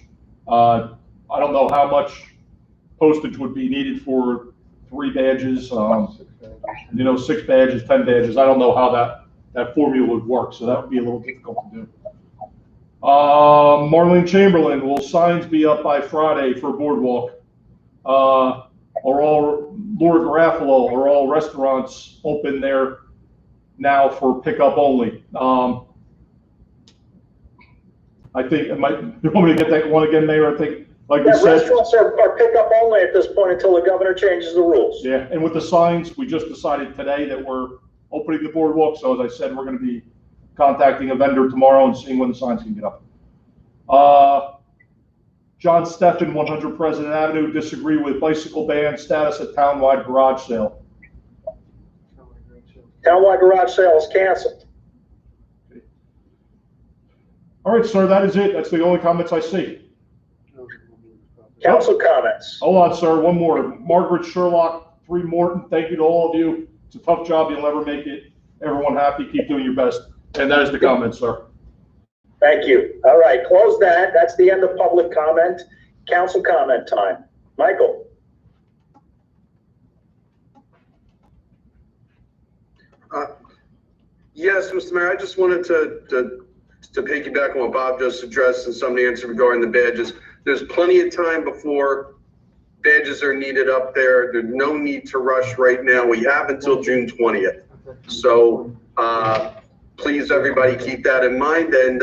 I don't know how much postage would be needed for 3 badges, 6 badges, 10 badges. I don't know how that formula would work, so that would be a little difficult to do. Marlene Chamberlain, will signs be up by Friday for Boardwalk? Laura Garofalo, are all restaurants open there now for pickup only? I think it might, you want me to get that one again, Mayor? I think, like you said. Restaurants are pickup only at this point until the governor changes the rules. Yeah, and with the signs, we just decided today that we're opening the boardwalk. So as I said, we're going to be contacting a vendor tomorrow and seeing when the signs can get up. John Steffen, 100 President Avenue, disagree with bicycle ban status at townwide garage sale. Townwide garage sale is canceled. All right, sir, that is it. That's the only comments I see. Council comments. Hold on, sir, one more. Margaret Sherlock, 3 Morton, thank you to all of you. It's a tough job. You'll never make it everyone happy. Keep doing your best. And that is the comment, sir. Thank you. All right, close that. That's the end of public comment. Council comment time. Michael. Yes, Mr. Mayor, I just wanted to piggyback on what Bob just addressed and some of the answer regarding the badges. There's plenty of time before badges are needed up there. There's no need to rush right now. We have until June 20th. So please, everybody, keep that in mind. And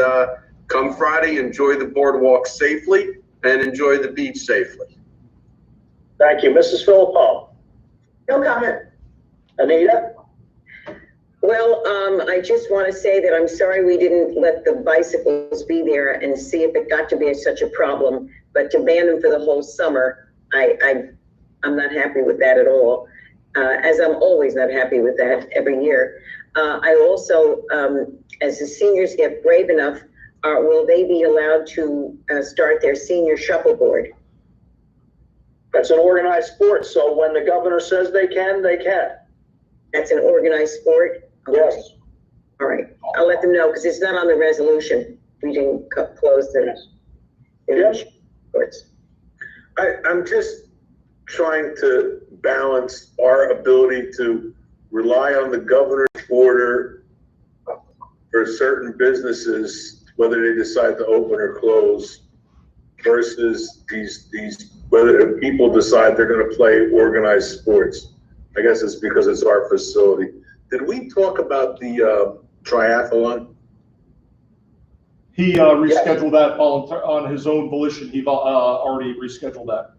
come Friday, enjoy the boardwalk safely and enjoy the beach safely. Thank you. Mrs. Philippone. No comment. Anita? Well, I just want to say that I'm sorry we didn't let the bicycles be there and see if it got to be such a problem, but to ban them for the whole summer, I'm not happy with that at all, as I'm always not happy with that every year. I also, as the seniors get brave enough, will they be allowed to start their senior shuffleboard? That's an organized sport, so when the governor says they can, they can. That's an organized sport? Okay. Yes. All right, I'll let them know, because it's not on the resolution. We didn't close the sports. I'm just trying to balance our ability to rely on the governor's order for certain businesses, whether they decide to open or close, versus these whether people decide they're going to play organized sports. I guess it's because it's our facility. Did we talk about the triathlon? He rescheduled that on his own volition. He already rescheduled that.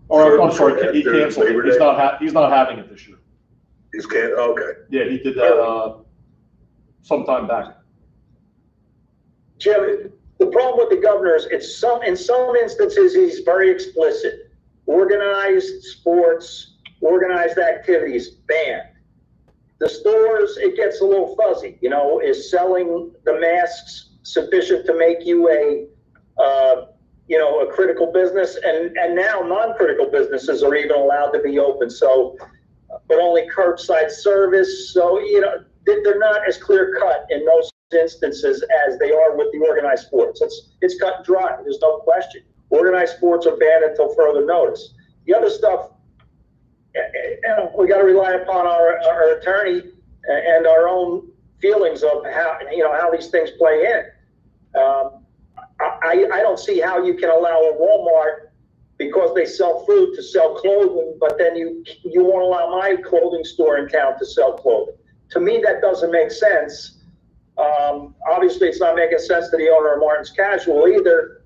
Or I'm sorry, he canceled it. He's not having it this year. He's can't. Okay. Yeah, he did that some time back. Jim, the problem with the governor is in some instances, he's very explicit. Organized sports, organized activities, banned. The stores, it gets a little fuzzy, is selling the masks sufficient to make you a critical business? And now non-critical businesses are even allowed to be open. So, but only curbside service. So, they're not as clear cut in those instances as they are with the organized sports. It's cut and dry. There's no question. Organized sports are banned until further notice. The other stuff, we got to rely upon our attorney and our own feelings of how these things play in. I don't see how you can allow a Walmart, because they sell food, to sell clothing, but then you won't allow my clothing store in town to sell clothing. To me, that doesn't make sense. Obviously, it's not making sense to the owner of Martin's Casual either.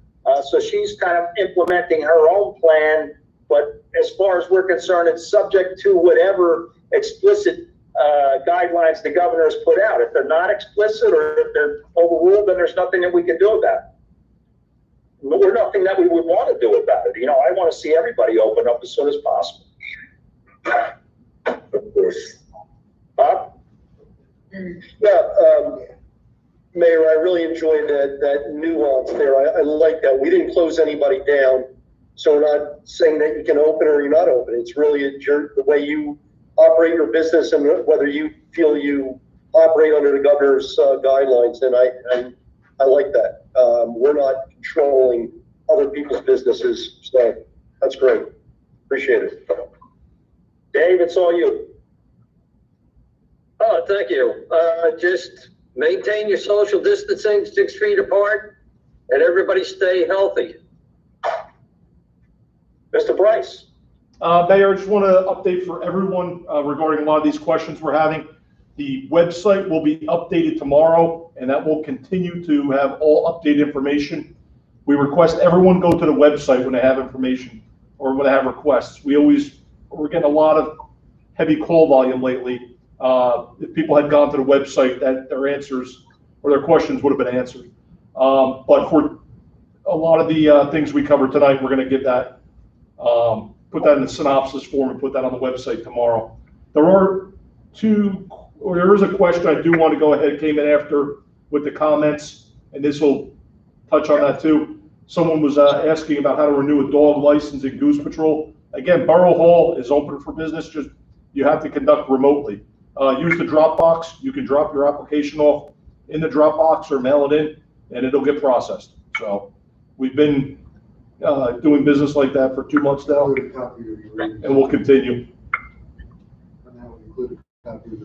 So she's kind of implementing her own plan. But as far as we're concerned, it's subject to whatever explicit guidelines the governor has put out. If they're not explicit or if they're overruled, then there's nothing that we can do about it. We're nothing that we would want to do about it. I want to see everybody open up as soon as possible. Of course. Bob? Yeah, Mayor, I really enjoyed that nuance there. I like that. We didn't close anybody down, so we're not saying that you can open or you're not open. It's really the way you operate your business and whether you feel you operate under the governor's guidelines, and I like that. We're not controlling other people's businesses, so that's great. Appreciate it. Dave, it's all you. Oh, thank you. Just maintain your social distancing, 6 feet apart, and everybody stay healthy. Mr. Bryce? Mayor, I just want to update for everyone regarding a lot of these questions we're having. The website will be updated tomorrow, and that will continue to have all updated information. We request everyone go to the website when they have information or when they have requests. We're getting a lot of heavy call volume lately. If people had gone to the website, that their answers or their questions would have been answered. But for a lot of the things we covered tonight, we're going to give that, put that in the synopsis form and put that on the website tomorrow. There is a question I do want to go ahead, came in after with the comments, and this will touch on that too. Someone was asking about how to renew a dog license in Goose Patrol. Again, Borough Hall is open for business, just you have to conduct remotely. Use the Dropbox. You can drop your application off in the Dropbox or mail it in, and it'll get processed. So we've been doing business like that for 2 months now, and we'll continue.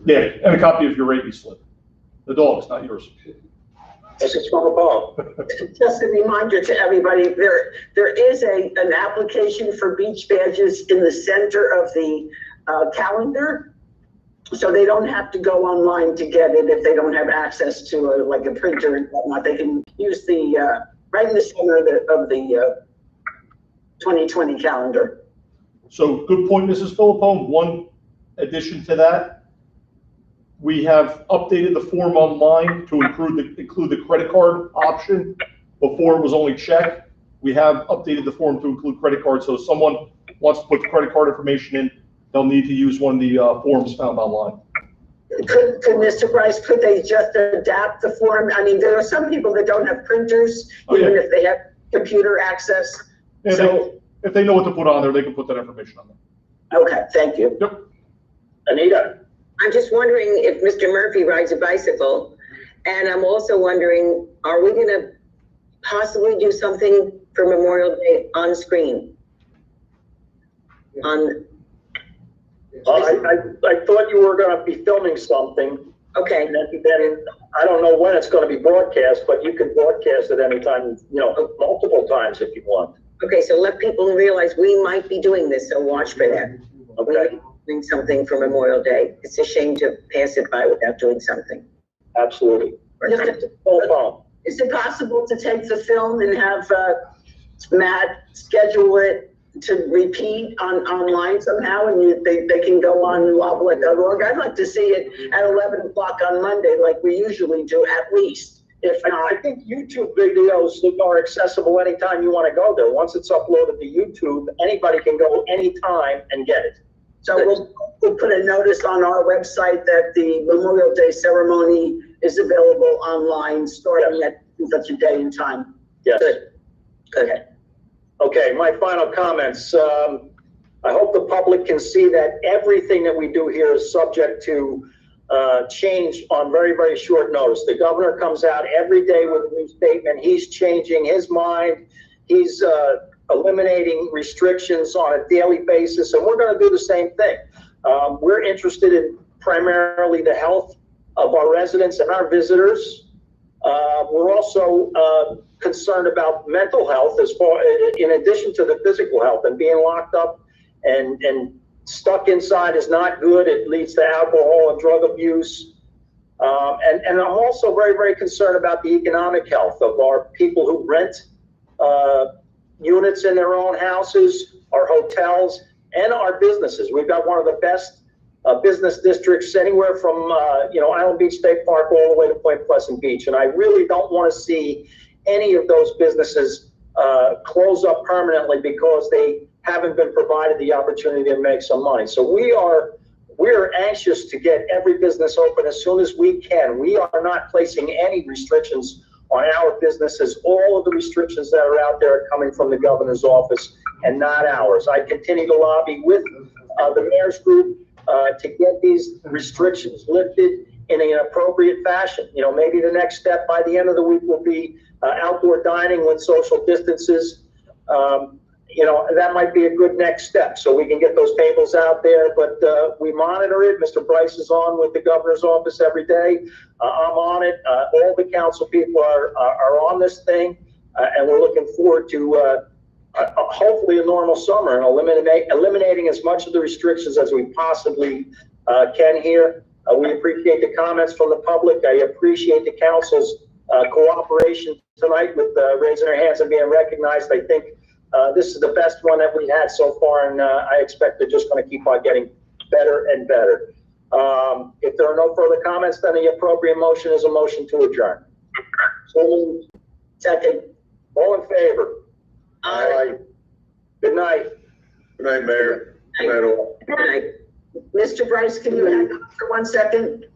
Yeah, and a copy of your rabies slip. The dog's not yours. This is from above. Just a reminder to everybody, there is an application for beach badges in the center of the calendar. So they don't have to go online to get it if they don't have access to a printer and whatnot. They can use the, right in the center of the 2020 calendar. So good point, Mrs. Philippone. One addition to that, we have updated the form online to include the credit card option. Before it was only check. We have updated the form to include credit card. So if someone wants to put the credit card information in, they'll need to use one of the forms found online. Could Mr. Bryce, could they just adapt the form? I mean, there are some people that don't have printers, even if they have computer access. Yeah, so if they know what to put on there, they can put that information on there. Okay, thank you. Yep. Anita? I'm just wondering if Mr. Murphy rides a bicycle, and I'm also wondering, are we gonna possibly do something for Memorial Day on screen? I thought you were going to be filming something. Okay. And then I don't know when it's going to be broadcast, but you can broadcast it anytime, multiple times if you want. Okay, so let people realize we might be doing this, so watch for that. Okay. doing something for Memorial Day. It's a shame to pass it by without doing something. Absolutely. Is it possible to take the film and have, Matt schedule it to repeat online somehow, and they can go on lovelet.org? I'd like to see it at 11 o'clock on Monday, like we usually do, at least. If not, I think YouTube videos are accessible anytime you want to go there. Once it's uploaded to YouTube, anybody can go anytime and get it. so we'll put a notice on our website that the Memorial Day ceremony is available online, starting at such a day and time. Yes. Good. Okay. Okay, my final comments. I hope the public can see that everything that we do here is subject to change on very, very short notice. The governor comes out every day with a new statement. He's changing his mind. He's eliminating restrictions on a daily basis, and we're going to do the same thing. We're interested in primarily the health of our residents and our visitors. We're also concerned about mental health, as far in addition to the physical health, and being locked up and stuck inside is not good. It leads to alcohol and drug abuse. And I'm also very, very concerned about the economic health of our people who rent units in their own houses, our hotels, and our businesses. We've got one of the best business districts anywhere from, Island Beach State Park all the way to Point Pleasant Beach. And I really don't want to see any of those businesses close up permanently because they haven't been provided the opportunity to make some money. So we're anxious to get every business open as soon as we can. We are not placing any restrictions on our businesses. All of the restrictions that are out there are coming from the governor's office and not ours. I continue to lobby with the mayor's group to get these restrictions lifted in an appropriate fashion. Maybe the next step by the end of the week will be outdoor dining with social distances. That might be a good next step, so we can get those tables out there, but we monitor it. Mr. Bryce is on with the governor's office every day. I'm on it. All the council people are on this thing, and we're looking forward to hopefully a normal summer and eliminating as much of the restrictions as we possibly can here. We appreciate the comments from the public. I appreciate the council's cooperation tonight with raising their hands and being recognized. I think this is the best one that we've had so far, and I expect they're just going to keep on getting better and better. If there are no further comments, then the appropriate motion is a motion to adjourn. So moved. Second. All in favor? Aye. Good night. Good night, Mayor. Good night, all. Good night. Mr. Bryce, can you hang on for 1 second?